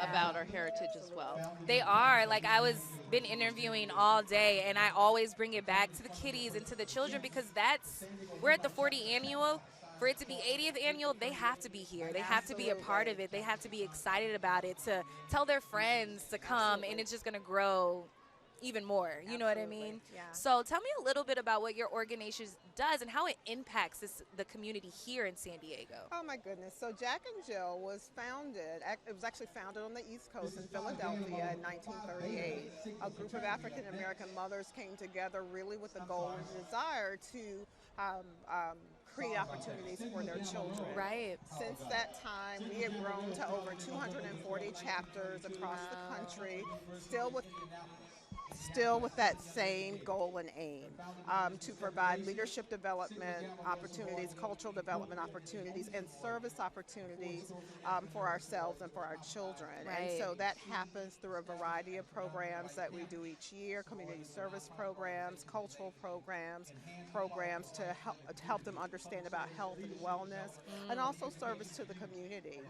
about our heritage as well. They are. Like, been interviewing all day, and I always bring it back to the kiddies and to the children because we're at the 40th annual. For it to be 80th annual, they have to be here. They have to be a part of it. They have to be excited about it, to tell their friends to come, and it's just going to grow even more. You know what I mean? Yeah. So tell me a little bit about what your organization does and how it impacts the community here in San Diego. Oh my goodness. So Jack and Jill was founded, it was actually founded on the East Coast in Philadelphia in 1938. A group of African American mothers came together really with the goal and desire to create opportunities for their children. Right. Since that time, we have grown to over 240 chapters across the country, still with that same goal and aim, to provide leadership development opportunities, cultural development opportunities, and service opportunities for ourselves and for our children. Right. And so that happens through a variety of programs that we do each year: community service programs, cultural programs, programs to help them understand about health and wellness, and also service to the community.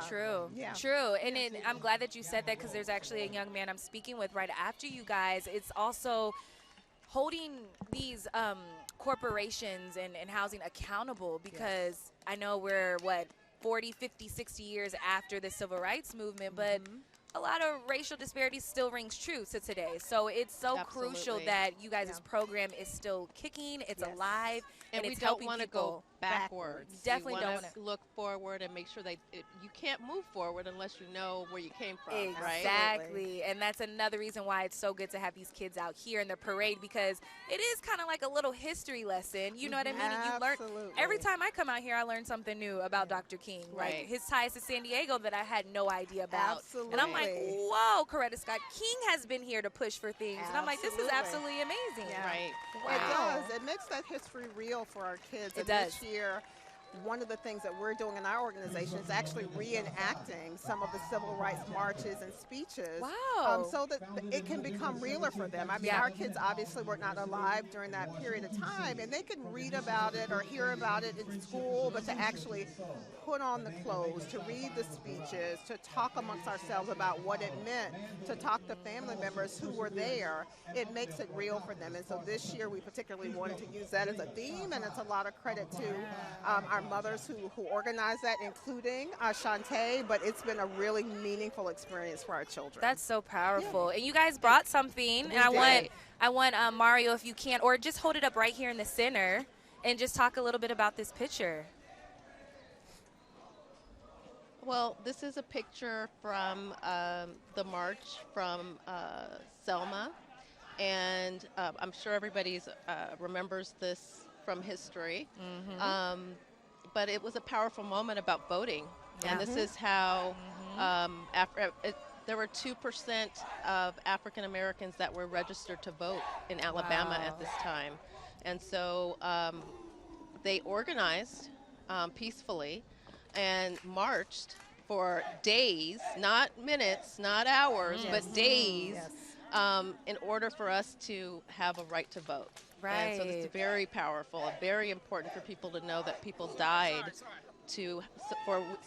True. Yeah. True. And I'm glad that you said that because there's actually a young man I'm speaking with right after you guys. It's also holding these corporations and housing accountable because I know we're, 40, 50, 60 years after the civil rights movement, but a lot of racial disparities still rings true to today. So it's so crucial Absolutely. that you guys' program is still kicking, it's alive, And we it's don't helping want to people go backwards. Definitely we don't want want to look forward and make sure you can't move forward unless you know where you came from, right? Exactly. And that's another reason why it's so good to have these kids out here in the parade, because it is kind of like a little history lesson. You know what I mean? And you learn every time I come out here, I learn something new about Dr. King. Right. Like his ties to San Diego that I had no idea about. Absolutely. And I'm like, whoa, Coretta Scott King has been here to push for things. And I'm like, this is absolutely amazing. Yeah. Right. Wow. It does. It makes that history real for our kids. It And does. This year, one of the things that we're doing in our organization is actually reenacting some of the civil rights marches and speeches. Wow. So that it can become realer for them. I mean, our kids obviously were not alive during that period of time, and they can read about it or hear about it in school, but to actually put on the clothes, to read the speeches, to talk amongst ourselves about what it meant, to talk to family members who were there, it makes it real for them. And so this year we particularly wanted to use that as a theme, and it's a lot of credit to our mothers who organized that, including Shantae, but it's been a really meaningful experience for our children. That's so powerful. And you guys brought something, and I want Mario, if you can, or just hold it up right here in the center and just talk a little bit about this picture. Well, this is a picture from the march from Selma, and I'm sure everybody remembers this from history. But it was a powerful moment about voting, and this is how there were 2% of African Americans that were registered to vote in Alabama at this time, and so they organized peacefully and marched for days, not minutes, not hours, but days, in order for us to have a right to vote. Right. And so it's very powerful and very important for people to know that people died so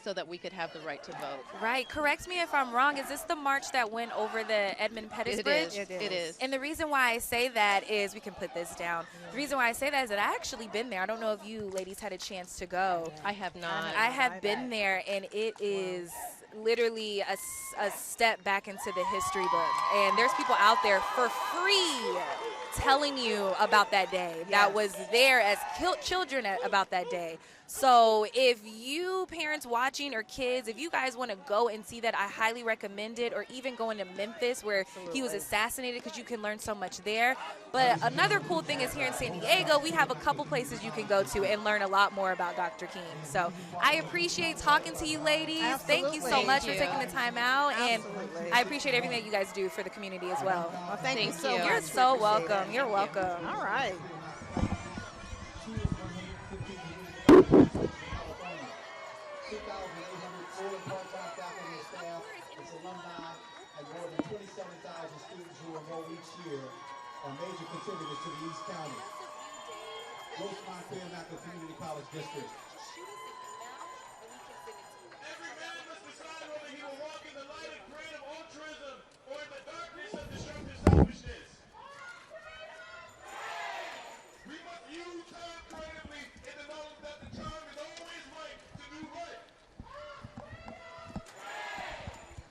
that we could have the right to vote. Right. Correct me if I'm wrong. Is this the march that went over the Edmund Pettus Bridge? It is. And the reason why I say that is, we can put this down. The reason why I say that is that I actually been there. I don't know if you ladies had a chance to go. I have not. I have been there, and it is literally a step back into the history book. And there's people out there for free telling you about that day, that was there as children about that day. So if you parents watching or kids, if you guys want to go and see that, I highly recommend it, or even going to Memphis where he was assassinated, because you can learn so much there. But another cool thing is here in San Diego, we have a couple places you can go to and learn a lot more about Dr. King. So I appreciate talking to you ladies. Thank you so much for taking the time out. And I appreciate everything that you guys do for the community as well. Well, thank you so much. You're so welcome. You're welcome. All right. Are major contributors to the East County. Rosemont Fairmacker Community College District. Every man must decide whether he will walk in the light and creative altruism or in the darkness of destructive selfishness. We must use time creatively in the knowledge that the time is always right to do right.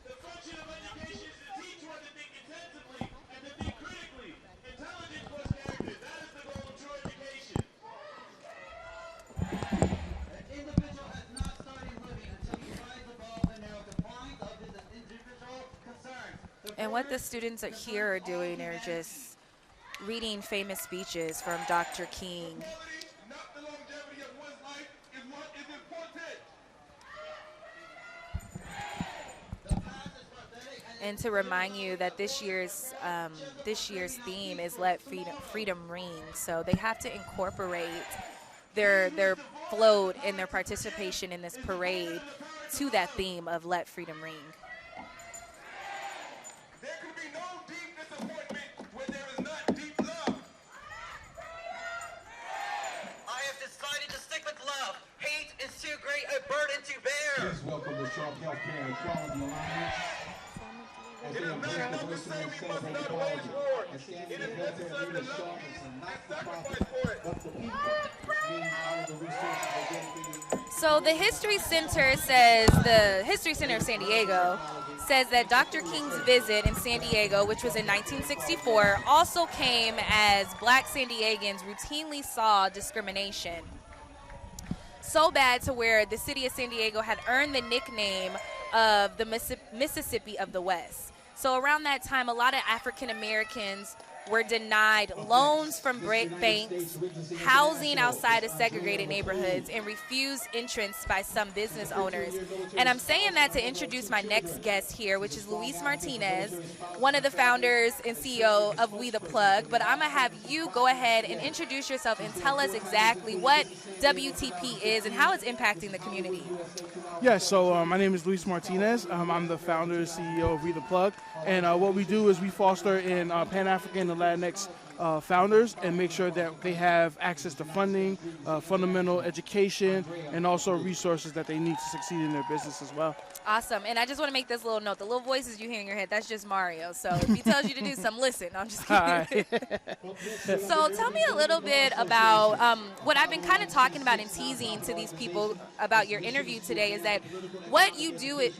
The function of education is to teach one to think intensively and to think critically. Intelligence plus character, that is the goal of true education. An individual has not started living until he rise above the narrow confines of his individual concerns. And what the students here are doing are just reading famous speeches from Dr. King. Not the longevity of one's life is what is important. And to remind you that this year's theme is Let Freedom Ring. So they have to incorporate their float and their participation in this parade to that theme of Let Freedom Ring. There can be no deep disappointment where there is not deep love. I have decided to stick with love. Hate is too great a burden to bear. Please welcome the Sharp Healthcare and Quality Alliance. As they embrace diversity and celebrate quality. And standing together and leading Sharp is a not-for-profit, but the people, which means all of the resources are dedicated. So the History Center says, the History Center of San Diego says that Dr. King's visit in San Diego, which was in 1964, also came as Black San Diegans routinely saw discrimination. So bad to where the city of San Diego had earned the nickname of the Mississippi of the West. So around that time, a lot of African Americans were denied loans from banks, housing outside of segregated neighborhoods, and refused entrance by some business owners. And I'm saying that to introduce my next guest here, which is Luis Martinez, one of the founders and CEO of We the Plug. But I'm going to have you go ahead and introduce yourself and tell us exactly what WTP is and how it's impacting the community. Yeah, so my name is Luis Martinez. I'm the founder and CEO of We the Plug. And what we do is we foster in Pan-African and Latinx founders and make sure that they have access to funding, fundamental education, and also resources that they need to succeed in their business as well. Awesome. And I just want to make this little note. The little voices you hear in your head, that's just Mario. So if he tells you to do something, listen. I'm just kidding. So tell me a little bit about what I've been kind of talking about and teasing to these people about your interview today is that what you do with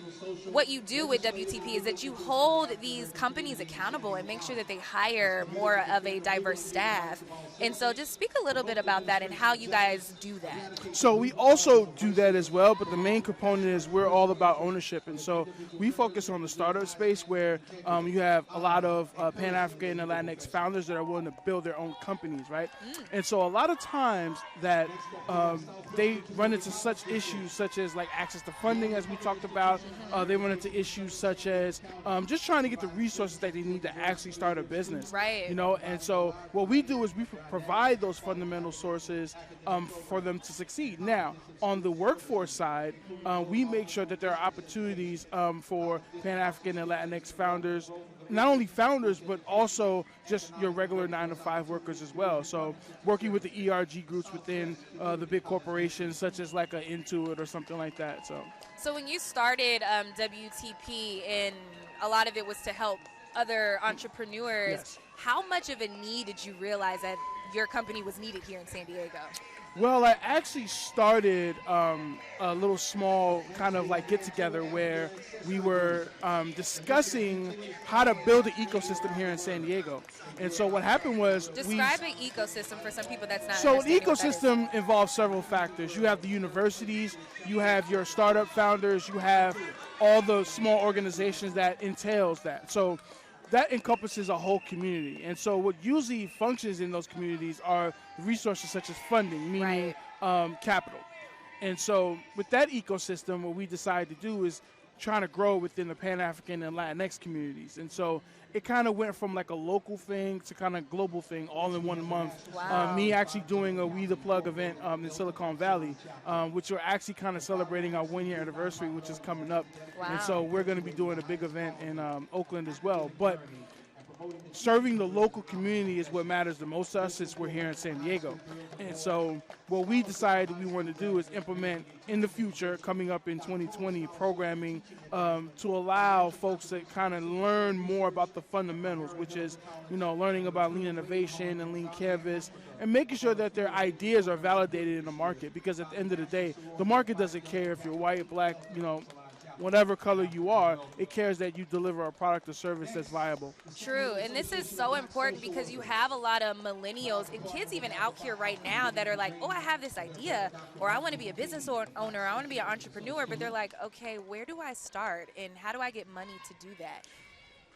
WTP is that you hold these companies accountable and make sure that they hire more of a diverse staff. And so just speak a little bit about that and how you guys do that. So we also do that as well, but the main component is we're all about ownership. And so we focus on the startup space where you have a lot of Pan-African and Latinx founders that are willing to build their own companies, right? And so a lot of times that they run into such issues such as like access to funding, as we talked about. They run into issues such as just trying to get the resources that they need to actually start a business. Right. You know, and so what we do is we provide those fundamental sources for them to succeed. Now, on the workforce side, we make sure that there are opportunities for Pan-African and Latinx founders, not only founders, but also just your regular 9-to-5 workers as well. So working with the ERG groups within the big corporations, such as like an Intuit or something like that. So when you started WTP, and a lot of it was to help other entrepreneurs, Yes. How much of a need did you realize that your company was needed here in San Diego? Well, I actually started a little small kind of like get-together where we were discussing how to build an ecosystem here in San Diego. And so what happened was Describe an ecosystem for some people that's not So an understanding what that is. ecosystem involves several factors. You have the universities, you have your startup founders, you have all the small organizations that entails that. So that encompasses a whole community. And so what usually functions in those communities are resources such as funding, meaning capital. And so with that ecosystem, what we decided to do is trying to grow within the Pan-African and Latinx communities. And so it kind of went from like a local thing to kind of global thing all in 1 month. Wow. Me actually doing a We the Plug event in Silicon Valley, which we're actually kind of celebrating our 1-year anniversary, which is coming up. Wow. And so we're going to be doing a big event in Oakland as well. But serving the local community is what matters the most to us since we're here in San Diego. And so what we decided we wanted to do is implement in the future, coming up in 2020, programming to allow folks to kind of learn more about the fundamentals, which is, you know, learning about lean innovation and lean canvas and making sure that their ideas are validated in the market. Because at the end of the day, the market doesn't care if you're white, black, you know, whatever color you are, it cares that you deliver a product or service that's viable. True, and this is so important because you have a lot of millennials and kids even out here right now that are like, oh, I have this idea, or I want to be a business owner, I want to be an entrepreneur, but they're like, okay, where do I start and how do I get money to do that?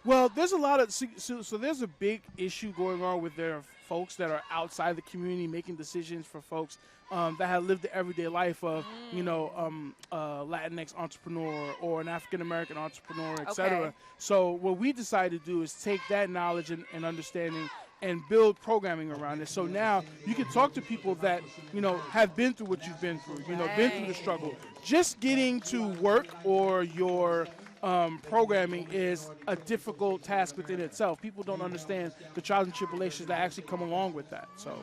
Well, there's a lot of, so there's a big issue going on with their folks that are outside the community making decisions for folks that have lived the everyday life of, you know, a Latinx entrepreneur or an African-American entrepreneur, et cetera. Okay. So what we decided to do is take that knowledge and understanding and build programming around it. So now you can talk to people that, you know, have been through what you've been through, you know, been through the struggle. Just getting to work or your programming is a difficult task within itself. People don't understand the trials and tribulations that actually come along with that. So.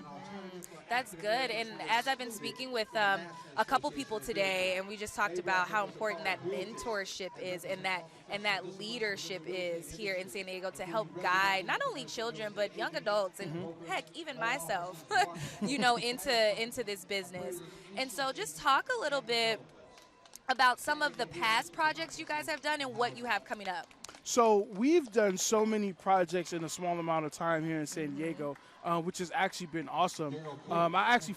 That's good. And as I've been speaking with a couple people today, and we just talked about how important that mentorship is and that leadership is here in San Diego to help guide not only children but young adults and heck, even myself, into this business. And so just talk a little bit about some of the past projects you guys have done and what you have coming up. So we've done so many projects in a small amount of time here in San Diego, which has actually been awesome.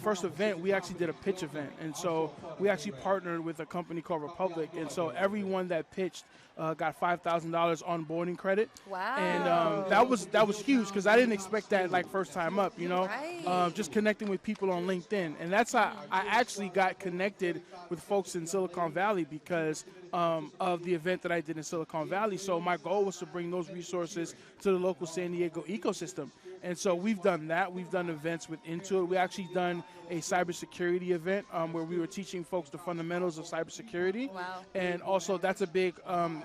First event, we actually did a pitch event. And so we actually partnered with a company called Republic. And so everyone that pitched got $5,000 onboarding credit. Wow. And that was huge because I didn't expect that like first time up, Right. just connecting with people on LinkedIn. And that's how I actually got connected with folks in Silicon Valley because of the event that I did in Silicon Valley. So my goal was to bring those resources to the local San Diego ecosystem. And so we've done that. We've done events with Intuit. We actually done a cybersecurity event where we were teaching folks the fundamentals of cybersecurity. Wow. And also that's a big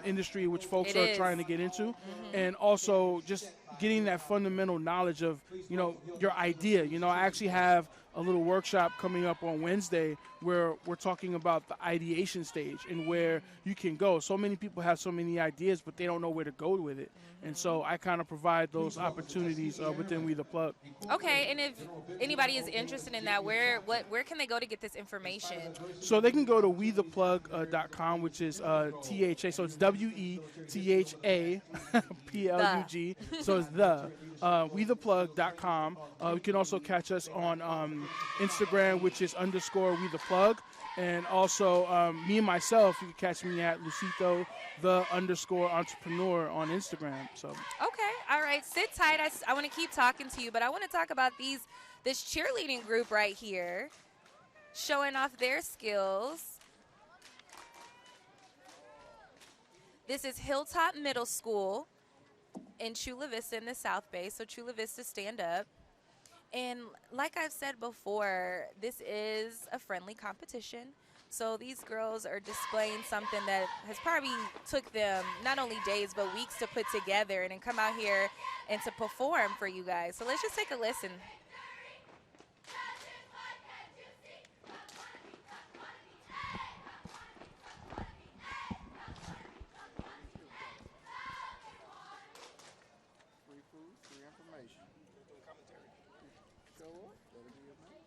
industry which folks are trying to get into. And also just getting that fundamental knowledge of, your idea. I actually have a little workshop coming up on Wednesday where we're talking about the ideation stage and where you can go. So many people have so many ideas, but they don't know where to go with it. And so I kind of provide those opportunities within We The Plug. Okay, and if anybody is interested in that, where can they go to get this information? So they can go to wetheplug.com, which is THA. So it's WETHA PLUG. So it's wetheplug.com. You can also catch us on Instagram, which is _WeThePlug. And also me and myself, you can catch me at Lucito _entrepreneur on Instagram. So Okay, all right, sit tight. I want to keep talking to you, but I want to talk about this cheerleading group right here, showing off their skills. This is Hilltop Middle School in Chula Vista in the South Bay. So Chula Vista, stand up. And like I've said before, this is a friendly competition. So these girls are displaying something that has probably took them not only days but weeks to put together and then come out here and to perform for you guys. So let's just take a listen. Free food, free information. Go on. That'll be your name.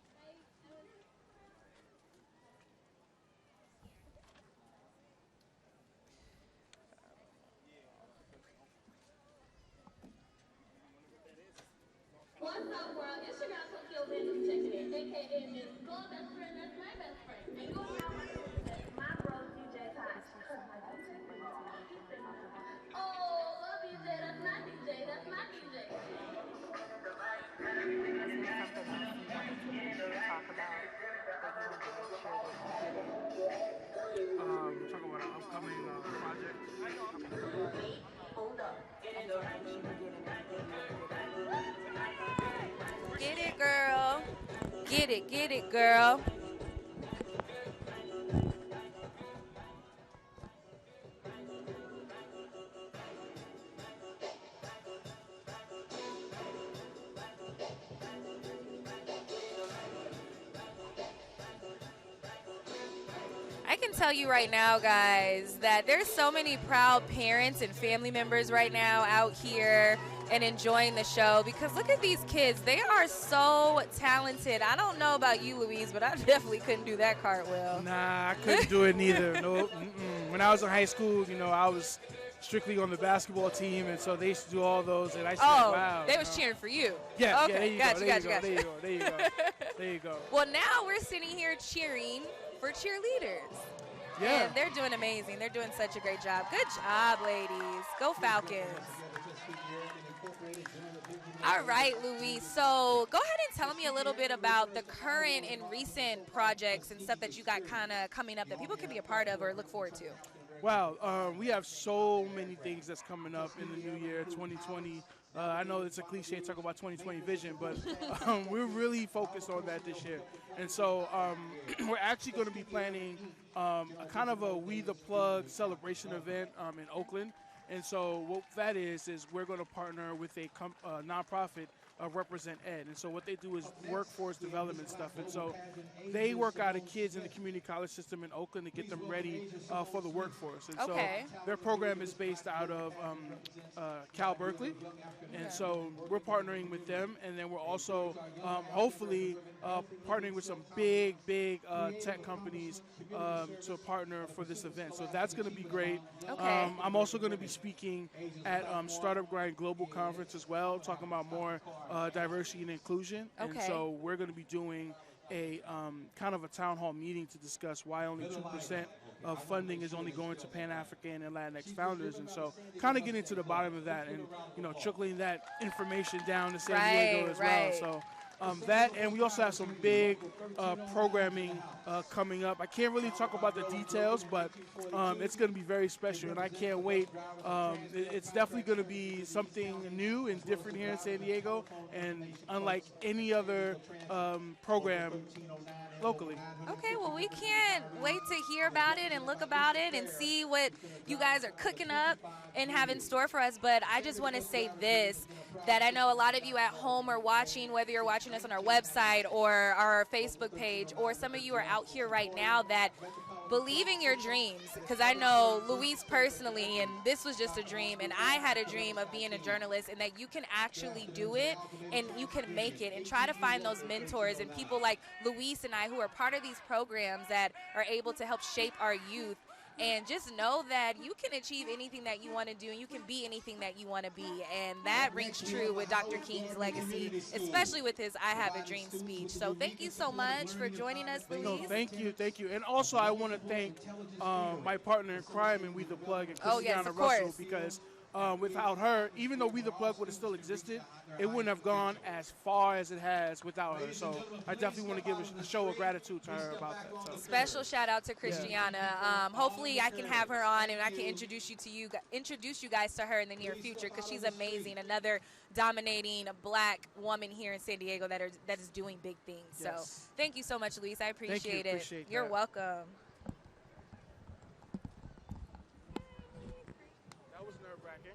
What's up, world? It's your girl Tokyo Venom checking in, aka Miss Go Best Friend, that's my best friend. And go now, my bro DJ Tosh. Oh, love DJ, that's my DJ, that's my DJ. Talk about an upcoming project. Hold up. Get it, girl. Get it, girl. I can tell you right now, guys, that there's so many proud parents and family members right now out here and enjoying the show because look at these kids. They are so talented. I don't know about you, Louise, but I definitely couldn't do that cartwheel. Nah, I couldn't do it neither. No. When I was in high school, I was strictly on the basketball team, and so they used to do all those, and I said, wow. They was cheering for you. Yeah, okay, yeah, gotcha. There you go. There you go. Well, now we're sitting here cheering for cheerleaders. Yeah. And they're doing amazing. They're doing such a great job. Good job, ladies. Go Falcons. All right, Louise. So go ahead and tell me a little bit about the current and recent projects and stuff that you got kind of coming up that people can be a part of or look forward to. Wow, we have so many things that's coming up in the new year, 2020. I know it's a cliche to talk about 2020 vision, but we're really focused on that this year. And so we're actually going to be planning a kind of a We the Plug celebration event in Oakland. And so what that is we're going to partner with a nonprofit, Represent Ed. And so what they do is workforce development stuff. And so they work out of kids in the community college system in Oakland to get them ready for the workforce. And so their program is based out of Cal Berkeley. And so we're partnering with them. And then we're also hopefully partnering with some big tech companies to partner for this event. So that's going to be great. Okay. I'm also going to be speaking at Startup Grind Global Conference as well, talking about more diversity and inclusion. And so we're going to be doing a kind of a town hall meeting to discuss why only 2% of funding is only going to Pan-African and Latinx founders. And so kind of getting to the bottom of that and, trickling that information down to San Diego as well. So that, and we also have some big programming coming up. I can't really talk about the details, but it's going to be very special, and I can't wait. It's definitely going to be something new and different here in San Diego, and unlike any other program locally. Okay, well, we can't wait to hear about it and look about it and see what you guys are cooking up and have in store for us. But I just want to say this, that I know a lot of you at home are watching, whether you're watching us on our website or our Facebook page, or some of you are out here right now, that believe in your dreams. Because I know Luis personally, and this was just a dream, and I had a dream of being a journalist, and that you can actually do it and you can make it, and try to find those mentors and people like Luis and I who are part of these programs that are able to help shape our youth. And just know that you can achieve anything that you want to do, and you can be anything that you want to be. And that rings true with Dr. King's legacy, especially with his I Have a Dream speech. So thank you so much for joining us, Luis. No, thank you. And also I want to thank my partner in crime in We the Plug, and Christiana Russell, because without her, even though We the Plug would have still existed, it wouldn't have gone as far as it has without her. So I definitely want to give a show of gratitude to her about that. So. Special shout out to Christiana. Hopefully I can have her on and I can introduce you guys to her in the near future, because she's amazing. Another dominating Black woman here in San Diego that is doing big things. So thank you so much, Luis. I appreciate it. You're welcome. That was nerve-wracking.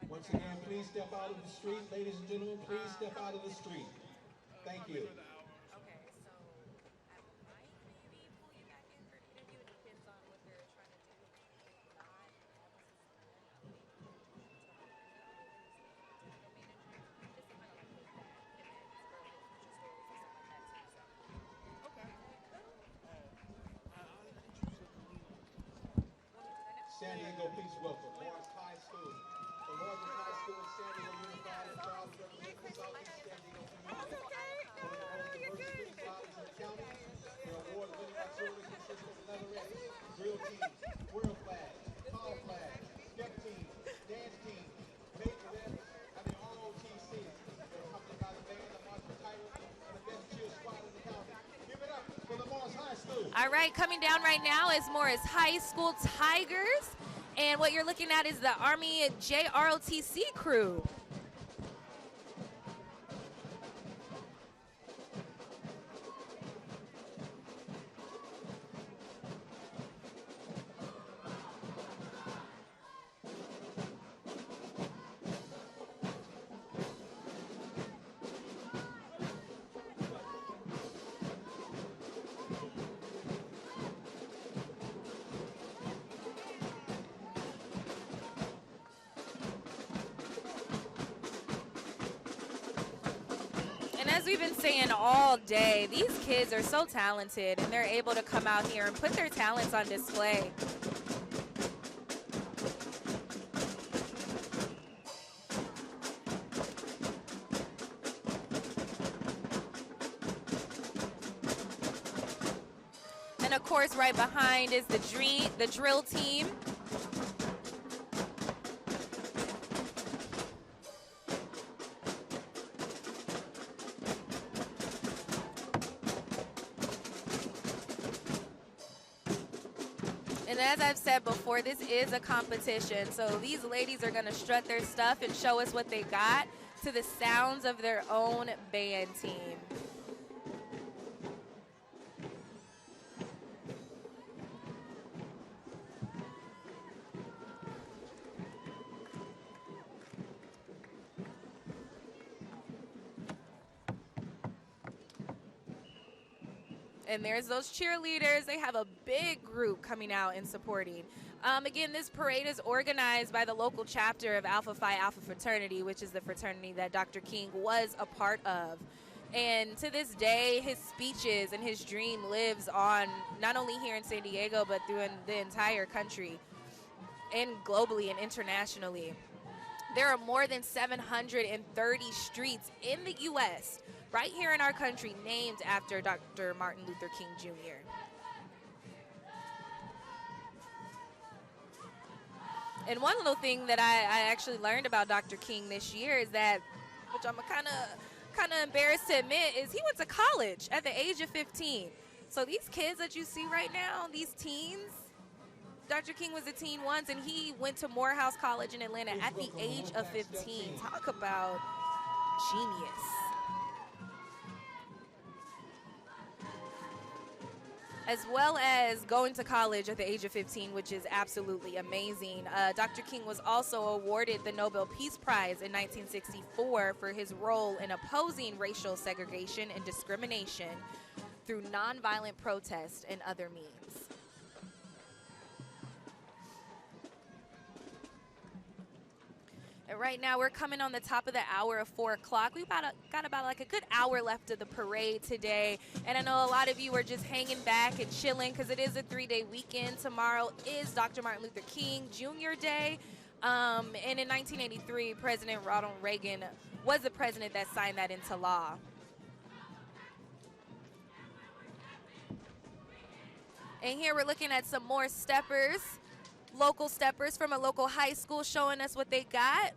Once again, please step out of the street. Ladies and gentlemen, please step out of the street. Thank you. Okay, so I might maybe pull you back in for an interview. It depends on what they're trying to do. San Diego, please welcome Lawrence High School. The Lawrence High School in San Diego Unified is proud to represent the Southeast San Diego community. One of the most diverse student bodies in the county. Their award-winning auxiliary consists of leatherettes, drill teams, squirrel flags, tall flags, step teams, dance teams, majorettes, and the ROTC. They're accompanied by the band, the marching titles, and the best cheer squad in the county. Give it up for the Morris High School. All right, coming down right now is Morris High School Tigers. And what you're looking at is the Army JROTC crew. As we've been saying all day, these kids are so talented, and they're able to come out here and put their talents on display. And of course, right behind is the drill team. And as I've said before, this is a competition. So these ladies are going to strut their stuff and show us what they got to the sounds of their own band team. And there's those cheerleaders. They have a big group coming out and supporting. Again, this parade is organized by the local chapter of Alpha Phi Alpha Fraternity, which is the fraternity that Dr. King was a part of. And to this day, his speeches and his dream lives on, not only here in San Diego, but through the entire country and globally and internationally. There are more than 730 streets in the U.S. right here in our country named after Dr. Martin Luther King Jr. And one little thing that I actually learned about Dr. King this year is that, which I'm kind of embarrassed to admit, is he went to college at the age of 15. So these kids that you see right now, these teens, Dr. King was a teen once, and he went to Morehouse College in Atlanta at the age of 15. Talk about genius. As well as going to college at the age of 15, which is absolutely amazing. Dr. King was also awarded the Nobel Peace Prize in 1964 for his role in opposing racial segregation and discrimination through nonviolent protest and other means. And right now we're coming on the top of the hour of 4 o'clock. We've got about like a good hour left of the parade today. And I know a lot of you are just hanging back and chilling because it is a 3-day weekend. Tomorrow is Dr. Martin Luther King Jr. Day. And in 1983, President Ronald Reagan was the president that signed that into law. And here we're looking at some more steppers. Local steppers from a local high school showing us what they got,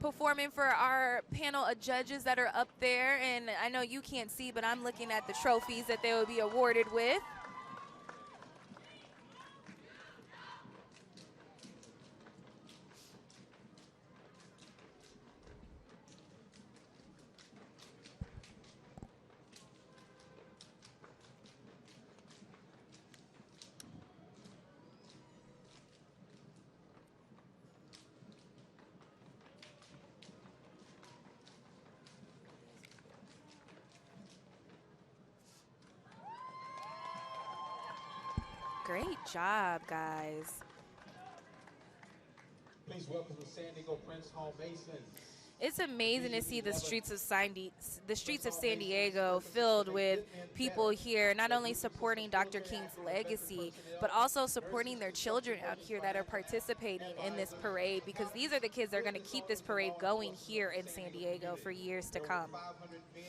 performing for our panel of judges that are up there. And I know you can't see, but I'm looking at the trophies that they will be awarded with. Great job, guys. Please welcome the San Diego Prince Hall Masons. It's amazing to see the streets of San Diego filled with people here, not only supporting Dr. King's legacy, but also supporting their children out here that are participating in this parade, because these are the kids that are going to keep this parade going here in San Diego for years to come. 500 men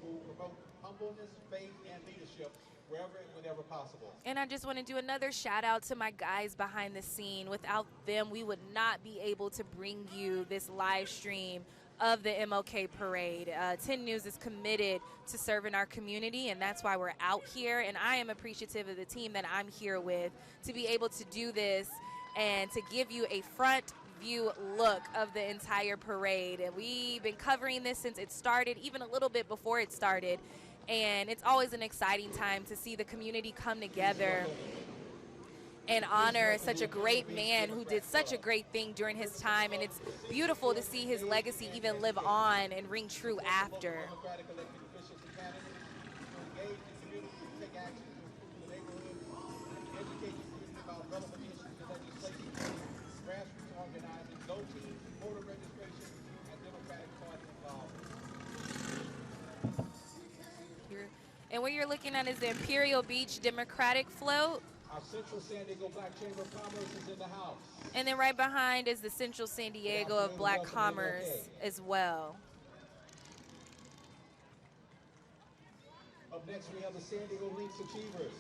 who promote humbleness, faith, and leadership wherever and whenever possible. And I just want to do another shout out to my guys behind the scene. Without them, we would not be able to bring you this live stream of the MLK Parade. 10 News is committed to serving our community, and that's why we're out here. And I am appreciative of the team that I'm here with to be able to do this and to give you a front view look of the entire parade. And we've been covering this since it started, even a little bit before it started. And it's always an exciting time to see the community come together and honor such a great man who did such a great thing during his time. And it's beautiful to see his legacy even live on and ring true after. And what you're looking at is the Imperial Beach Democratic Float. Our Central San Diego Black Chamber of Commerce is in the house. And then right behind is the Central San Diego of Black Commerce as well. Up next, we have the San Diego Lynx Achievers.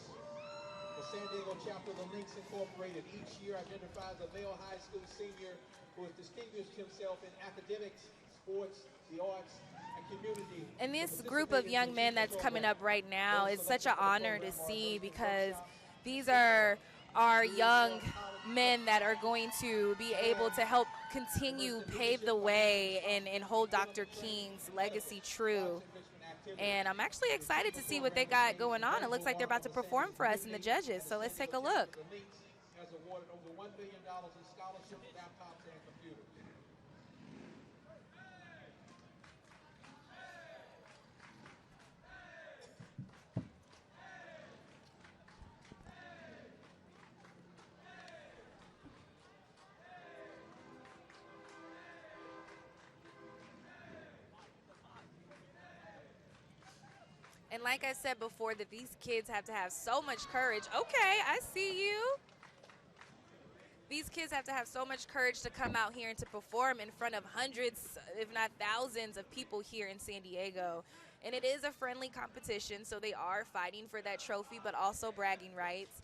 The San Diego chapter of the Lynx Incorporated each year identifies a Vail High School senior who has distinguished himself in academics, sports, the arts, and community. And this group of young men that's coming up right now is such an honor to see, because these are our young men that are going to be able to help continue pave the way and hold Dr. King's legacy true. And I'm actually excited to see what they got going on. It looks like they're about to perform for us and the judges, so let's take a look. Has awarded over $1 million in scholarships, laptops, and computers. And like I said before, that these kids have to have so much courage. Okay, I see you. These kids have to have so much courage to come out here and to perform in front of hundreds, if not thousands, of people here in San Diego. And it is a friendly competition, so they are fighting for that trophy, but also bragging rights.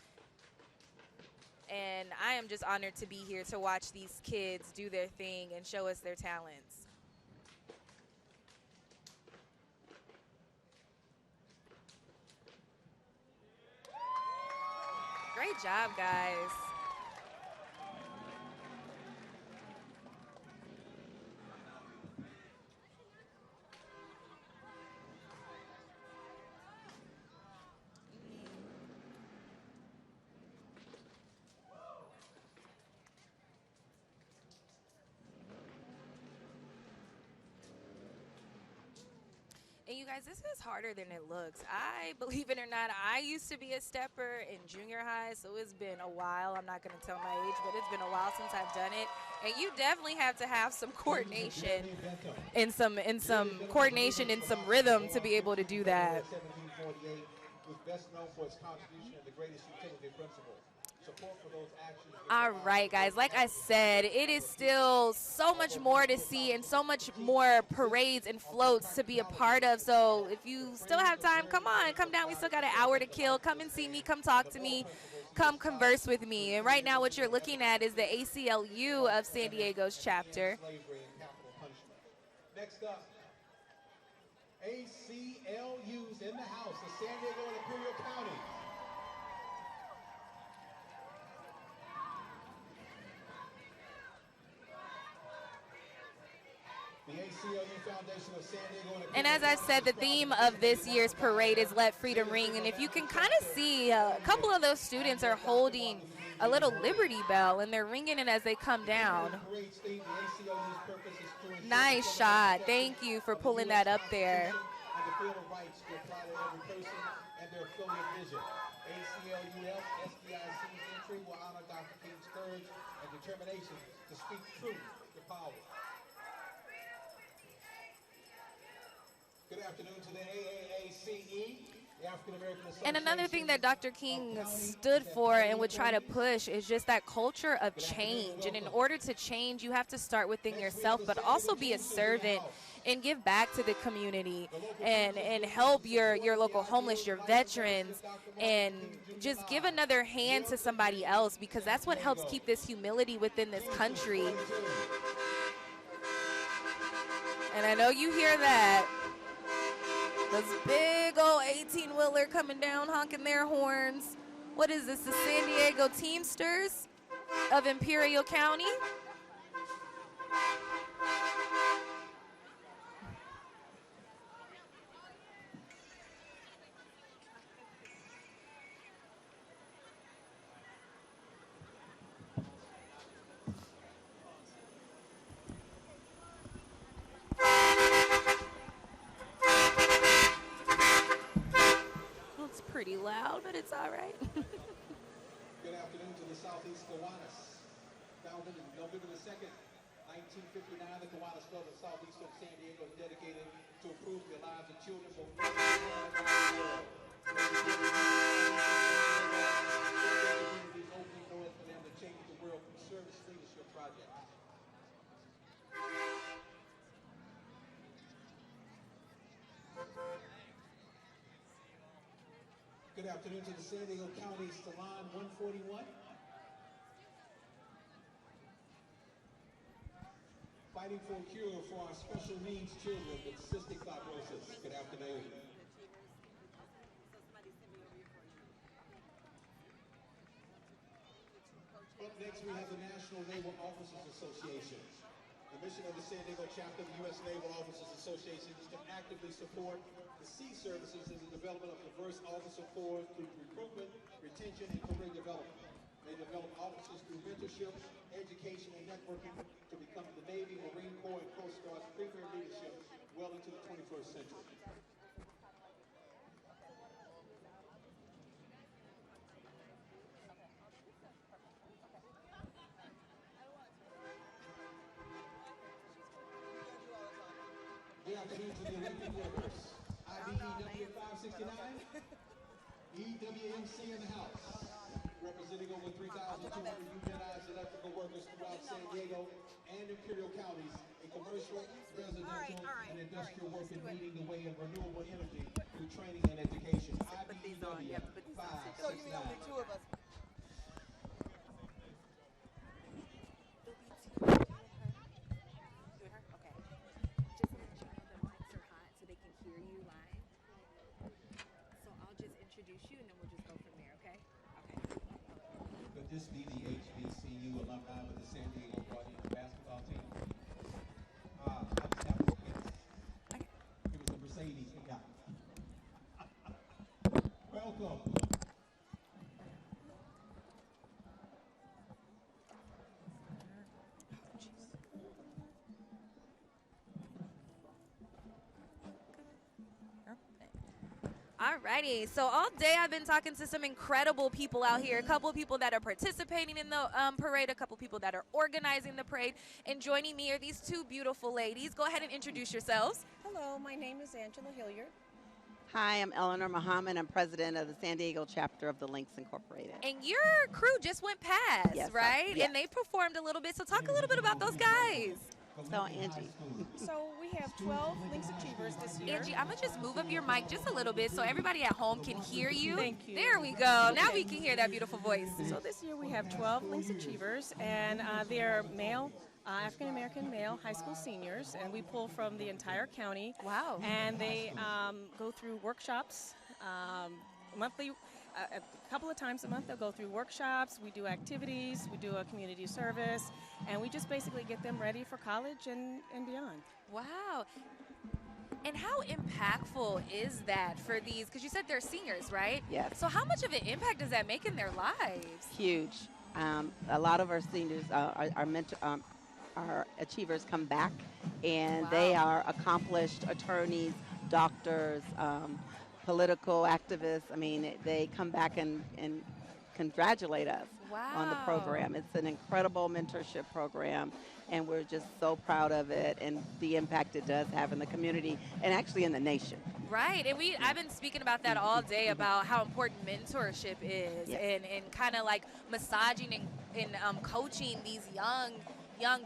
And I am just honored to be here to watch these kids do their thing and show us their talents. Great job, guys. And you guys, this is harder than it looks. Believe it or not, I used to be a stepper in junior high, so it's been a while. I'm not going to tell my age, but it's been a while since I've done it. And you definitely have to have some coordination and some coordination and some rhythm to be able to do that. 1748 was best known for its contribution and the greatest utility principle. Support for those actions. All right, guys, like I said, it is still so much more to see and so much more parades and floats to be a part of. So if you still have time, come on, come down. We still got an hour to kill. Come and see me. Come talk to me. Come converse with me. And right now what you're looking at is the ACLU of San Diego's chapter. Next up, ACLU's in the house, the San Diego and Imperial County. And as I said, the theme of this year's parade is Let Freedom Ring. And if you can kind of see, a couple of those students are holding a little Liberty Bell, and they're ringing it as they come down. Nice shot. Thank you for pulling that up there. To speak truth to power. Good afternoon to the AAACE, the African American Association. And another thing that Dr. King stood for and would try to push is just that culture of change. And in order to change, you have to start within yourself, but also be a servant and give back to the community and help your local homeless, your veterans, and just give another hand to somebody else, because that's what helps keep this humility within this country. And I know you hear that. This big old 18-wheeler coming down, honking their horns. What is this, the San Diego Teamsters of Imperial County? Pretty loud, but it's all right. Good afternoon to the Southeast Kiwanis. Founded November the 2nd, 1959, the Kiwanis Club of Southeast of San Diego is dedicated to improve the lives of children from around the world. Communities opening doors for them to change the world through service leadership projects. Good afternoon to the San Diego County Salon 141. Fighting for a cure for our special needs children with cystic fibrosis. Good afternoon. Next, we have the National Naval Officers Association. The mission of the San Diego chapter of the U.S. Naval Officers Association is to actively support the sea services in the development of diverse officer corps through recruitment, retention, and career development. They develop officers through mentorship, education, and networking to become the Navy, Marine Corps, and Coast Guard's premier leadership well into the 21st century. Good afternoon to the Olympic workers. IBEW 569, EWMC in the house. Representing over 3,200 unionized electrical workers throughout San Diego and Imperial counties in commercial, residential, and industrial work and leading the way of renewable energy through training and education. IBEW 569. Could this be the HBCU alumni with the San Diego Guardians basketball team? I just have to guess. It was the Mercedes we got. Welcome. Alrighty, so all day I've been talking to some incredible people out here. A couple of people that are participating in the parade, a couple of people that are organizing the parade, and joining me are these two beautiful ladies. Go ahead and introduce yourselves. Hello, my name is Angela Hilliard. Hi, I'm Eleanor Muhammad. I'm president of the San Diego chapter of the Links Incorporated. And your crew just went past, Yes, right? yes. And they performed a little bit, so talk a little bit about those guys. So, Angie. So we have 12 Links Achievers this year. Angie, I'm going to just move up your mic just a little bit so everybody at home can hear you. Thank you. There we go. Now we can hear that beautiful voice. So this year we have 12 Links Achievers, and they're male, African-American male high school seniors, and we pull from the entire county. Wow. And they go through workshops monthly. A couple of times a month they'll go through workshops, we do activities, we do a community service, and we just basically get them ready for college and beyond. Wow. And how impactful is that for these, because you said they're seniors, right? Yes. So how much of an impact does that make in their lives? Huge. A lot of our seniors, our achievers come back, and they are accomplished attorneys, doctors, political activists. I mean, they come back and congratulate us on the program. It's an incredible mentorship program, and we're just so proud of it and the impact it does have in the community and actually in the nation. Right, and I've been speaking about that all day about how important mentorship is, and kind of like massaging and coaching these young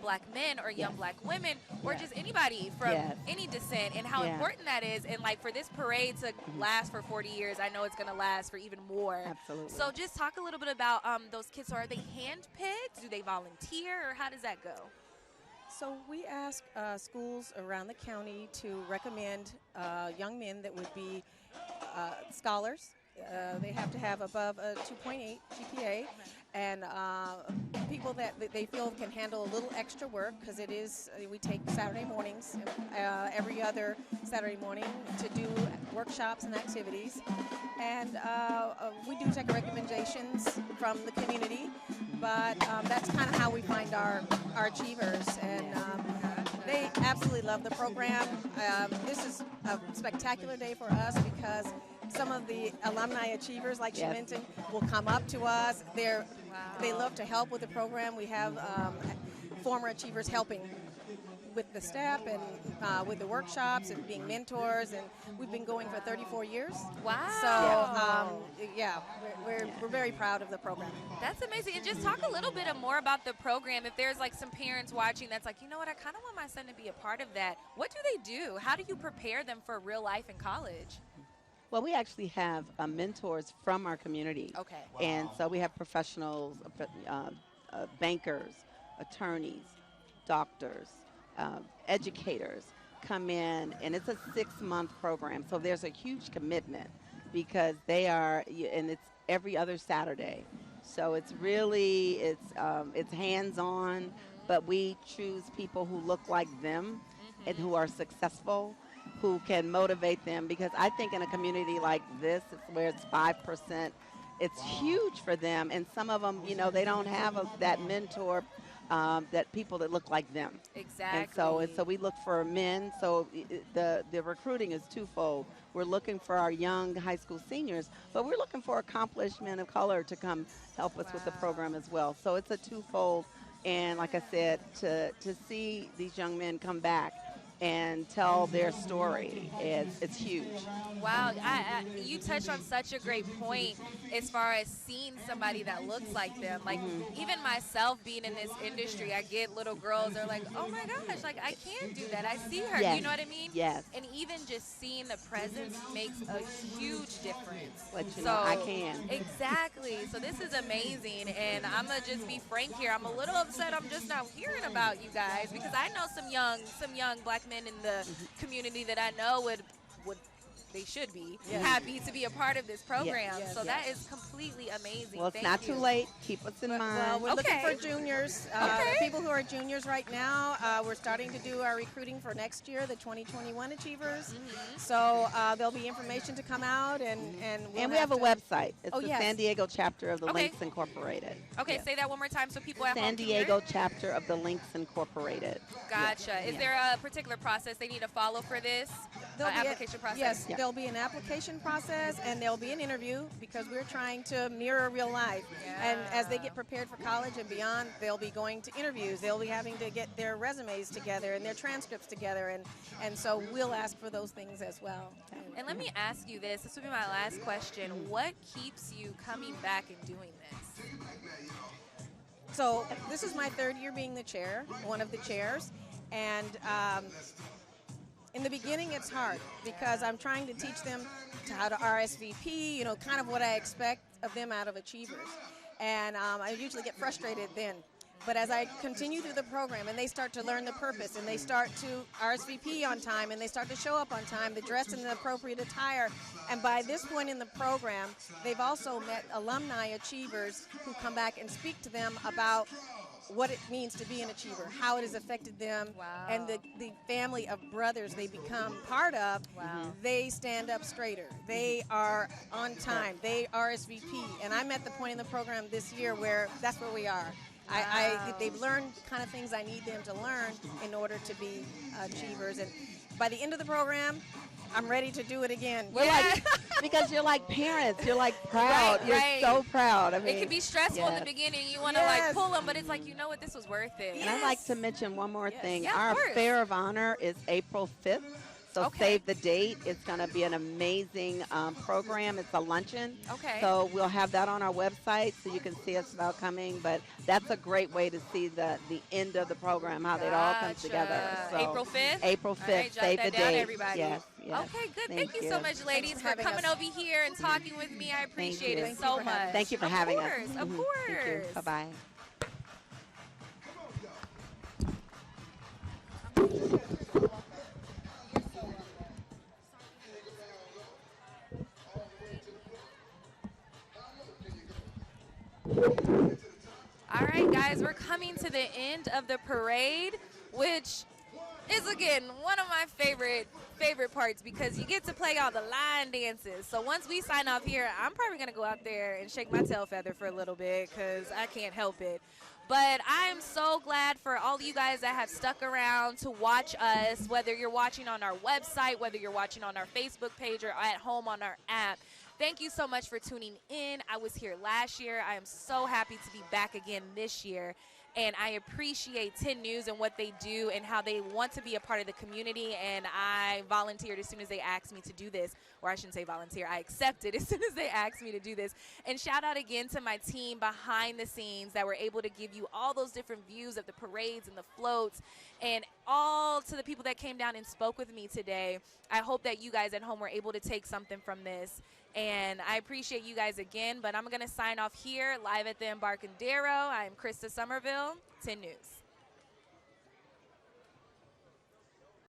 black men or young black women or just anybody from any descent, and how important that is. And like for this parade to last for 40 years, I know it's going to last for even more. Absolutely. So just talk a little bit about those kids. So are they handpicked? Do they volunteer, or how does that go? So we ask schools around the county to recommend young men that would be scholars. They have to have above a 2.8 GPA, and people that they feel can handle a little extra work, because it is, we take Saturday mornings, every other Saturday morning, to do workshops and activities. And we do take recommendations from the community, but that's kind of how we find our achievers. And they absolutely love the program. This is a spectacular day for us because some of the alumni achievers, like she mentioned, will come up to us. They love to help with the program. We have former achievers helping with the staff and with the workshops and being mentors, and we've been going for 34 years. Wow. So, we're very proud of the program. That's amazing. And just talk a little bit more about the program. If there's like some parents watching that's like, you know what, I kind of want my son to be a part of that. What do they do? How do you prepare them for real life in college? Well, we actually have mentors from our community. Okay. And so we have professionals, bankers, attorneys, doctors, educators come in, and it's a 6-month program. So there's a huge commitment because they are, and it's every other Saturday. So it's really it's hands-on, but we choose people who look like them and who are successful, who can motivate them. Because I think in a community like this, it's where it's 5%. It's huge for them, and some of them, you know, they don't have that mentor, that people that look like them. Exactly. And so we look for men. So the recruiting is twofold. We're looking for our young high school seniors, but we're looking for accomplished men of color to come help us with the program as well. So it's a twofold. And like I said, to see these young men come back and tell their story, it's huge. Wow, you touched on such a great point as far as seeing somebody that looks like them. Like, even myself being in this industry, I get little girls, they're like, oh my gosh, like, I can do that. I see her. Yes. You know what I mean? Yes. And even just seeing the presence makes a huge difference. Let you know I can. Exactly. So this is amazing. And I'm going to just be frank here. I'm a little upset I'm just not hearing about you guys, because I know some young black men in the community that I know would they should be happy to be a part of this program. So that is completely amazing. Well, it's not too late. Keep us in mind. Well, we're looking for juniors, people who are juniors right now. We're starting to do our recruiting for next year, the 2021 Achievers. So there'll be information to come out, and we have a website. It's the yes. San Diego chapter of the Links Incorporated. Okay, say that one more time so people at home San can Diego hear. chapter of the Links Incorporated. Gotcha. Is there a particular process they need to follow for this application process? Yes, there'll be an application process, and there'll be an interview, because we're trying to mirror real life. And as they get prepared for college and beyond, they'll be going to interviews. They'll be having to get their resumes together and their transcripts together, and so we'll ask for those things as well. And let me ask you this. This will be my last question. What keeps you coming back and doing this? So this is my third year being the chair, one of the chairs, and in the beginning it's hard, because I'm trying to teach them how to RSVP, you know, kind of what I expect of them out of Achievers. And I usually get frustrated then. But as I continue through the program and they start to learn the purpose and they start to RSVP on time and they start to show up on time, they're dressed in the appropriate attire. And by this point in the program, they've also met alumni achievers who come back and speak to them about what it means to be an achiever, how it has affected them, and the family of brothers they become part of. They stand up straighter. They are on time. They RSVP. And I'm at the point in the program this year where that's where we are. They've learned kind of things I need them to learn in order to be achievers. And by the end of the program, I'm ready to do it again. We're like, because you're like parents. You're like proud. You're so proud. I mean, it can be stressful in the beginning. You want to like pull them, but it's like, you know what, this was worth it. And I'd like to mention one more thing. Yeah, Our Affair of Honor is April 5th. So save the date. It's going to be an amazing program. It's a luncheon. Okay. So we'll have that on our website so you can see us about coming. But that's a great way to see the end of the program, how it all comes together. So April 5th? April 5th. All right, jot save that the down, date. everybody. Yes. Okay, good. Thank you so much, ladies, for coming over here and talking with me. I appreciate it so much. Thank you for having us. Of course. Thank you. Bye-bye. All right, guys, we're coming to the end of the parade, which is, again, one of my favorite parts, because you get to play all the line dances. So once we sign off here, I'm probably going to go out there and shake my tail feather for a little bit, because I can't help it. But I am so glad for all of you guys that have stuck around to watch us, whether you're watching on our website, whether you're watching on our Facebook page, or at home on our app. Thank you so much for tuning in. I was here last year. I am so happy to be back again this year. And I appreciate 10 News and what they do and how they want to be a part of the community. And I volunteered as soon as they asked me to do this. Or I shouldn't say volunteer. I accepted as soon as they asked me to do this. And shout out again to my team behind the scenes that were able to give you all those different views of the parades and the floats. And all to the people that came down and spoke with me today. I hope that you guys at home were able to take something from this. And I appreciate you guys again, but I'm going to sign off here live at the Embarcadero. I'm Krista Somerville, 10 News.